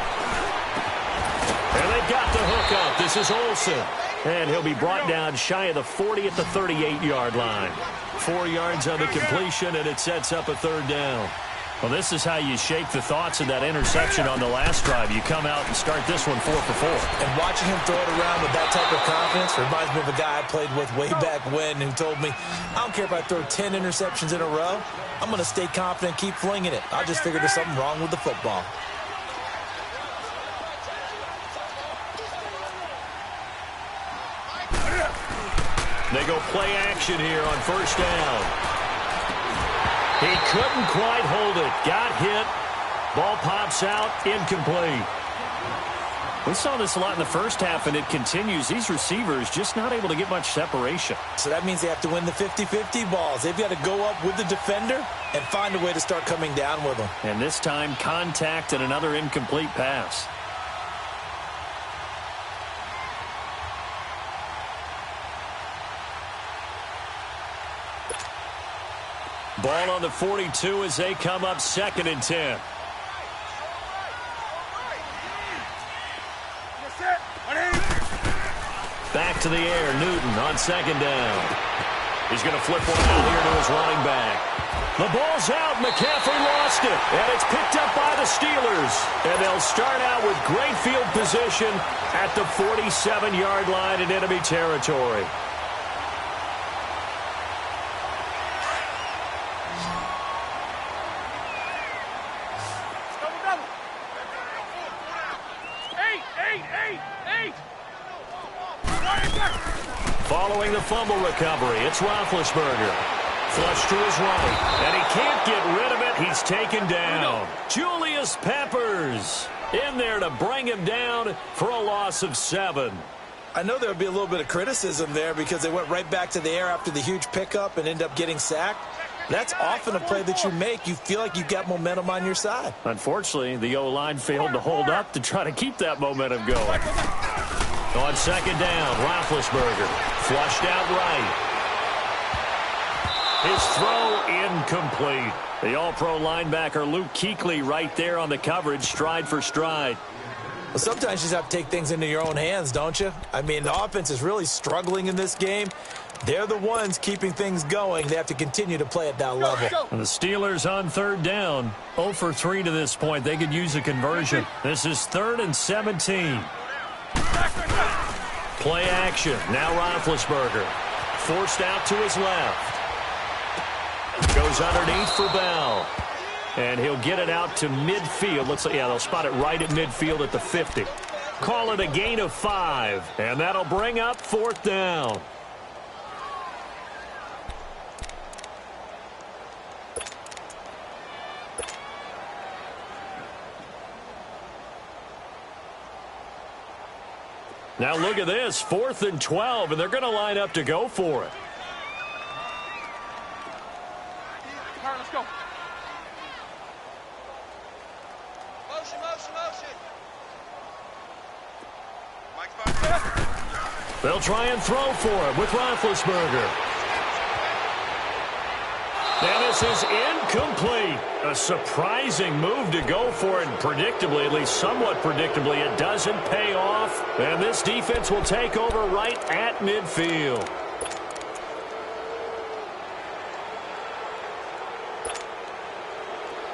And they've got the hook up. This is Olsen. And he'll be brought down shy of the 40 at the 38-yard line. 4 yards on the completion, and it sets up a 3rd down. Well, this is how you shake the thoughts of that interception on the last drive. You come out and start this one 4 for 4. And watching him throw it around with that type of confidence reminds me of a guy I played with way back when who told me, I don't care if I throw 10 interceptions in a row. I'm going to stay confident, keep flinging it. I just figured there's something wrong with the football. They go play action here on 1st down. He couldn't quite hold it. Got hit. Ball pops out. Incomplete. We saw this a lot in the first half, and it continues. These receivers just not able to get much separation. So that means they have to win the 50-50 balls. They've got to go up with the defender and find a way to start coming down with them. And this time, contact and another incomplete pass. Ball on the 42 as they come up 2nd and 10. Back to the air, Newton on 2nd down. He's going to flip one out here to his running back. The ball's out. McCaffrey lost it. And it's picked up by the Steelers. And they'll start out with great field position at the 47-yard line in enemy territory. Following the fumble recovery, it's Roethlisberger. Flush to his right, and he can't get rid of it. He's taken down. Julius Peppers in there to bring him down for a loss of 7. I know there would be a little bit of criticism there because they went right back to the air after the huge pickup and end up getting sacked. That's often a play that you make. You feel like you've got momentum on your side. Unfortunately, the O-line failed to hold up to try to keep that momentum going. On 2nd down, Roethlisberger flushed out right. His throw incomplete. The all-pro linebacker Luke Kuechly right there on the coverage, stride for stride. Well, sometimes you just have to take things into your own hands, don't you? I mean, the offense is really struggling in this game. They're the ones keeping things going. They have to continue to play at that level. And the Steelers on third down, 0 for 3 to this point. They could use a conversion. This is 3rd and 17. Play action. Now Roethlisberger. Forced out to his left. Goes underneath for Bell. And he'll get it out to midfield. Looks like, yeah, they'll spot it right at midfield at the 50. Call it a gain of 5. And that'll bring up 4th down. Now look at this, 4th and 12, and they're going to line up to go for it. All right, let's go. Motion, motion, motion. They'll try and throw for it with Roethlisberger. And this is incomplete. A surprising move to go for it, and predictably, at least somewhat predictably, it doesn't pay off. And this defense will take over right at midfield.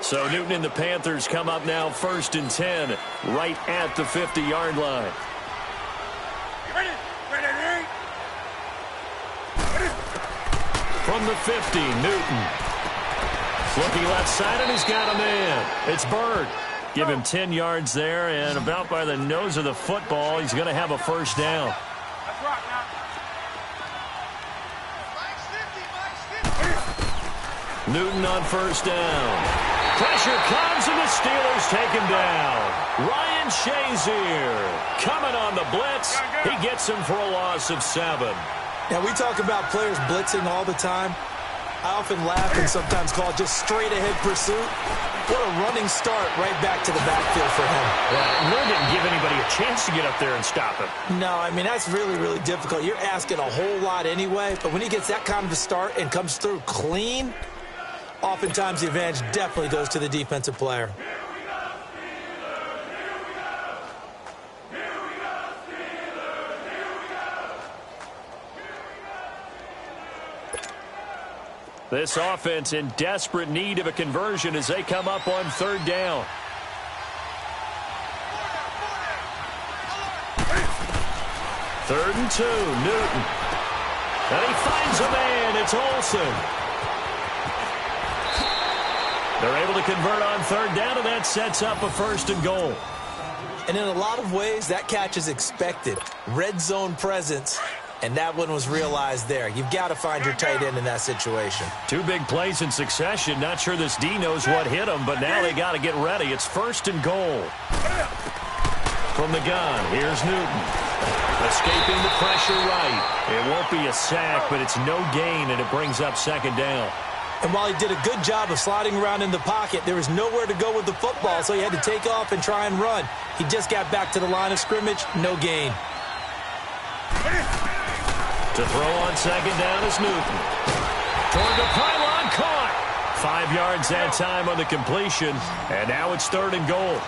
So Newton and the Panthers come up now 1st and 10, right at the 50-yard line. Ready? Ready? From the 50, Newton. Looking left side, and he's got a man. It's Bird. Give him 10 yards there, and about by the nose of the football, he's going to have a 1st down. Let's rock now. Newton on 1st down. Pressure comes, and the Steelers take him down. Ryan Shazier coming on the blitz. He gets him for a loss of 7. Now, we talk about players blitzing all the time. I often laugh and sometimes call it just straight-ahead pursuit. What a running start right back to the backfield for him. Yeah, really didn't give anybody a chance to get up there and stop him. No, I mean, that's really, really difficult. You're asking a whole lot anyway, but when he gets that kind of a start and comes through clean, oftentimes the advantage definitely goes to the defensive player. This offense in desperate need of a conversion as they come up on 3rd down. Third and 2, Newton. And he finds a man. It's Olsen. They're able to convert on 3rd down, and that sets up a 1st and goal. And in a lot of ways, that catch is expected. Red zone presence. And that one was realized there. You've got to find your tight end in that situation. 2 big plays in succession. Not sure this D knows what hit him, but now they got to get ready. It's 1st and goal. From the gun, here's Newton. Escaping the pressure right. It won't be a sack, but it's no gain, and it brings up 2nd down. And while he did a good job of sliding around in the pocket, there was nowhere to go with the football, so he had to take off and try and run. He just got back to the line of scrimmage, no gain. To throw on 2nd down is Newton. Toward the pylon, caught. 5 yards that time on the completion, and now it's 3rd and goal.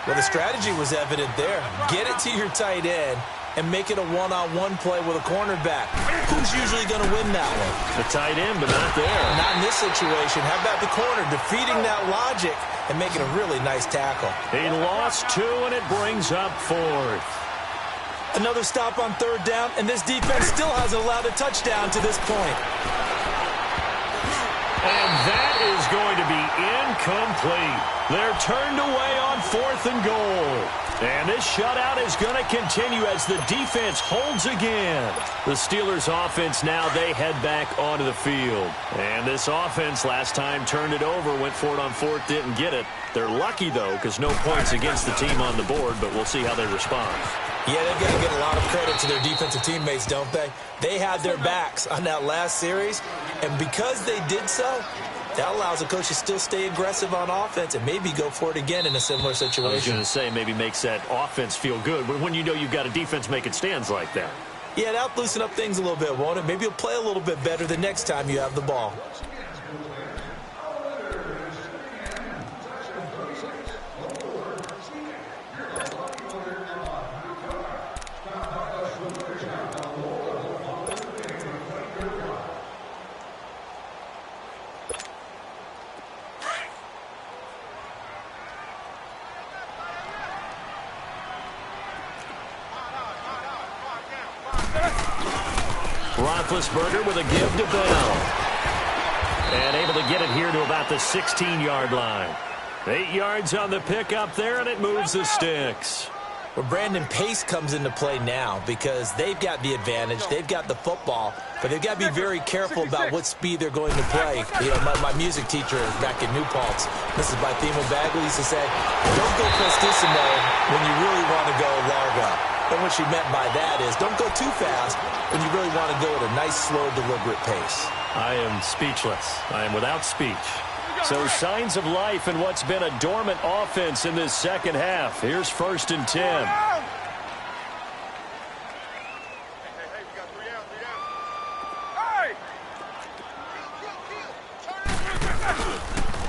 Well, the strategy was evident there. Get it to your tight end and make it a one-on-one play with a cornerback. Who's usually going to win that one? The tight end, but not there. Not in this situation. How about the corner defeating that logic and making a really nice tackle? He lost 2, and it brings up 4th. Another stop on 3rd down, and this defense still hasn't allowed a touchdown to this point. And that is going to be incomplete. They're turned away on 4th and goal. And this shutout is going to continue as the defense holds again. The Steelers offense now, they head back onto the field. And this offense last time turned it over, went for it on 4th, didn't get it. They're lucky, though, because no points against the team on the board, but we'll see how they respond. Yeah, they've got to get a lot of credit to their defensive teammates, don't they? They had their backs on that last series, and because they did so, that allows a coach to still stay aggressive on offense and maybe go for it again in a similar situation. I was going to say maybe makes that offense feel good when you know you've got a defense making stands like that. Yeah, that'll loosen up things a little bit, won't it? Maybe you'll play a little bit better the next time you have the ball. Roethlisberger with a give to Bell. And able to get it here to about the 16-yard line. 8 yards on the pickup there, and it moves the sticks. Well, Brandon, pace comes into play now because they've got the advantage. They've got the football, but they've got to be very careful about what speed they're going to play. You know, my music teacher back in New Paltz, Mrs. Bythema Bagley, used to say, don't go prestissimo when you really want to go largo. And what she meant by that is don't go too fast when you really want to go at a nice, slow, deliberate pace. I am speechless. I am without speech. So signs of life in what's been a dormant offense in this second half. Here's 1st and 10.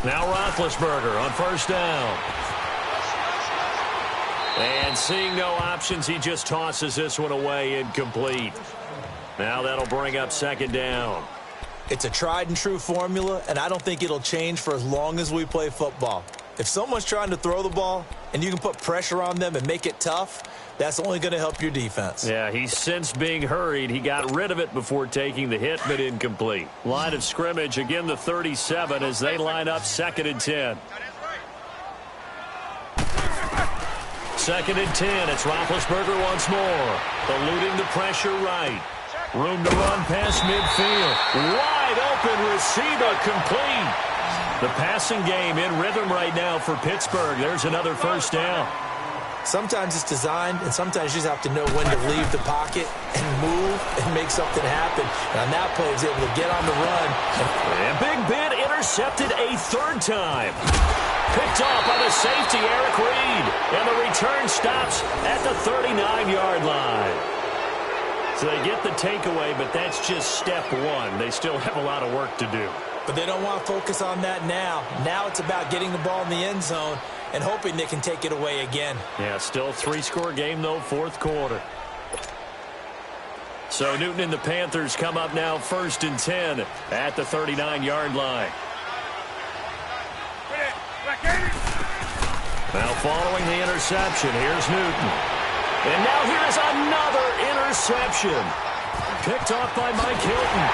Now Roethlisberger on 1st down. And seeing no options, he just tosses this one away, incomplete. Now that'll bring up 2nd down. It's a tried-and-true formula, and I don't think it'll change for as long as we play football. If someone's trying to throw the ball and you can put pressure on them and make it tough, that's only going to help your defense. Yeah, he's since being hurried. He got rid of it before taking the hit, but incomplete. Line of scrimmage, again the 37 as they line up 2nd and 10. 2nd and 10. It's Roethlisberger once more. Eluding the pressure right. Room to run past midfield. Wide open receiver complete. The passing game in rhythm right now for Pittsburgh. There's another 1st down. Sometimes it's designed, and sometimes you just have to know when to leave the pocket and move and make something happen. And on that play, he was able to get on the run. And Big Ben intercepted a 3rd time. Picked off by the safety, Eric Reed. And the return stops at the 39-yard line. So they get the takeaway, but that's just step one. They still have a lot of work to do. But they don't want to focus on that now. Now it's about getting the ball in the end zone and hoping they can take it away again. Yeah, still a 3-score game, though, 4th quarter. So Newton and the Panthers come up now 1st and 10 at the 39-yard line. Now following the interception, here's Newton. And now here's another interception. Picked off by Mike Hilton.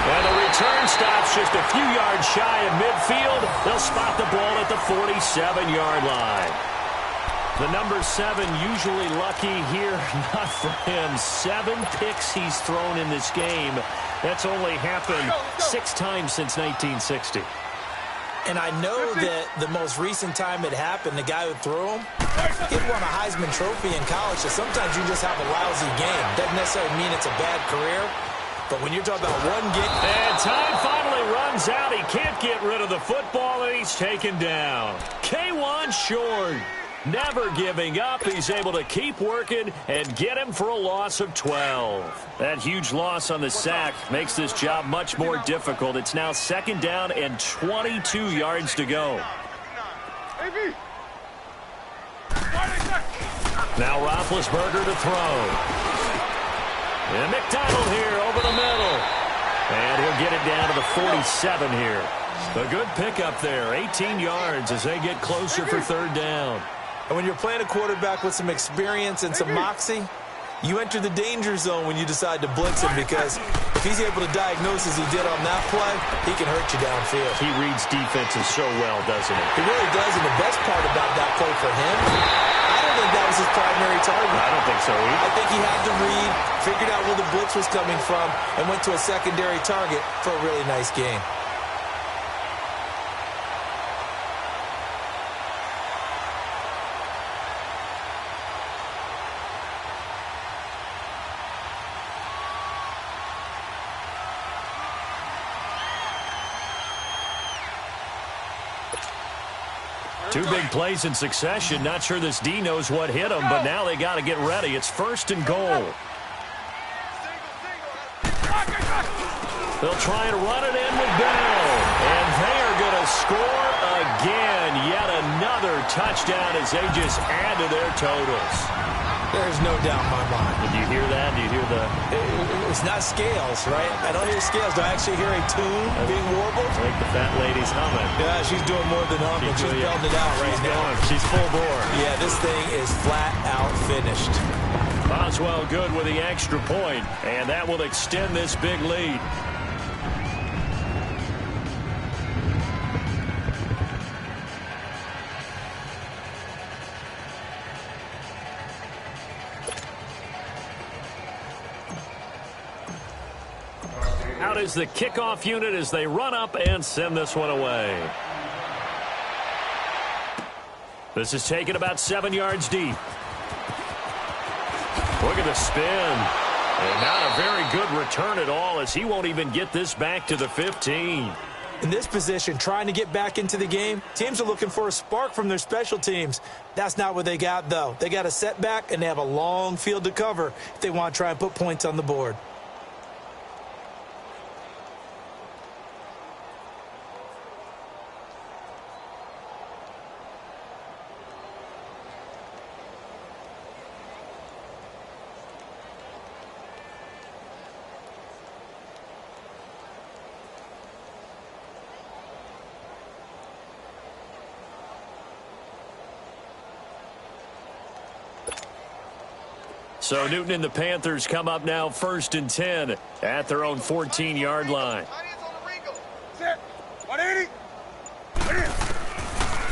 And the return stops just a few yards shy of midfield. They'll spot the ball at the 47-yard line. The number 7 usually lucky here. Not for him. 7 picks he's thrown in this game. That's only happened 6 times since 1960. And I know that the most recent time it happened, the guy who threw him, he won a Heisman Trophy in college. So sometimes you just have a lousy game. Doesn't necessarily mean it's a bad career. But when you're talking about one game. And time finally runs out. He can't get rid of the football, and he's taken down. K1 Short. Never giving up. He's able to keep working and get him for a loss of 12. That huge loss on the sack makes this job much more difficult. It's now 2nd down and 22 yards to go. Now Roethlisberger to throw. And McDonald here over the middle. And he'll get it down to the 47 here. A good pickup there. 18 yards as they get closer for 3rd down. And when you're playing a quarterback with some experience and some moxie, you enter the danger zone when you decide to blitz him, because if he's able to diagnose as he did on that play, he can hurt you downfield. He reads defenses so well, doesn't he? He really does, and the best part about that play for him, I don't think that was his primary target. I don't think so either. I think he had to read, figured out where the blitz was coming from, and went to a secondary target for a really nice game. Two big plays in succession. Not sure this D knows what hit him, but now they got to get ready. It's 1st and goal. They'll try and run it in with Bell. And they are going to score again. Yet another touchdown as they just add to their totals. There's no doubt in my mind. Did you hear that? Did you hear the... It's not scales, right? I don't hear scales. Do I actually hear a tune being warbled? I think the fat lady's humming. Yeah, she's doing more than humming. She's belting it out right now. She's full bore. Yeah, this thing is flat out finished. Boswell good with the extra point, and that will extend this big lead. Out is the kickoff unit as they run up and send this one away. This is taken about 7 yards deep. Look at the spin. And not a very good return at all as he won't even get this back to the 15. In this position, trying to get back into the game, teams are looking for a spark from their special teams. That's not what they got, though. They got a setback, and they have a long field to cover if they want to try and put points on the board. So Newton and the Panthers come up now 1st and 10 at their own 14-yard line.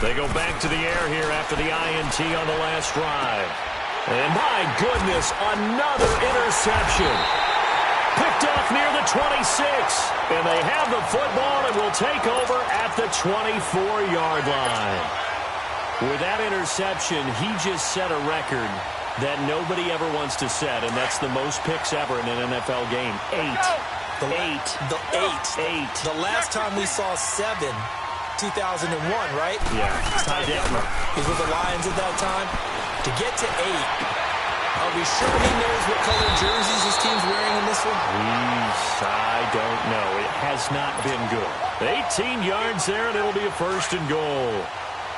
They go back to the air here after the INT on the last drive. And my goodness, another interception. Picked off near the 26. And they have the football and will take over at the 24-yard line. With that interception, he just set a record that nobody ever wants to set, and that's the most picks ever in an NFL game. 8. The last time we saw 7, 2001, right? Yeah, Ty Detmer. He's with the Lions at that time. To get to 8, are we sure he knows what color jerseys his team's wearing in this one? I don't know. It has not been good. 18 yards there, and it'll be a 1st and goal.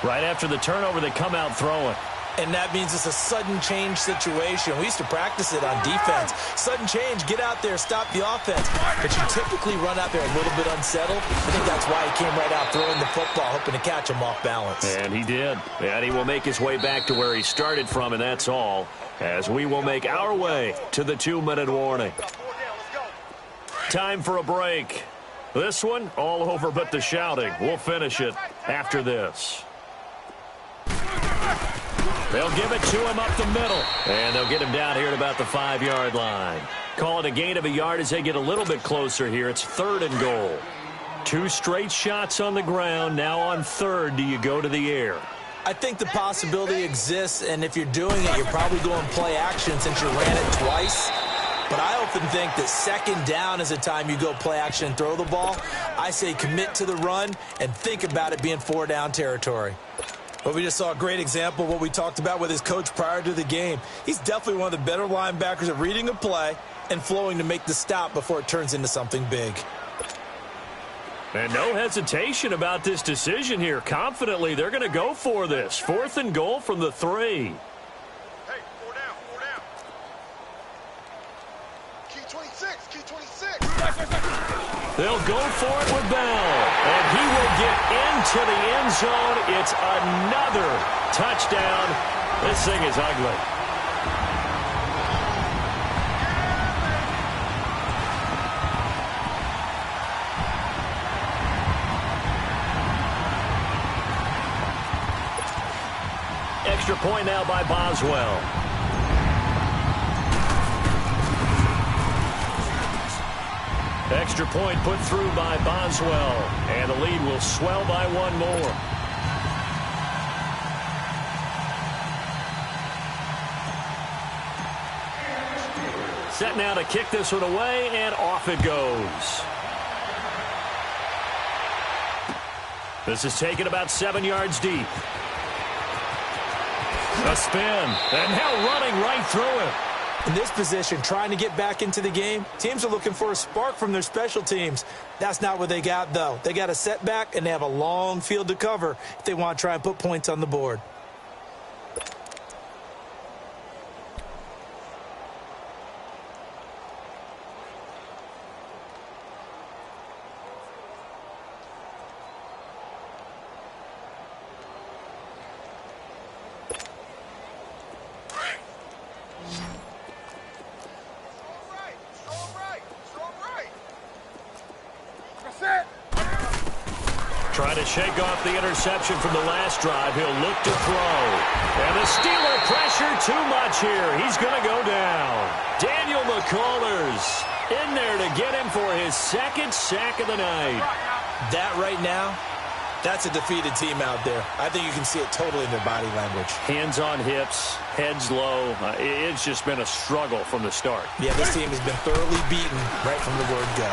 Right after the turnover, they come out throwing. And that means it's a sudden change situation. We used to practice it on defense. Sudden change, get out there, stop the offense. But you typically run out there a little bit unsettled. I think that's why he came right out throwing the football, hoping to catch him off balance. And he did. And he will make his way back to where he started from, and that's all, as we will make our way to the 2-minute warning. Time for a break. This one, all over but the shouting. We'll finish it after this. They'll give it to him up the middle. And they'll get him down here at about the 5-yard line. Call it a gain of a yard as they get a little bit closer here. It's 3rd and goal. 2 straight shots on the ground. Now on 3rd, do you go to the air? I think the possibility exists, and if you're doing it, you're probably going play action since you ran it twice. But I often think that 2nd down is the time you go play action and throw the ball. I say commit to the run and think about it being 4-down territory. But we just saw a great example of what we talked about with his coach prior to the game. He's definitely one of the better linebackers at reading a play and flowing to make the stop before it turns into something big. And no hesitation about this decision here. Confidently, they're going to go for this. 4th and goal from the 3. Hey, 4 down. Key 26, key 26. They'll go for it with Bell. And he will get into the end zone. It's another touchdown. This thing is ugly. Extra point now by Boswell. Extra point put through by Boswell. And the lead will swell by 1 more. Set now to kick this one away, and off it goes. This is taken about 7 yards deep. A spin, and now running right through it. In this position, trying to get back into the game, teams are looking for a spark from their special teams. That's not what they got, though. They got a setback, and they have a long field to cover if they want to try and put points on the board. Trying to shake off the interception from the last drive. He'll look to throw. And the Steeler pressure too much here. He's going to go down. Daniel McCullers in there to get him for his second sack of the night. That right now, that's a defeated team out there. I think you can see it totally in their body language. Hands on hips, heads low. It's just been a struggle from the start. Yeah, this team has been thoroughly beaten right from the word go.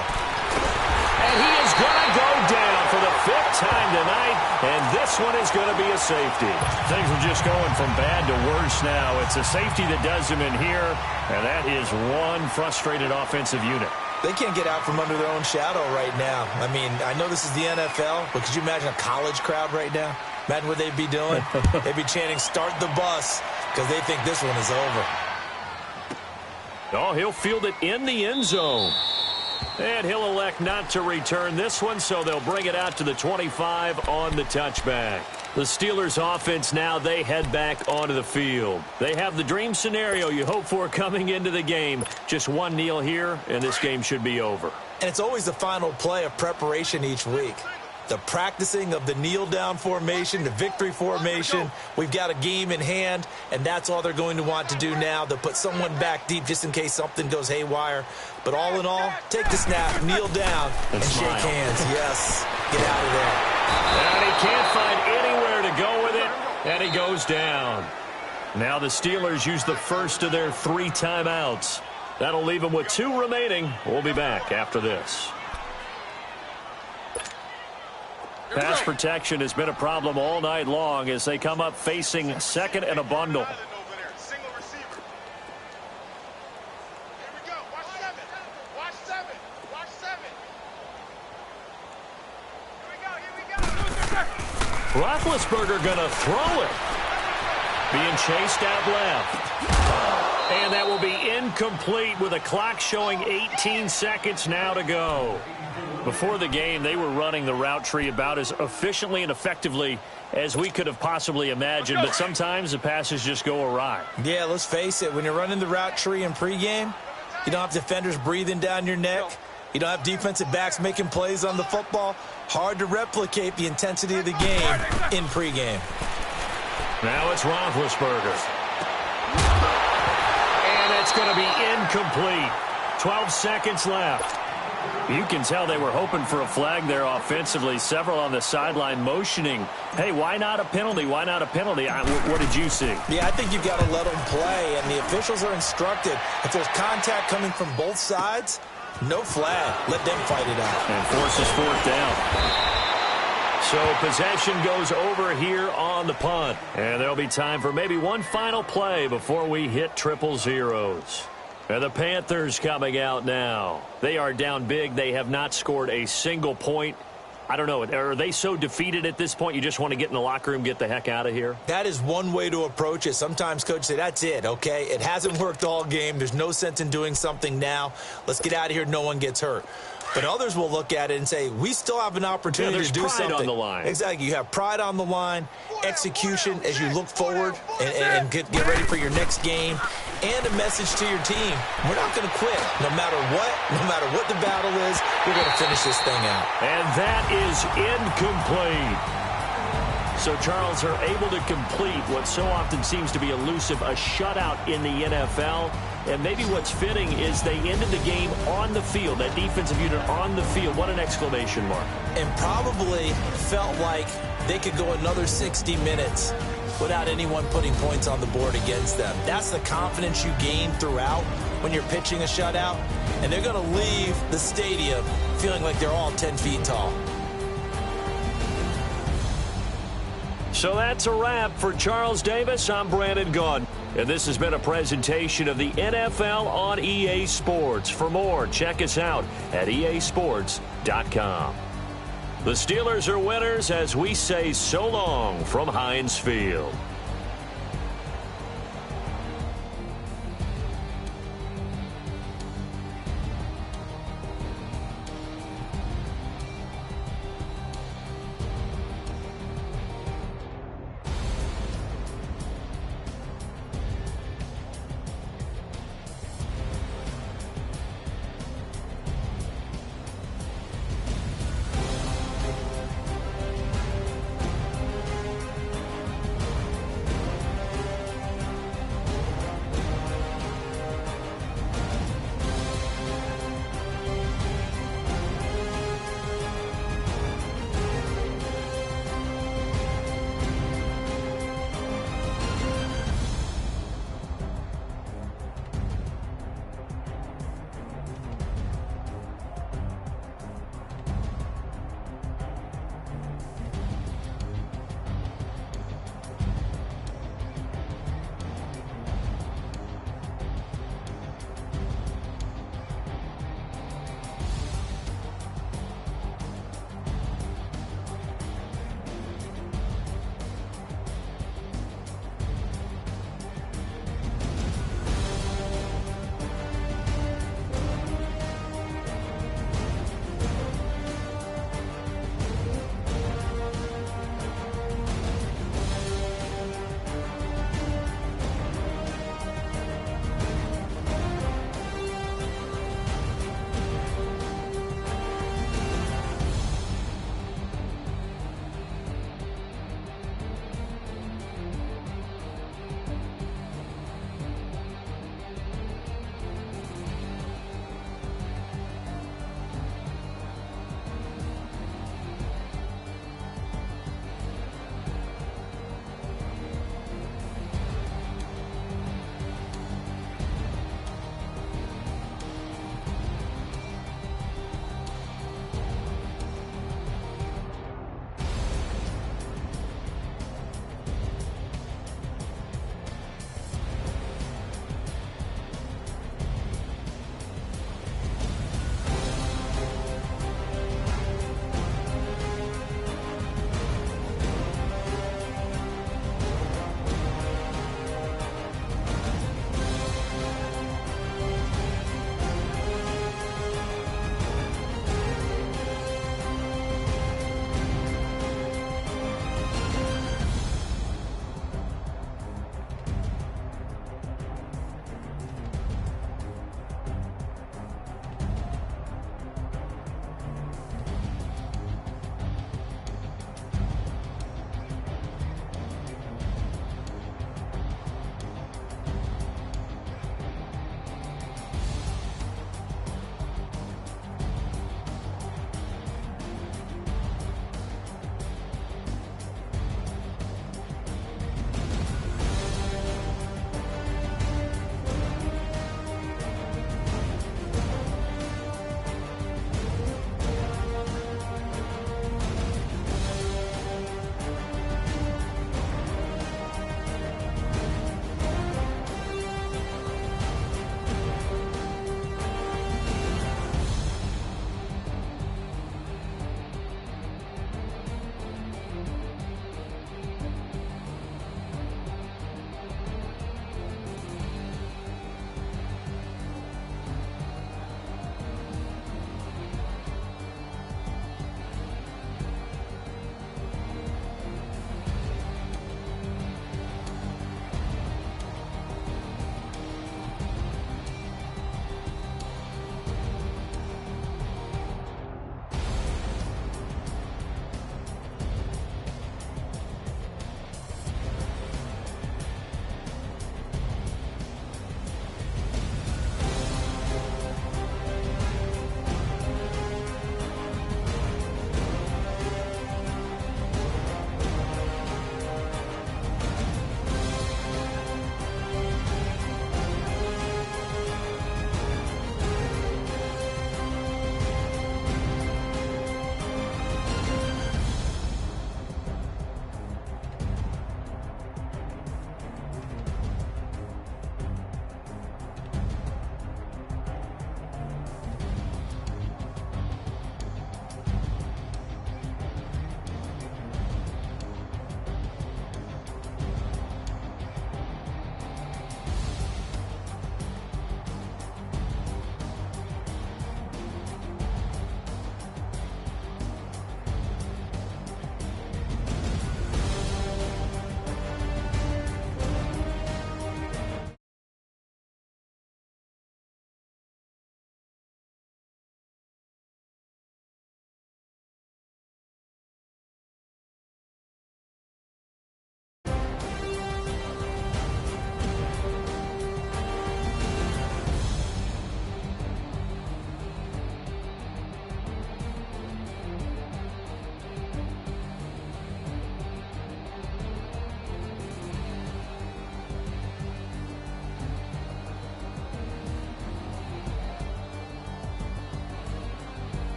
And he is going to go down for the 5th time tonight, and this one is going to be a safety. Things are just going from bad to worse now. It's a safety that does him in here, and that is one frustrated offensive unit. They can't get out from under their own shadow right now. I mean, I know this is the NFL, but could you imagine a college crowd right now? Imagine what they'd be doing. They'd be chanting, "Start the bus," because they think this one is over. Oh, he'll field it in the end zone. And he'll elect not to return this one, so they'll bring it out to the 25 on the touchback. The Steelers offense now, they head back onto the field. They have the dream scenario you hope for coming into the game. Just one kneel here, and this game should be over. And it's always the final play of preparation each week. The practicing of the kneel-down formation, the victory formation. We've got a game in hand, and that's all they're going to want to do now. They'll put someone back deep just in case something goes haywire. But all in all, take the snap, kneel down, and shake hands. Yes, get out of there. And he can't find anywhere to go with it, and he goes down. Now the Steelers use the first of their 3 timeouts. That'll leave them with 2 remaining. We'll be back after this. Pass protection has been a problem all night long as they come up facing second and a bundle. Roethlisberger going to throw it. Being chased out left. And that will be incomplete with a clock showing 18 seconds now to go. Before the game, they were running the route tree about as efficiently and effectively as we could have possibly imagined, but sometimes the passes just go awry. Yeah, let's face it. When you're running the route tree in pregame, you don't have defenders breathing down your neck. You don't have defensive backs making plays on the football. Hard to replicate the intensity of the game in pregame. Now it's Roethlisberger. And it's going to be incomplete. 12 seconds left. You can tell they were hoping for a flag there offensively. Several on the sideline motioning. Hey, why not a penalty? Why not a penalty? What did you see? Yeah, I think you've got to let them play, and the officials are instructed. If there's contact coming from both sides, no flag. Let them fight it out. And forces 4th down. So possession goes over here on the punt. And there'll be time for maybe one final play before we hit 000. And the Panthers coming out now. They are down big. They have not scored a single point. I don't know. Are they so defeated at this point you just want to get in the locker room, get the heck out of here? That is one way to approach it. Sometimes coaches say, that's it, okay? It hasn't worked all game. There's no sense in doing something now. Let's get out of here. No one gets hurt. But others will look at it and say, we still have an opportunity to do something. There's pride on the line. Exactly. You have pride on the line, execution as you look forward and get ready for your next game, and a message to your team. We're not going to quit. No matter what the battle is, we're going to finish this thing out. And that is incomplete. So Charles are able to complete what so often seems to be elusive, a shutout in the NFL. And maybe what's fitting is they ended the game on the field, that defensive unit on the field. What an exclamation mark. And probably felt like they could go another 60 minutes without anyone putting points on the board against them. That's the confidence you gain throughout when you're pitching a shutout. And they're going to leave the stadium feeling like they're all 10 feet tall. So that's a wrap for Charles Davis. I'm Brandon Gaudin. And this has been a presentation of the NFL on EA Sports. For more, check us out at easports.com. The Steelers are winners as we say so long from Heinz Field.